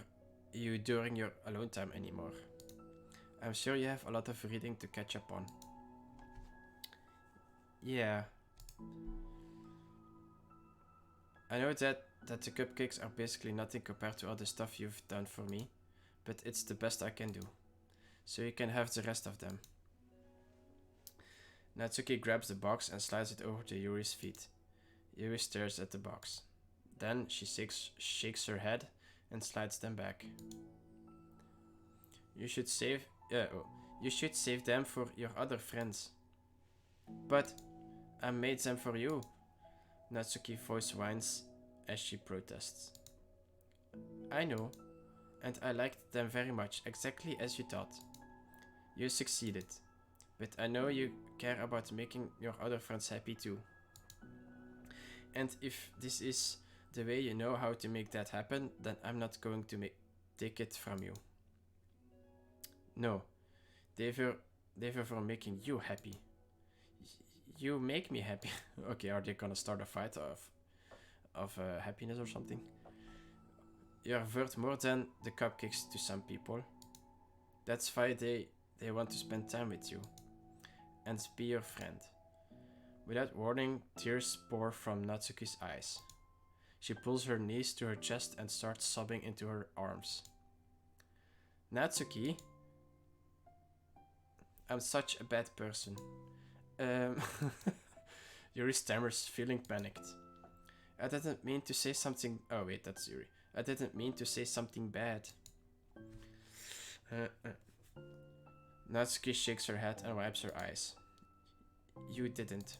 during your alone time anymore. I'm sure you have a lot of reading to catch up on. Yeah. I know that the cupcakes are basically nothing compared to all the stuff you've done for me, but it's the best I can do. So you can have the rest of them. Natsuki grabs the box and slides it over to Yuri's feet. Yuri stares at the box. Then she shakes her head and slides them back. You should save them for your other friends. But I made them for you. Natsuki's voice whines as she protests. I know, and I liked them very much, exactly as you thought. You succeeded, but I know you care about making your other friends happy too. And if this is the way you know how to make that happen, then I'm not going to take it from you. No, they were for making you happy. You make me happy. Okay, are they gonna start a fight of happiness or something? you're worth more than the cupcakes to some people. That's why they want to spend time with you and be your friend. Without warning, tears pour from Natsuki's eyes. She pulls her knees to her chest and starts sobbing into her arms. Natsuki, I'm such a bad person. Yuri stammers, feeling panicked. I didn't mean to say something. Oh, wait, that's Yuri. I didn't mean to say something bad. Natsuki shakes her head and wipes her eyes. You didn't.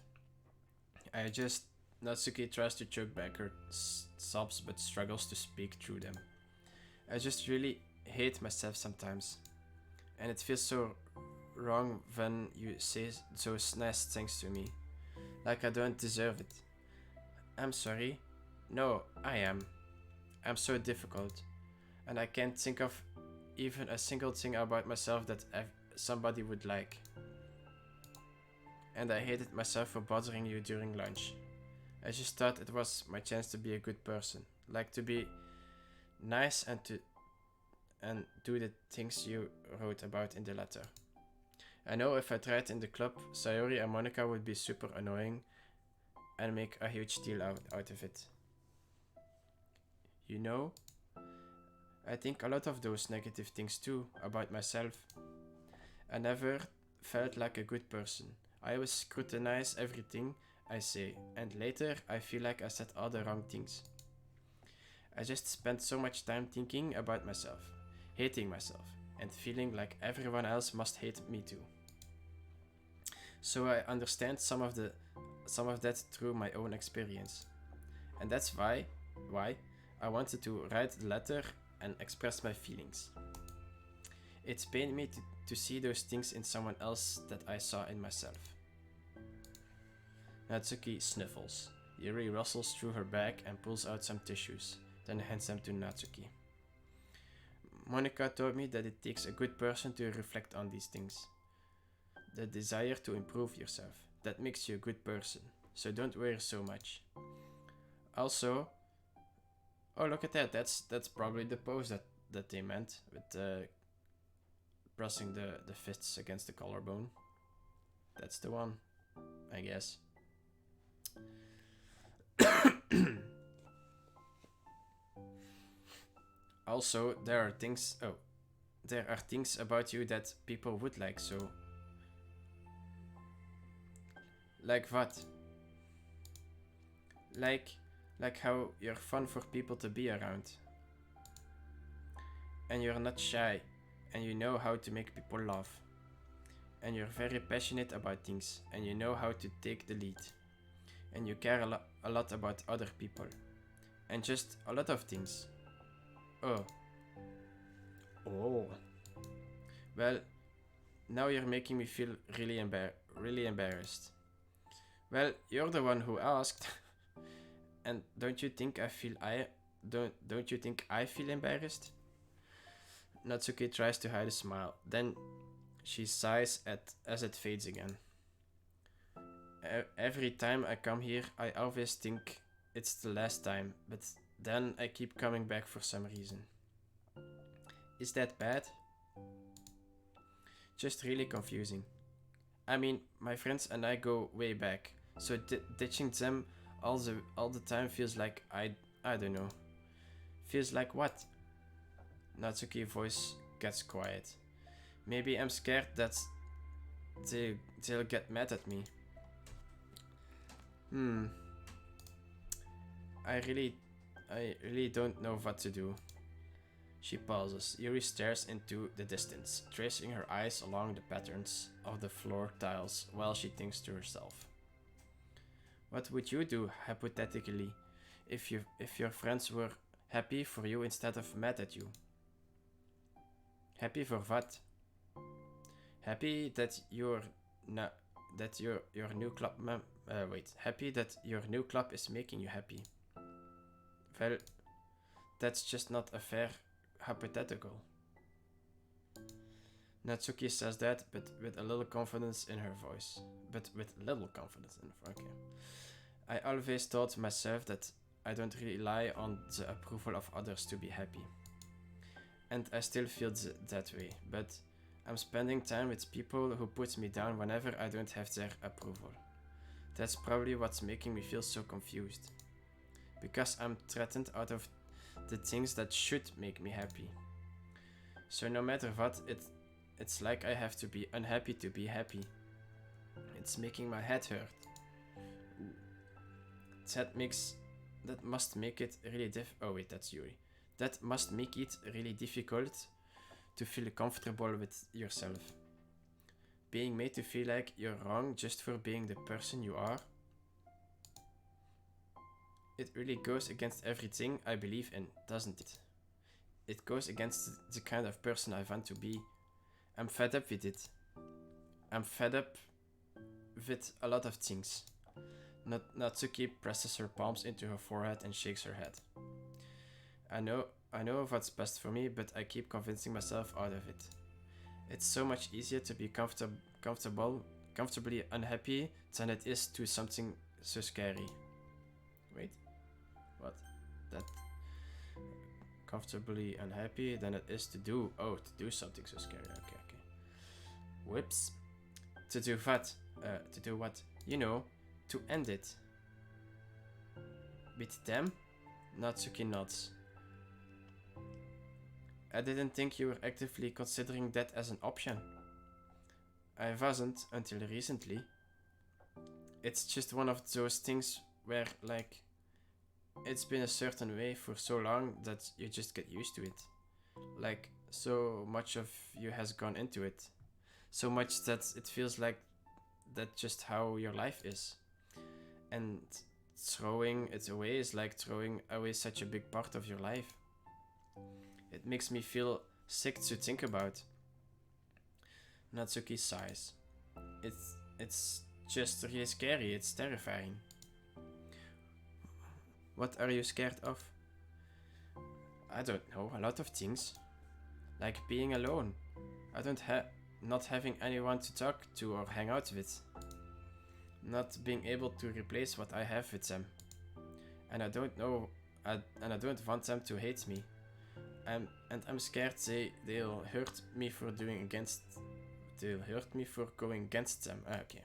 I just. Natsuki tries to choke back her sobs but struggles to speak through them. I just really hate myself sometimes. And it feels so wrong when you say those nice things to me. Like I don't deserve it. I'm sorry. No, I am. I'm so difficult. And I can't think of even a single thing about myself that somebody would like. And I hated myself for bothering you during lunch. I just thought it was my chance to be a good person. Like to be nice and do the things you wrote about in the letter. I know if I tried in the club, Sayori and Monica would be super annoying and make a huge deal out of it. You know, I think a lot of those negative things too about myself. I never felt like a good person. I always scrutinize everything I say, and later I feel like I said all the wrong things. I just spent so much time thinking about myself, hating myself, and feeling like everyone else must hate me too. So I understand some of that through my own experience. And that's why I wanted to write the letter and express my feelings. It's pained me to see those things in someone else that I saw in myself. Natsuki sniffles. Yuri rustles through her bag and pulls out some tissues, then hands them to Natsuki. Monica told me that it takes a good person to reflect on these things. The desire to improve yourself. That makes you a good person, so don't worry so much. Also, oh look at that, that's probably the pose that they meant, with pressing the fists against the collarbone. That's the one, I guess. Also, there are things about you that people would like, so... Like what? Like how you're fun for people to be around. And you're not shy, and you know how to make people laugh. And you're very passionate about things, and you know how to take the lead. And you care a lot about other people. And just a lot of things. Oh. Well, now you're making me feel really embarrassed. Well, you're the one who asked. And don't you think I feel embarrassed? Natsuki tries to hide a smile. Then she sighs as it fades again. Every time I come here, I always think it's the last time, but then I keep coming back for some reason. Is that bad? Just really confusing. I mean, my friends and I go way back, so ditching them all the time feels like I don't know. Feels like what? Natsuki's voice gets quiet. Maybe I'm scared that they'll get mad at me. I really don't know what to do. She pauses. Yuri stares into the distance, tracing her eyes along the patterns of the floor tiles while she thinks to herself. What would you do, hypothetically, if your friends were happy for you instead of mad at you? Happy for what? Happy that your new club happy that your new club is making you happy. Well, that's just not a fair hypothetical. Natsuki says that, but with a little confidence in her voice. Okay. I always told myself that I don't rely on the approval of others to be happy. And I still feel that way, but I'm spending time with people who put me down whenever I don't have their approval. That's probably what's making me feel so confused. Because I'm threatened out of the things that should make me happy. So no matter what, it's like I have to be unhappy to be happy. It's making my head hurt. That must make it really oh wait, that's Yuri. That must make it really difficult to feel comfortable with yourself. Being made to feel like you're wrong just for being the person you are. It really goes against everything I believe in, doesn't it? It goes against the kind of person I want to be. I'm fed up with it. I'm fed up with a lot of things. Natsuki presses her palms into her forehead and shakes her head. I know what's best for me, but I keep convincing myself out of it. It's so much easier to be comfortably unhappy than it is to something so scary. Wait, what? That comfortably unhappy than it is to do something so scary. Okay. Whoops. To do what? To do what? You know, to end it. With them? Natsuki nods. I didn't think you were actively considering that as an option. I wasn't until recently. It's just one of those things where, like, it's been a certain way for so long that you just get used to it. Like, so much of you has gone into it. So much that it feels like that's just how your life is. And throwing it away is like throwing away such a big part of your life. It makes me feel sick to think about. Natsuki sighs. It's just really scary, it's terrifying. What are you scared of? I don't know, a lot of things. Like being alone. Not having anyone to talk to or hang out with. Not being able to replace what I have with them. And I don't want them to hate me. I'm scared they'll hurt me for going against them. Okay.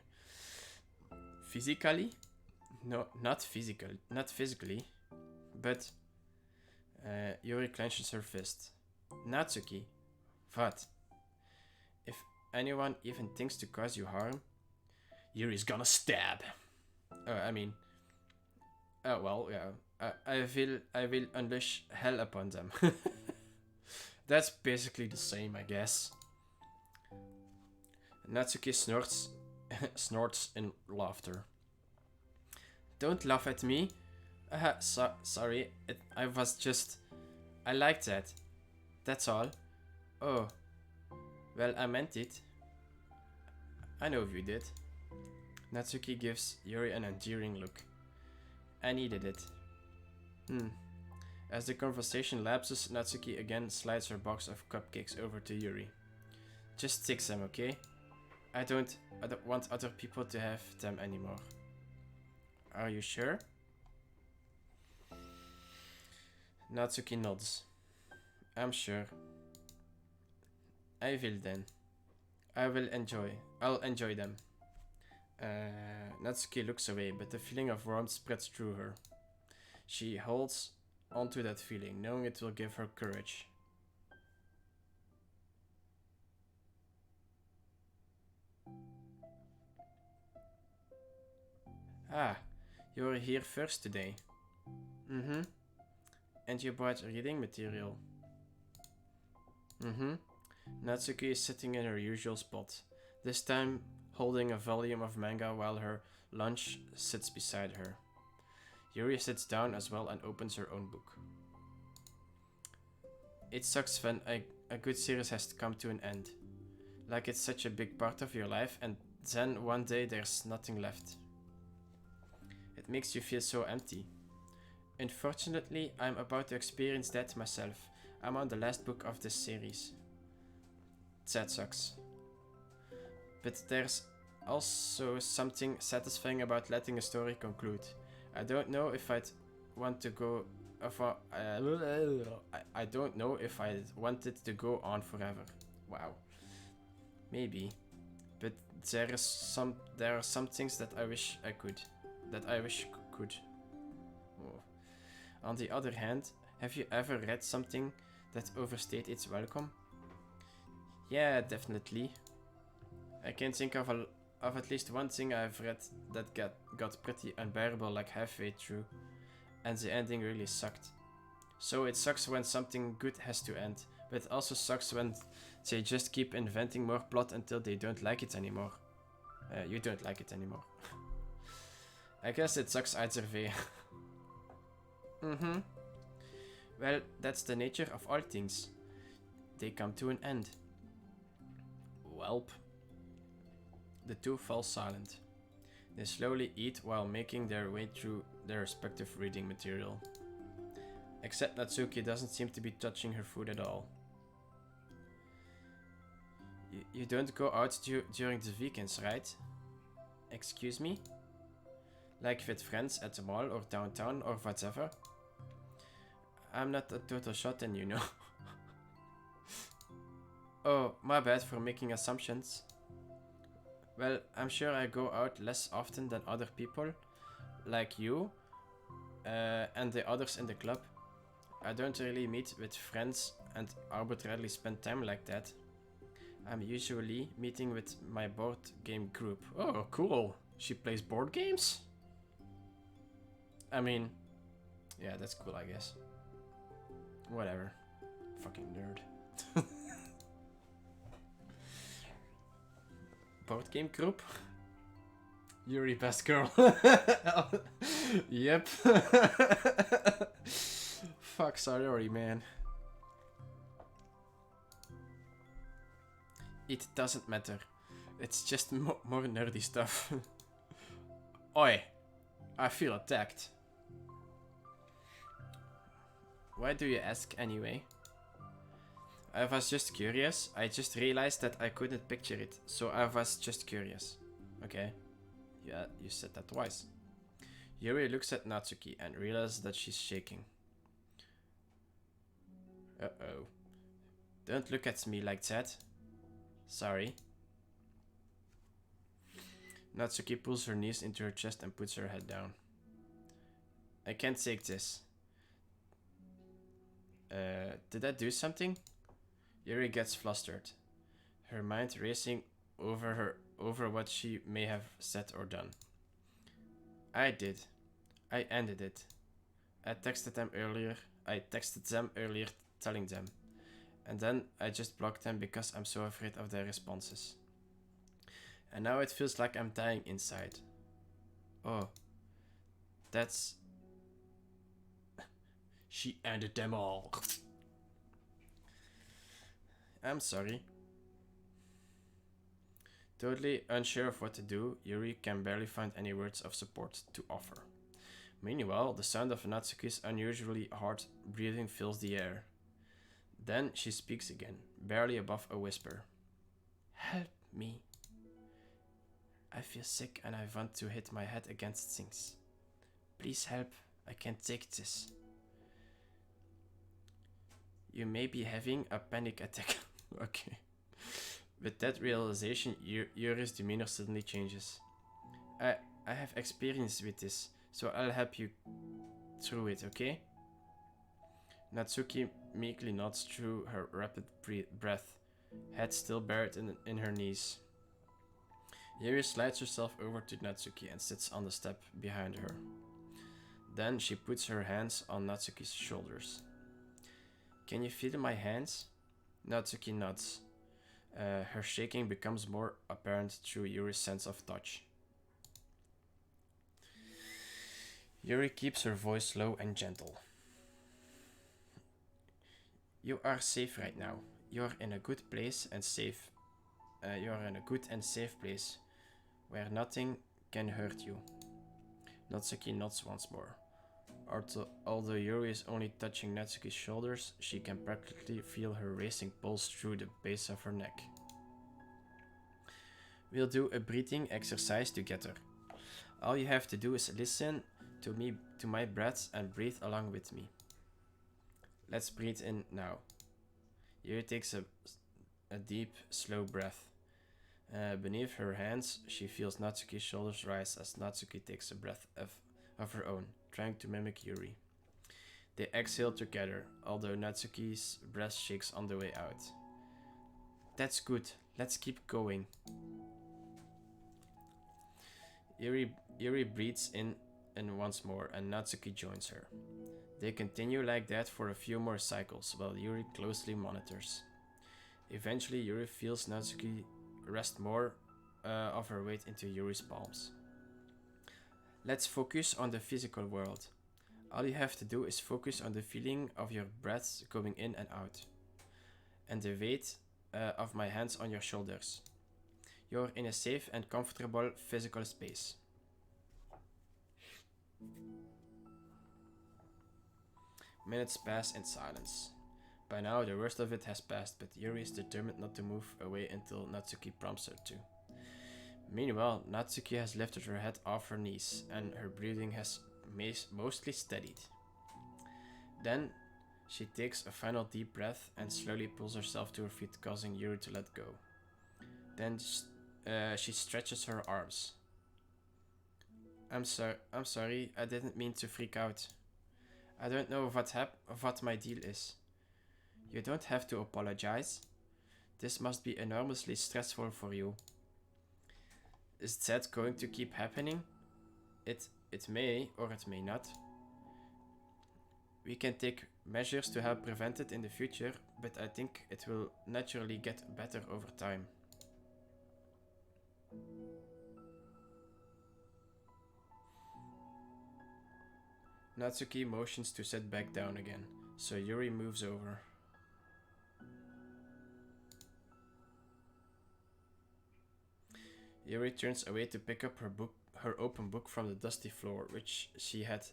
Physically? No, not physically. But Yuri clenches her fist. Natsuki, what? If anyone even thinks to cause you harm, Yuri's gonna stab. I will unleash hell upon them. That's basically the same, I guess. Natsuki snorts in laughter. Don't laugh at me. Sorry, I liked that. That's all. Oh, well, I meant it. I know you did. Natsuki gives Yuri an endearing look. I needed it. As the conversation lapses, Natsuki again slides her box of cupcakes over to Yuri. Just take them, okay? I don't want other people to have them anymore. Are you sure? Natsuki nods. I'm sure. I will then. I'll enjoy them. Natsuki looks away, but a feeling of warmth spreads through her. She holds onto that feeling, knowing it will give her courage. Ah, you're here first today. Mm-hmm. And you bought reading material. Mm-hmm. Natsuki is sitting in her usual spot, this time holding a volume of manga while her lunch sits beside her. Yuri sits down as well and opens her own book. It sucks when a good series has to come to an end. Like it's such a big part of your life and then one day there's nothing left. It makes you feel so empty. Unfortunately, I'm about to experience that myself. I'm on the last book of this series. That sucks. But there's also something satisfying about letting a story conclude. I don't know if I'd want to go. I don't know if I want it to go on forever. Wow. Maybe. But there are some things that I wish I could. Could. Oh. On the other hand, have you ever read something that overstayed its welcome? Yeah, definitely. I can think of at least one thing I've read that got pretty unbearable like halfway through, and the ending really sucked. So it sucks when something good has to end, but it also sucks when they just keep inventing more plot until they don't like it anymore. You don't like it anymore. I guess it sucks either way. Well, that's the nature of all things. They come to an end. Welp. The two fall silent. They slowly eat while making their way through their respective reading material. Except Natsuki doesn't seem to be touching her food at all. You don't go out during the weekends, right? Excuse me? Like with friends at the mall or downtown or whatever? I'm not a total shut-in, you know. Oh, my bad for making assumptions. Well, I'm sure I go out less often than other people, like you, and the others in the club. I don't really meet with friends and arbitrarily spend time like that. I'm usually meeting with my board game group. Oh, cool. She plays board games? I mean, yeah, that's cool, I guess. Whatever. Fucking nerd. Board game group? Yuri, best girl. Yep. Fuck, sorry, man. It doesn't matter. It's just more nerdy stuff. Oi, I feel attacked. Why do you ask anyway? I was just curious. I just realized that I couldn't picture it, so I was just curious. Okay. Yeah, you said that twice. Yuri looks at Natsuki and realizes that she's shaking. Uh-oh. Don't look at me like that. Sorry. Natsuki pulls her knees into her chest and puts her head down. I can't take this. Did I do something? Yuri gets flustered, her mind racing over what she may have said or done. I did. I ended it. I texted them earlier telling them. And then I just blocked them because I'm so afraid of their responses. And now it feels like I'm dying inside. Oh. That's... She ended them all. I'm sorry. Totally unsure of what to do, Yuri can barely find any words of support to offer. Meanwhile, the sound of Natsuki's unusually hard breathing fills the air. Then she speaks again, barely above a whisper. Help me. I feel sick and I want to hit my head against things. Please help, I can't take this. You may be having a panic attack. Okay. With that realization, Yuri's demeanor suddenly changes. I have experience with this, so I'll help you through it, okay? Natsuki meekly nods through her rapid breath, head still buried in her knees. Yuri slides herself over to Natsuki and sits on the step behind her. Then she puts her hands on Natsuki's shoulders. Can you feel my hands? Natsuki nods. Her shaking becomes more apparent through Yuri's sense of touch. Yuri keeps her voice low and gentle. You are safe right now. You are in a good place and safe. You are in a good and safe place where nothing can hurt you. Natsuki nods once more. Although Yuri is only touching Natsuki's shoulders, she can practically feel her racing pulse through the base of her neck. We'll do a breathing exercise together. All you have to do is listen to my breath and breathe along with me. Let's breathe in now. Yuri takes a deep, slow breath. Beneath her hands, she feels Natsuki's shoulders rise as Natsuki takes a breath of her own, trying to mimic Yuri. They exhale together, although Natsuki's breath shakes on the way out. That's good. Let's keep going. Yuri breathes in once more, and Natsuki joins her. They continue like that for a few more cycles, while Yuri closely monitors. Eventually, Yuri feels Natsuki rest more of her weight into Yuri's palms. Let's focus on the physical world. All you have to do is focus on the feeling of your breath going in and out, and the weight of my hands on your shoulders. You're in a safe and comfortable physical space. Minutes pass in silence. By now, the worst of it has passed, but Yuri is determined not to move away until Natsuki prompts her to. Meanwhile, Natsuki has lifted her head off her knees, and her breathing has mostly steadied. Then, she takes a final deep breath and slowly pulls herself to her feet, causing Yuri to let go. Then, she stretches her arms. I'm sorry, I didn't mean to freak out. I don't know what my deal is. You don't have to apologize. This must be enormously stressful for you. Is that going to keep happening? It may, or it may not. We can take measures to help prevent it in the future, but I think it will naturally get better over time. Natsuki motions to sit back down again, so Yuri moves over. Yuri turns away to pick up her open book from the dusty floor, which she had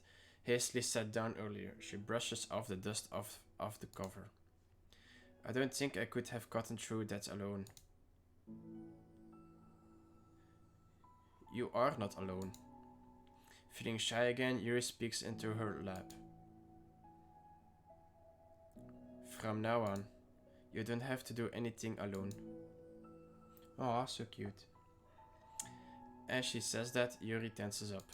hastily set down earlier. She brushes off the dust off the cover. I don't think I could have gotten through that alone. You are not alone. Feeling shy again, Yuri speaks into her lap. From now on, you don't have to do anything alone. Aw, so cute. As she says that, Yuri tenses up.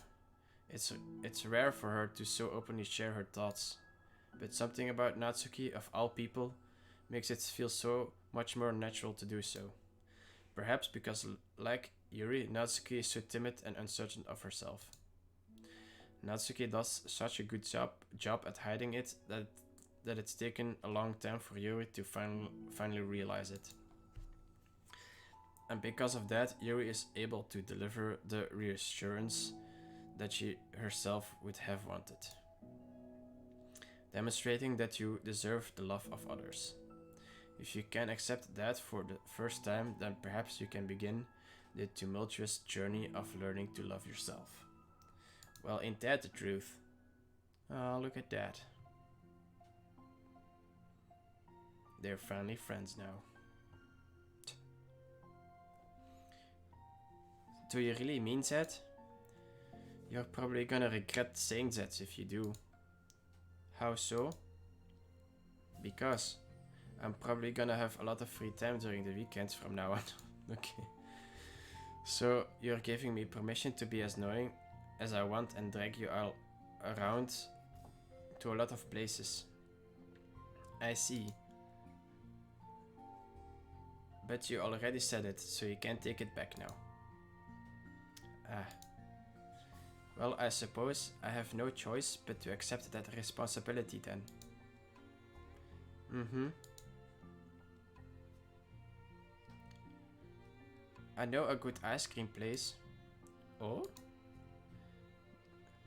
It's rare for her to so openly share her thoughts, but something about Natsuki, of all people, makes it feel so much more natural to do so. Perhaps because, like Yuri, Natsuki is so timid and uncertain of herself. Natsuki does such a good job at hiding it that it's taken a long time for Yuri to finally realize it. And because of that, Yuri is able to deliver the reassurance that she herself would have wanted, demonstrating that you deserve the love of others. If you can accept that for the first time, then perhaps you can begin the tumultuous journey of learning to love yourself. Well, ain't that the truth? Oh, look at that. They're finally friends now. Do you really mean that? You're probably gonna regret saying that if you do. How so? Because I'm probably gonna have a lot of free time during the weekends from now on. Okay. So you're giving me permission to be as annoying as I want and drag you all around to a lot of places. I see. But you already said it, so you can't take it back now. Ah. Well, I suppose I have no choice but to accept that responsibility then. Mm-hmm. I know a good ice cream place. Oh?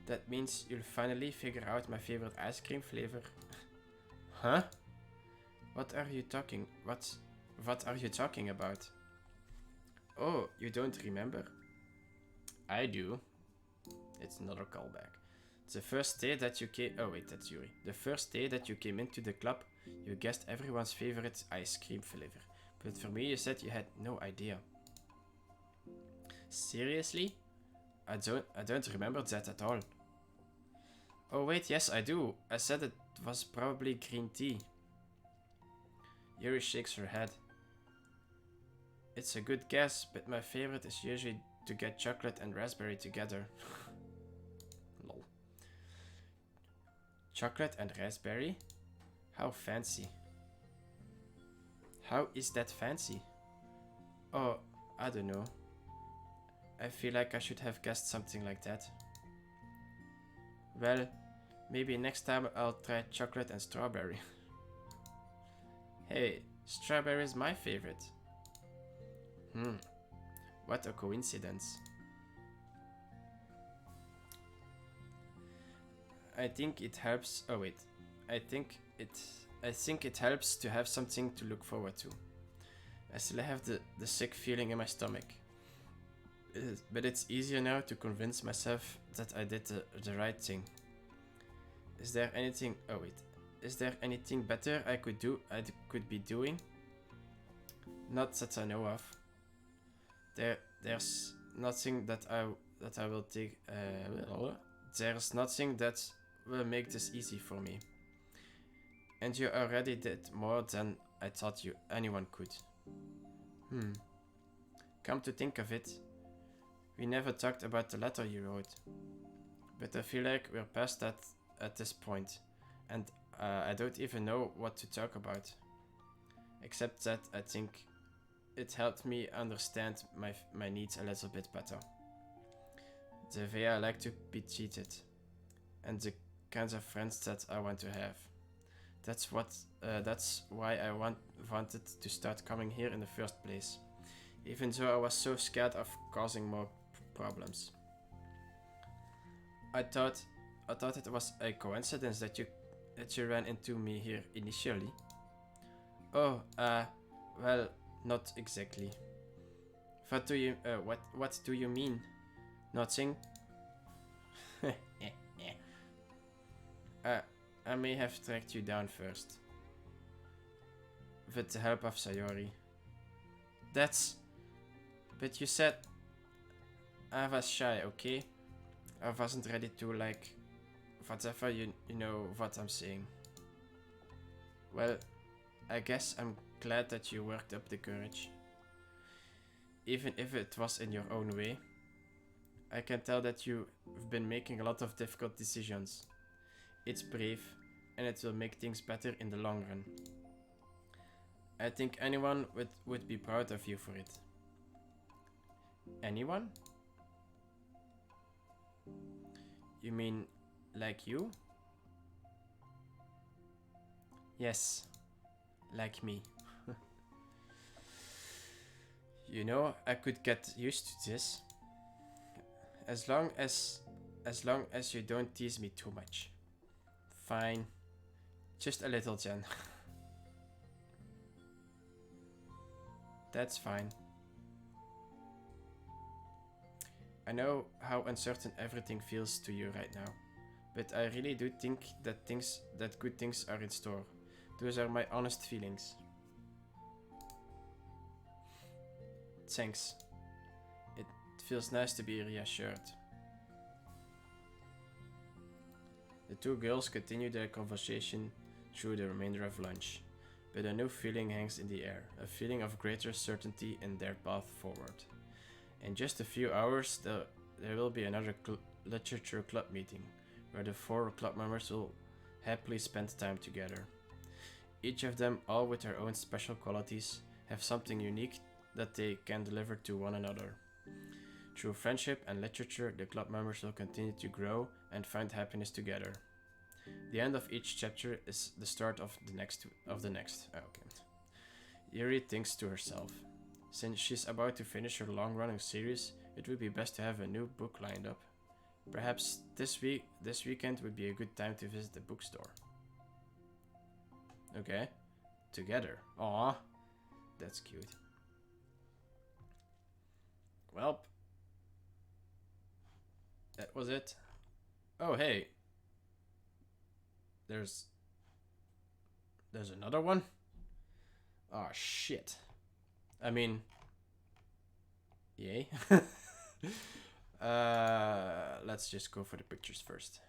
That means you'll finally figure out my favorite ice cream flavor. Huh? What are you talking about? Oh, you don't remember? I do. It's another callback. It's the first day that you came... Oh wait, that's Yuri. The first day that you came into the club, you guessed everyone's favorite ice cream flavor. But for me, you said you had no idea. Seriously? I don't remember that at all. Oh wait, yes I do. I said it was probably green tea. Yuri shakes her head. It's a good guess, but my favorite is usually to get chocolate and raspberry together. Lol. Chocolate and raspberry? How fancy. How is that fancy? Oh, I don't know. I feel like I should have guessed something like that. Well, maybe next time I'll try chocolate and strawberry. Hey, strawberry is my favorite. What a coincidence. I think it helps. Oh wait, I think it helps to have something to look forward to. I still have the sick feeling in my stomach. But it's easier now to convince myself that I did the right thing. Is there anything... Oh wait. Is there anything better I could be doing? Not that I know of. There's nothing that I will take... there's nothing that will make this easy for me. And you already did more than I thought anyone could. Come to think of it, we never talked about the letter you wrote. But I feel like we're past that at this point, and I don't even know what to talk about. Except that I think it helped me understand my needs a little bit better. The way I like to be treated, and the kinds of friends that I want to have. That's why I wanted to start coming here in the first place, even though I was so scared of causing more problems. I thought it was a coincidence that you ran into me here initially. Oh, well, not exactly. What do you mean? Nothing? I may have tracked you down first. With the help of Sayori. But you said... I was shy, okay? I wasn't ready to, like... Whatever, you know what I'm saying. Well, I guess I'm glad that you worked up the courage. Even if it was in your own way. I can tell that you've been making a lot of difficult decisions. It's brave, and it will make things better in the long run. I think anyone would be proud of you for it. Anyone? You mean, like you? Yes, like me. You know, I could get used to this. As long as you don't tease me too much. Fine. Just a little, Jen. That's fine. I know how uncertain everything feels to you right now, but I really do think that good things are in store. Those are my honest feelings. Thanks. It feels nice to be reassured. The two girls continue their conversation through the remainder of lunch, but a new feeling hangs in the air, a feeling of greater certainty in their path forward. In just a few hours, there will be another literature club meeting, where the 4 club members will happily spend time together. Each of them, all with their own special qualities, have something unique that they can deliver to one another. Through friendship and literature, the club members will continue to grow and find happiness together. The end of each chapter is the start of the next. Okay. Yuri thinks to herself. Since she's about to finish her long-running series, it would be best to have a new book lined up. Perhaps this weekend would be a good time to visit the bookstore. Okay. Together. Aww. That's cute. Well, that was it. Oh, hey. There's another one? Oh, shit. I mean... Yay. Let's just go for the pictures first.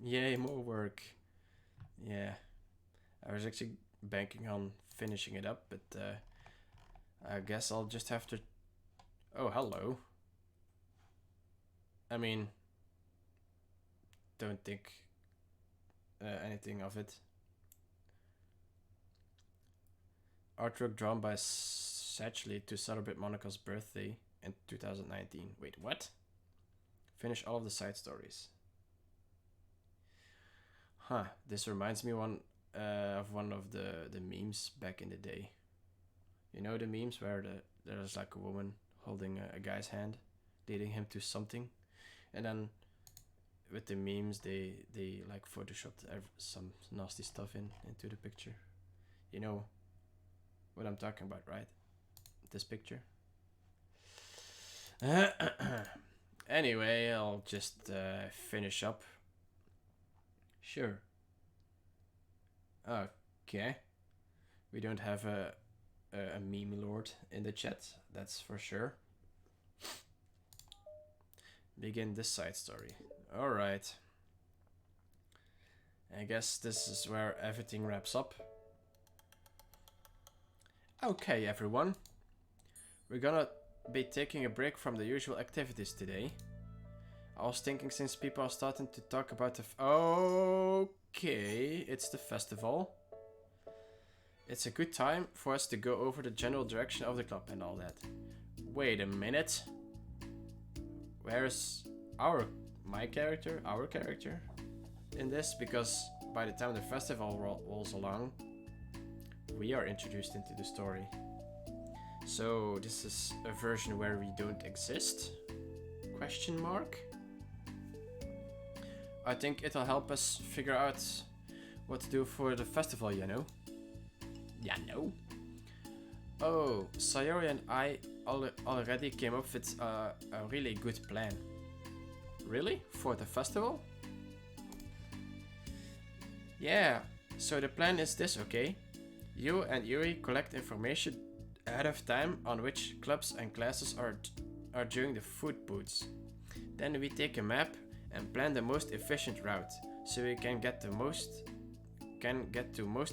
Yay, more work. Yeah. I was actually banking on finishing it up, but I guess I'll just have to... Oh, hello. I mean, don't think anything of it. Artwork drawn by Satchley to celebrate Monica's birthday in 2019. Wait, what? Finish all of the side stories. Huh, this reminds me of one of the memes back in the day. You know the memes where there's like a woman holding a guy's hand, leading him to something, and then with the memes they like photoshopped some nasty stuff into the picture. You know what I'm talking about, right? This picture. Anyway, I'll just finish up. Sure. Okay. We don't have a meme lord in the chat, that's for sure. Begin this side story. Alright. I guess this is where everything wraps up. Okay, everyone. We're gonna be taking a break from the usual activities today. I was thinking, since people are starting to talk about the... Okay, it's the festival. It's a good time for us to go over the general direction of the club and all that. Wait a minute. Where's our character in this? Because by the time the festival rolls along, we are introduced into the story. So this is a version where we don't exist? Question mark? I think it'll help us figure out what to do for the festival, you know? Yeah, no. Oh, Sayori and I already came up with a really good plan. Really? For the festival? Yeah, so the plan is this, okay? You and Yuri collect information ahead of time on which clubs and classes are during the food booths. Then we take a map and plan the most efficient route, so we can get to most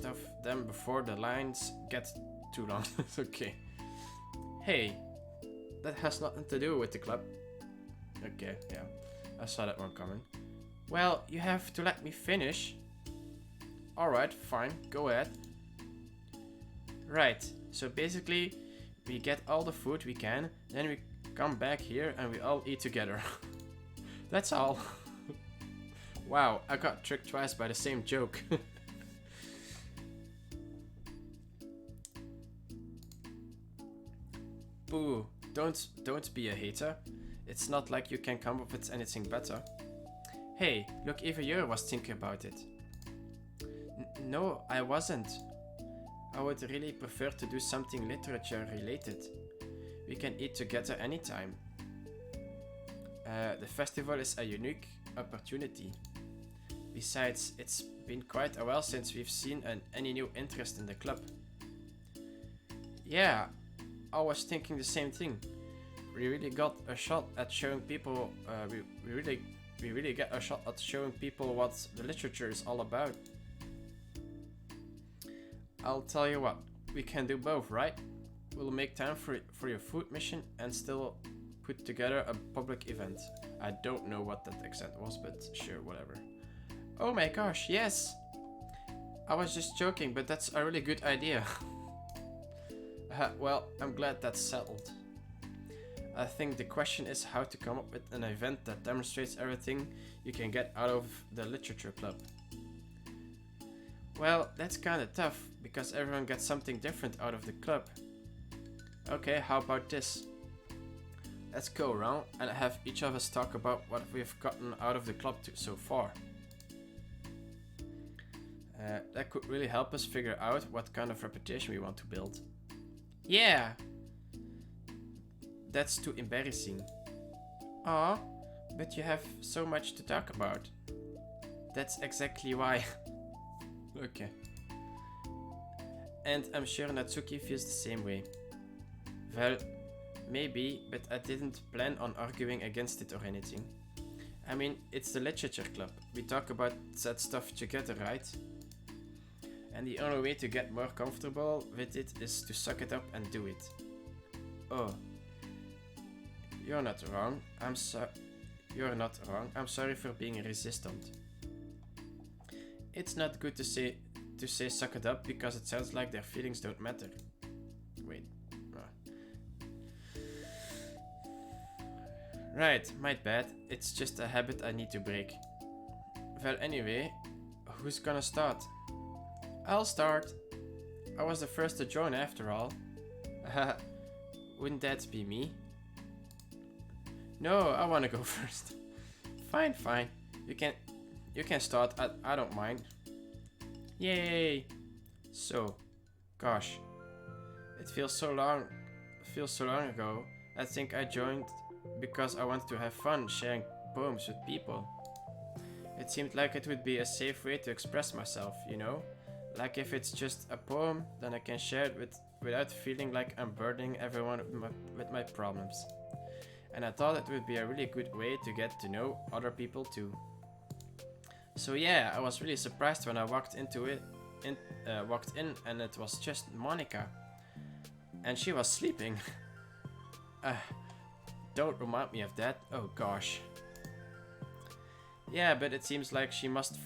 of them before the lines get too long. Okay. Hey, that has nothing to do with the club. Okay, yeah, I saw that one coming. Well, you have to let me finish. Alright, fine, go ahead. Right, so basically we get all the food we can, then we come back here and we all eat together. That's all. Wow, I got tricked twice by the same joke. Boo, don't be a hater. It's not like you can come up with anything better. Hey, look, even Yuri was thinking about it. No, I wasn't. I would really prefer to do something literature related. We can eat together anytime. The festival is a unique opportunity. Besides, it's been quite a while since we've seen any new interest in the club. Yeah, I was thinking the same thing. We really got a shot at showing people. We really get a shot at showing people what the literature is all about. I'll tell you what, we can do both, right? We'll make time for your food mission and still put together a public event. I don't know what that accent was, but sure, whatever. Oh my gosh, yes! I was just joking, but that's a really good idea. Well, I'm glad that's settled. I think the question is how to come up with an event that demonstrates everything you can get out of the literature club. Well, that's kinda tough, because everyone gets something different out of the club. Okay, how about this? Let's go around and have each of us talk about what we've gotten out of the club so far. That could really help us figure out what kind of reputation we want to build. Yeah! That's too embarrassing. Aw, but you have so much to talk about. That's exactly why. Okay. And I'm sure Natsuki feels the same way. Well, maybe, but I didn't plan on arguing against it or anything. I mean, it's the literature club. We talk about that stuff together, right? And the only way to get more comfortable with it is to suck it up and do it. Oh, you're not wrong. You're not wrong. I'm sorry for being resistant. It's not good to say suck it up because it sounds like their feelings don't matter. Wait. Right, my bad. It's just a habit I need to break. Well, anyway, who's gonna start? I'll start. I was the first to join after all. Wouldn't that be me? No, I wanna go first. Fine. You can start. I don't mind. Yay! So, gosh, it feels so long ago. I think I joined because I wanted to have fun sharing poems with people. It seemed like it would be a safe way to express myself, you know? Like if it's just a poem, then I can share it without feeling like I'm burdening everyone with my problems. And I thought it would be a really good way to get to know other people too. So yeah, I was really surprised when I walked in and it was just Monica. And she was sleeping. Don't remind me of that. Oh gosh. Yeah, but it seems like she must...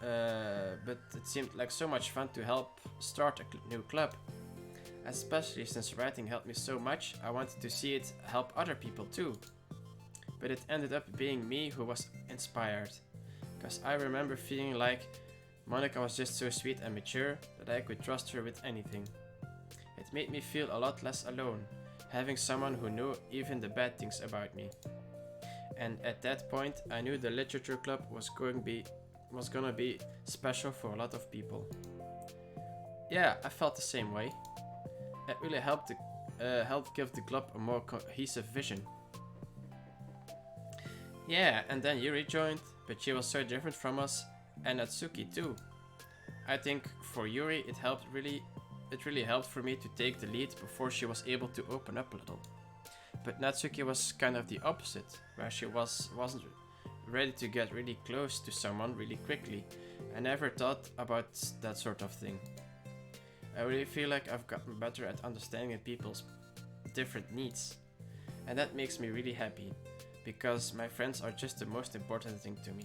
but it seemed like so much fun to help start a new club. Especially since writing helped me so much, I wanted to see it help other people too. But it ended up being me who was inspired. Because I remember feeling like Monica was just so sweet and mature that I could trust her with anything. It made me feel a lot less alone, having someone who knew even the bad things about me. And at that point, I knew the literature club was gonna be special for a lot of people. Yeah, I felt the same way. It really helped give the club a more cohesive vision. Yeah, and then Yuri joined, but she was so different from us, and Natsuki too. I think for Yuri it really helped for me to take the lead before she was able to open up a little. But Natsuki was kind of the opposite, where she wasn't ready to get really close to someone really quickly. I never thought about that sort of thing. I really feel like I've gotten better at understanding people's different needs. And that makes me really happy, because my friends are just the most important thing to me.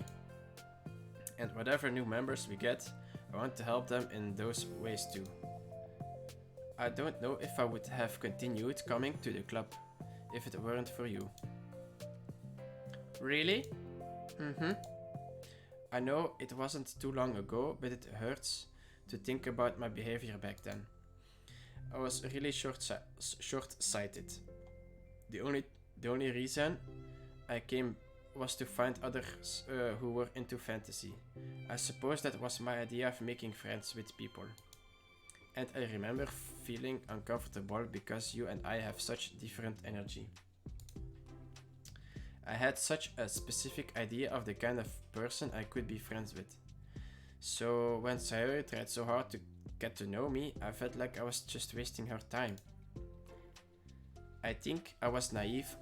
And whatever new members we get, I want to help them in those ways too. I don't know if I would have continued coming to the club if it weren't for you. Really? I know it wasn't too long ago, but it hurts to think about my behavior back then. I was really short-sighted. The only reason I came was to find others who were into fantasy. I suppose that was my idea of making friends with people. And I remember feeling uncomfortable because you and I have such different energy. I had such a specific idea of the kind of person I could be friends with. So when Sayori tried so hard to get to know me, I felt like I was just wasting her time. I think I was naive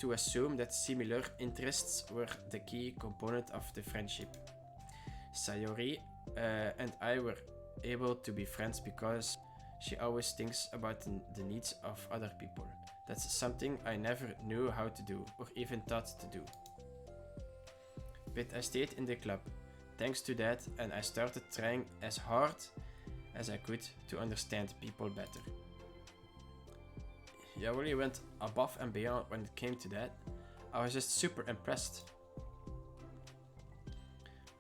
to assume that similar interests were the key component of the friendship. Sayori and I were able to be friends because she always thinks about the needs of other people. That's something I never knew how to do or even thought to do. But I stayed in the club thanks to that, and I started trying as hard as I could to understand people better. You really went above and beyond when it came to that. I was just super impressed.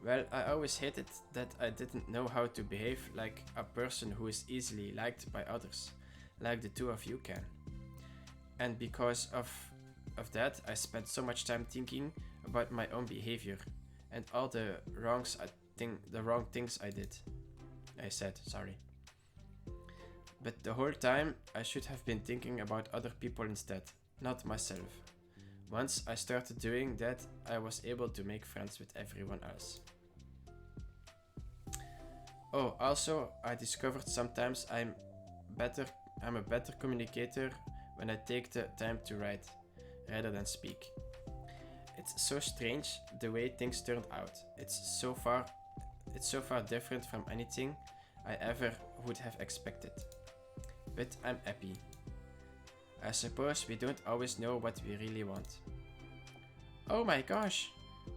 Well, I always hated that I didn't know how to behave like a person who is easily liked by others, like the two of you can. And because of that, I spent so much time thinking about my own behavior and all the wrong things I said. But the whole time, I should have been thinking about other people instead, not myself. Once I started doing that, I was able to make friends with everyone else. Oh, also, I discovered sometimes I'm a better communicator when I take the time to write, rather than speak. It's so strange the way things turned out. It's so far different from anything I ever would have expected. But I'm happy. I suppose we don't always know what we really want. Oh my gosh!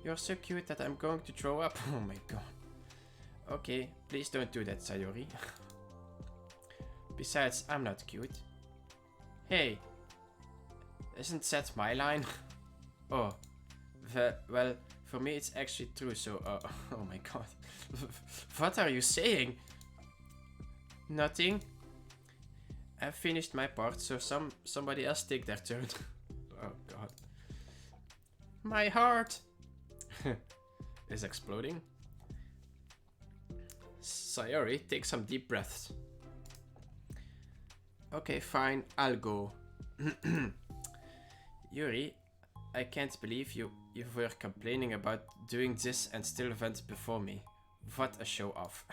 You're so cute that I'm going to throw up. Oh my god. Okay, please don't do that, Sayori. Besides, I'm not cute. Hey! Isn't that my line? Oh. Well, for me it's actually true, so... oh my god. What are you saying? Nothing. I've finished my part, so somebody else take their turn. Oh god. My heart is exploding. Sayori, take some deep breaths. Okay, fine, I'll go. Yuri, I can't believe you were complaining about doing this and still went before me. What a show off.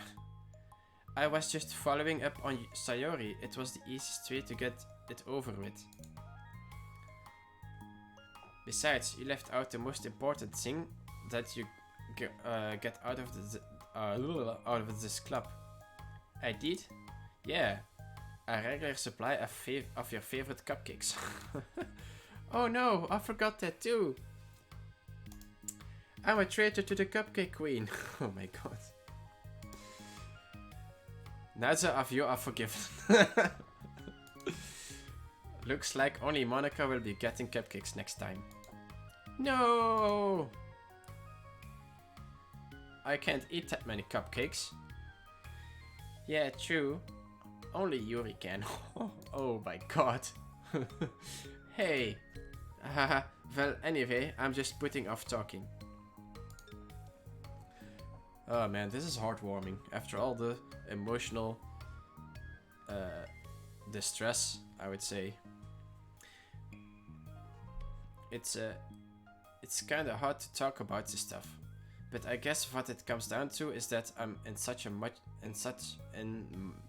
I was just following up on Sayori. It was the easiest way to get it over with. Besides, you left out the most important thing that you get out of this club. I did? Yeah. A regular supply of your favorite cupcakes. Oh no, I forgot that too. I'm a traitor to the cupcake queen. Oh my god. Neither of you are forgiven. Looks like only Monica will be getting cupcakes next time. No! I can't eat that many cupcakes. Yeah, true. Only Yuri can. Oh my god. Hey. Well, anyway, I'm just putting off talking. Oh man, this is heartwarming. After all the emotional distress, I would say. It's kind of hard to talk about this stuff, but I guess what it comes down to is that I'm in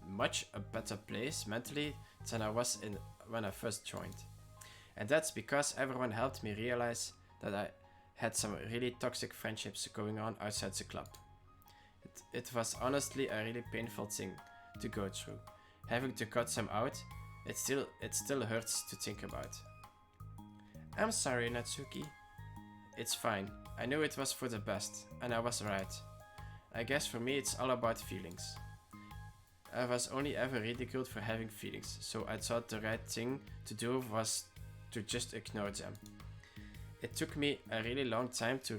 much a better place mentally than I was in when I first joined, and that's because everyone helped me realize that I had some really toxic friendships going on outside the club. It was honestly a really painful thing to go through. Having to cut some out, it still hurts to think about. I'm sorry, Natsuki. It's fine. I knew it was for the best, and I was right. I guess for me it's all about feelings. I was only ever ridiculed for having feelings, so I thought the right thing to do was to just ignore them. It took me a really long time to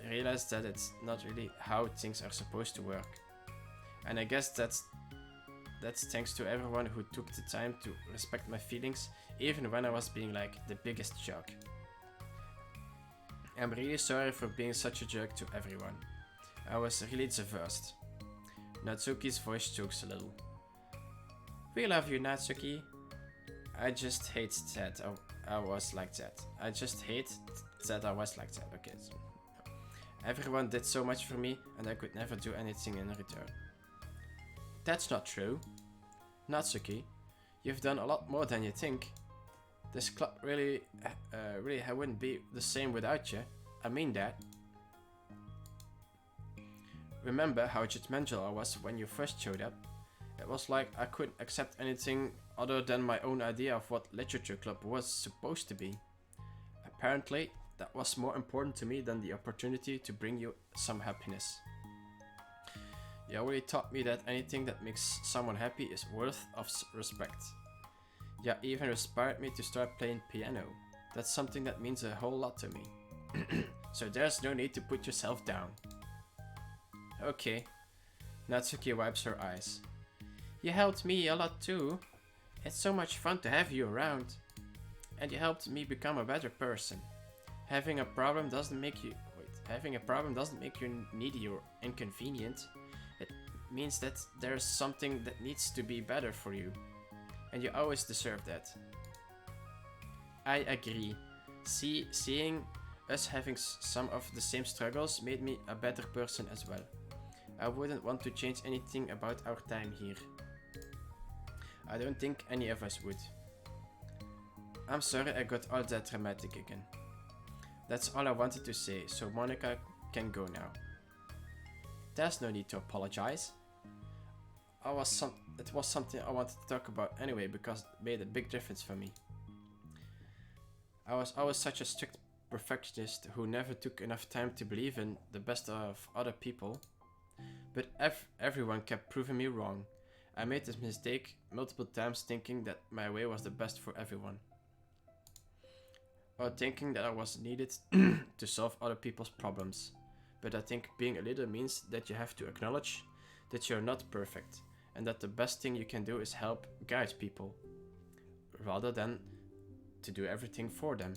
realize that it's not really how things are supposed to work. And I guess that's thanks to everyone who took the time to respect my feelings, even when I was being like the biggest jerk. I'm really sorry for being such a jerk to everyone. I was really the worst. Natsuki's voice chokes a little. We love you, Natsuki. I just hate that I was like that. I just hate that I was like that. Okay. So, everyone did so much for me, and I could never do anything in return. That's not true. Natsuki, you've done a lot more than you think. This club really wouldn't be the same without you. I mean that. Remember how judgmental I was when you first showed up? It was like I couldn't accept anything other than my own idea of what literature club was supposed to be. Apparently, that was more important to me than the opportunity to bring you some happiness. You already taught me that anything that makes someone happy is worth of respect. You even inspired me to start playing piano. That's something that means a whole lot to me. So there's no need to put yourself down. Okay. Natsuki wipes her eyes. You helped me a lot too. It's so much fun to have you around. And you helped me become a better person. Having a problem doesn't make you needy or inconvenient. It means that there's something that needs to be better for you. And you always deserve that. I agree. Seeing us having some of the same struggles made me a better person as well. I wouldn't want to change anything about our time here. I don't think any of us would. I'm sorry I got all that dramatic again. That's all I wanted to say, so Monica can go now. There's no need to apologize. It was something I wanted to talk about anyway because it made a big difference for me. I was always such a strict perfectionist who never took enough time to believe in the best of other people. But everyone kept proving me wrong. I made this mistake multiple times thinking that my way was the best for everyone. Or thinking that I was needed to solve other people's problems. But I think being a leader means that you have to acknowledge that you're not perfect and that the best thing you can do is help guide people rather than to do everything for them.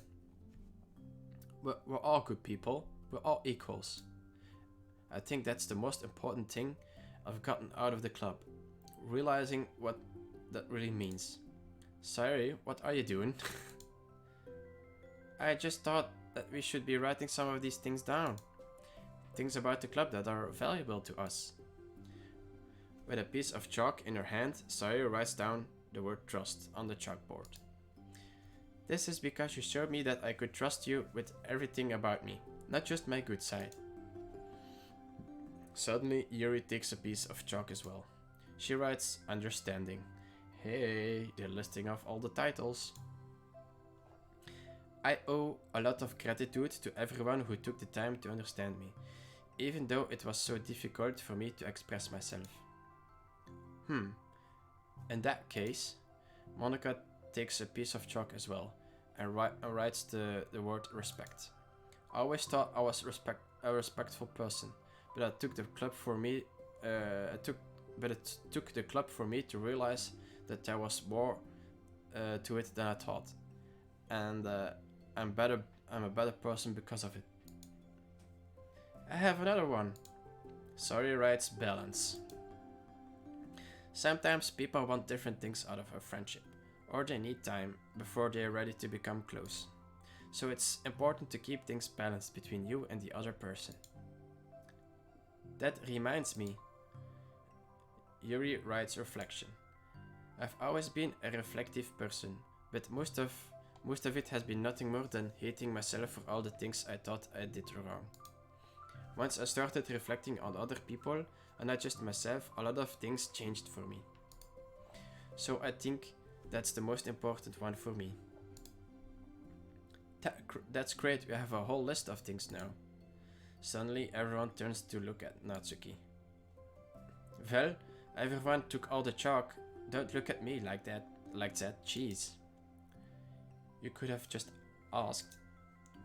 We're all good people, we're all equals. I think that's the most important thing I've gotten out of the club, realizing what that really means. Sorry, what are you doing? I just thought that we should be writing some of these things down. Things about the club that are valuable to us. With a piece of chalk in her hand, Sawyer writes down the word trust on the chalkboard. This is because you showed me that I could trust you with everything about me, not just my good side. Suddenly, Yuri takes a piece of chalk as well. She writes understanding. Hey, they're listing off all the titles. I owe a lot of gratitude to everyone who took the time to understand me, even though it was so difficult for me to express myself. In that case, Monica takes a piece of chalk as well and writes the word respect. I always thought I was a respectful person, but it took the club for me to realize that there was more to it than I thought, and I'm a better person because of it. I have another one. Sorry writes balance. Sometimes people want different things out of a friendship, or they need time before they are ready to become close. So it's important to keep things balanced between you and the other person. That reminds me. Yuri writes reflection. I've always been a reflective person, but most of it has been nothing more than hating myself for all the things I thought I did wrong. Once I started reflecting on other people and not just myself, a lot of things changed for me. So I think that's the most important one for me. That's great, we have a whole list of things now. Suddenly everyone turns to look at Natsuki. Well, everyone took all the chalk. Don't look at me like that, jeez. You could have just asked.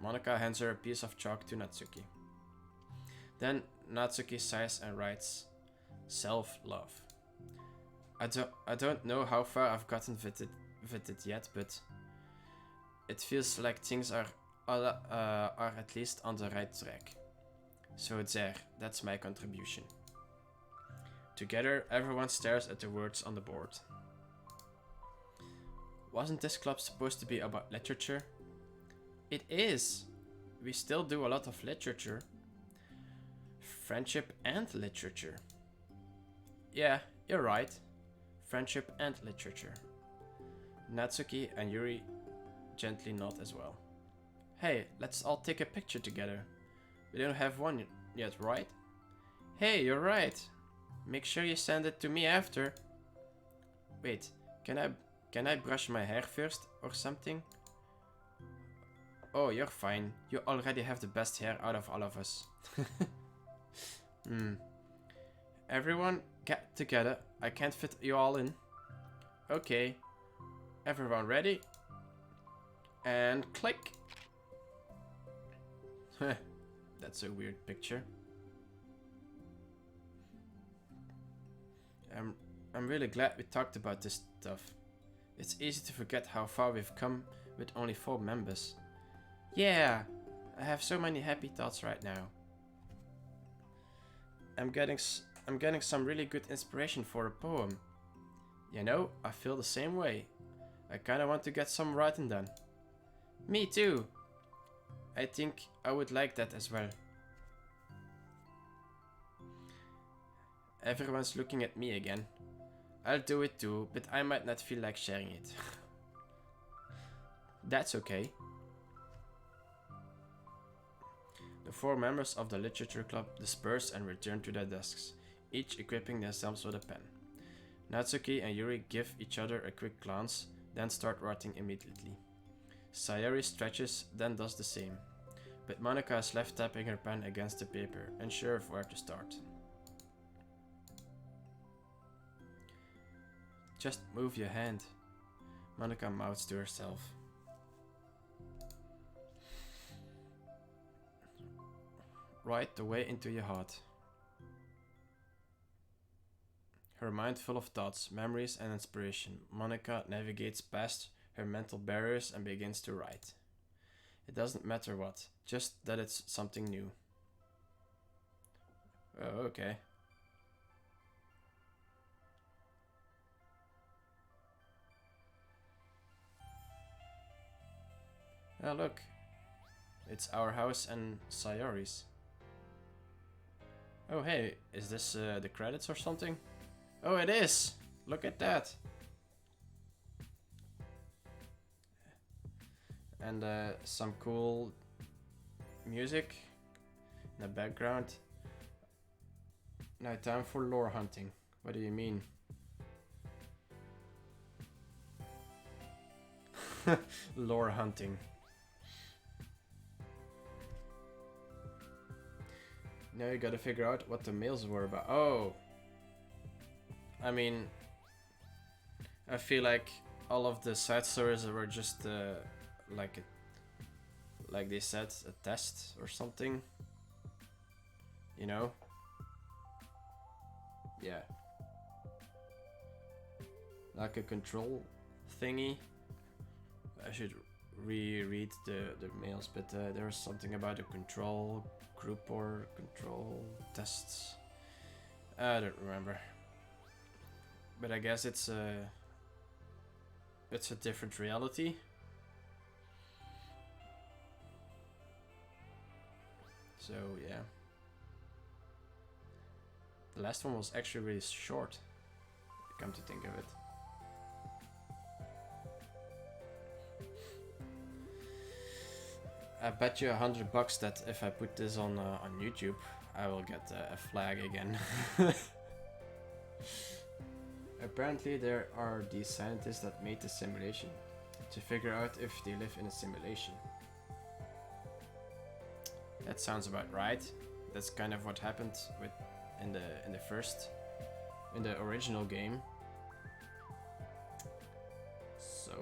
Monica hands her a piece of chalk to Natsuki. Then Natsuki sighs and writes, self-love. I don't know how far I've gotten with it yet, but it feels like things are at least on the right track. So there, that's my contribution. Together, everyone stares at the words on the board. Wasn't this club supposed to be about literature? It is! We still do a lot of literature. Friendship and literature. Yeah, you're right. Friendship and literature. Natsuki and Yuri gently nod as well. Hey, let's all take a picture together. We don't have one yet, right? Hey, you're right. Make sure you send it to me after. Wait, can I brush my hair first or something? Oh, you're fine. You already have the best hair out of all of us. Everyone, get together. I can't fit you all in. Okay. Everyone ready? And click. That's a weird picture. I'm really glad we talked about this stuff. It's easy to forget how far we've come with only 4 members. Yeah, I have so many happy thoughts right now. I'm getting some really good inspiration for a poem. You know, I feel the same way. I kinda want to get some writing done. Me too. I think I would like that as well. Everyone's looking at me again. I'll do it too, but I might not feel like sharing it. That's okay. The 4 members of the literature club disperse and return to their desks, each equipping themselves with a pen. Natsuki and Yuri give each other a quick glance, then start writing immediately. Sayori stretches, then does the same. But Monika is left tapping her pen against the paper, unsure of where to start. Just move your hand, Monika mouths to herself. Right the way into your heart. Her mind full of thoughts, memories and inspiration, Monika navigates past her mental barriers and begins to write. It doesn't matter what, just that it's something new. Oh, okay. Oh, look. It's our house and Sayori's. Oh, hey, is this the credits or something? Oh, it is! Look at that! And some cool music in the background. Now time for lore hunting. What do you mean? Lore hunting. Now you gotta figure out what the mails were about. Oh! I mean, I feel like all of the side stories were just like they said, a test or something. You know? Yeah. Like a control thingy. I should reread the mails, but there was something about a control group or control tests. I don't remember. But I guess it's a different reality. So yeah. The last one was actually really short, come to think of it. I bet you $100 that if I put this on YouTube, I will get a flag again. Apparently there are these scientists that made the simulation to figure out if they live in a simulation. That sounds about right. That's kind of what happened with in the original game. So,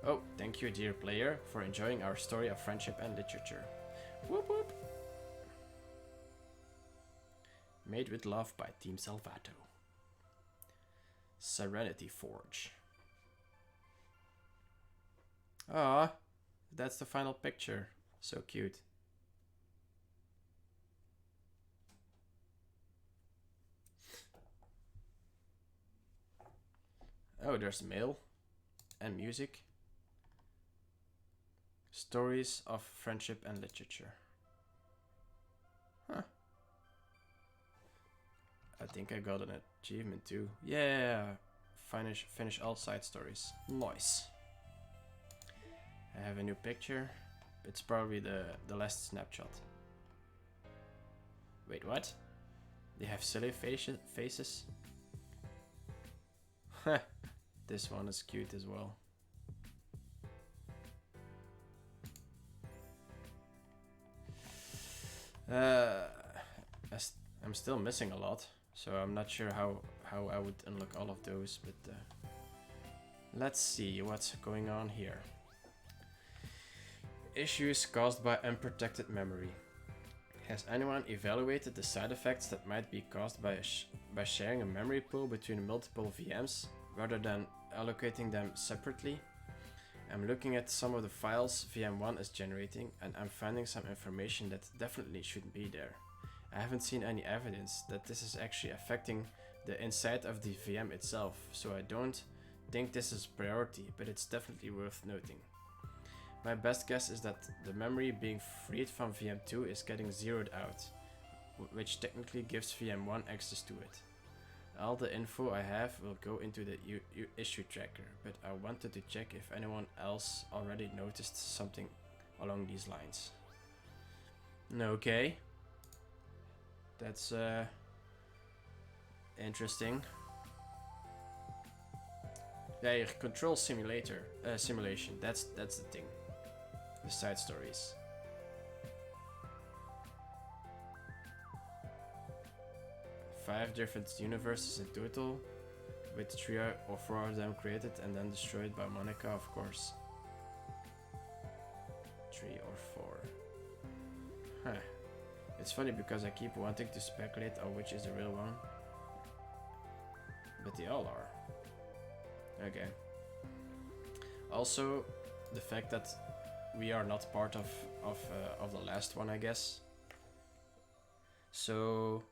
oh, thank you, dear player, for enjoying our story of friendship and literature. Whoop whoop. Made with love by Team Salvato. Serenity Forge. Ah, that's the final picture. So cute. Oh, there's mail and music. Stories of friendship and literature. Huh. I think I got an achievement too. Yeah, finish all side stories. Nice. I have a new picture. It's probably the last snapshot. Wait, what? They have silly faces? Heh. This one is cute as well. I'm still missing a lot, so I'm not sure how I would unlock all of those, but let's see what's going on here. Issues caused by unprotected memory. Has anyone evaluated the side effects that might be caused by sharing a memory pool between multiple VMs rather than allocating them separately? I'm looking at some of the files VM1 is generating, and I'm finding some information that definitely shouldn't be there. I haven't seen any evidence that this is actually affecting the inside of the VM itself, so I don't think this is a priority, but it's definitely worth noting. My best guess is that the memory being freed from VM2 is getting zeroed out, which technically gives VM1 access to it. All the info I have will go into the issue tracker, but I wanted to check if anyone else already noticed something along these lines. Okay. That's interesting. Yeah, your control simulation. That's the thing. The side stories. Five different universes in total, with 3 or 4 of them created and then destroyed by Monica, of course. 3 or 4. Huh. It's funny because I keep wanting to speculate on which is the real one, but they all are. Okay. Also, the fact that we are not part of the last one, I guess. So,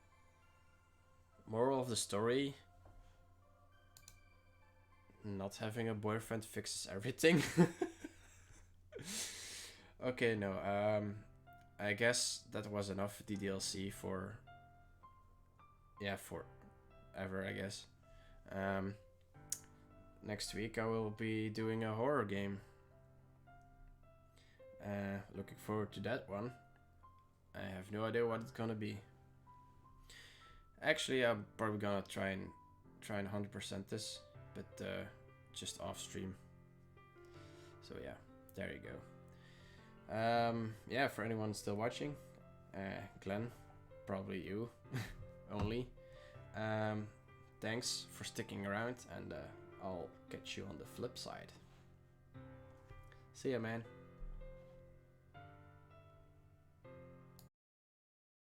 moral of the story: not having a boyfriend fixes everything. Okay, no. I guess that was enough DDLC for. Yeah, forever, I guess. Next week I will be doing a horror game. Looking forward to that one. I have no idea what it's gonna be. Actually, I'm probably gonna try and 100% this, but just off stream. So yeah, there you go. Yeah, for anyone still watching, Glenn, probably you only. Thanks for sticking around, and I'll catch you on the flip side. See ya, man.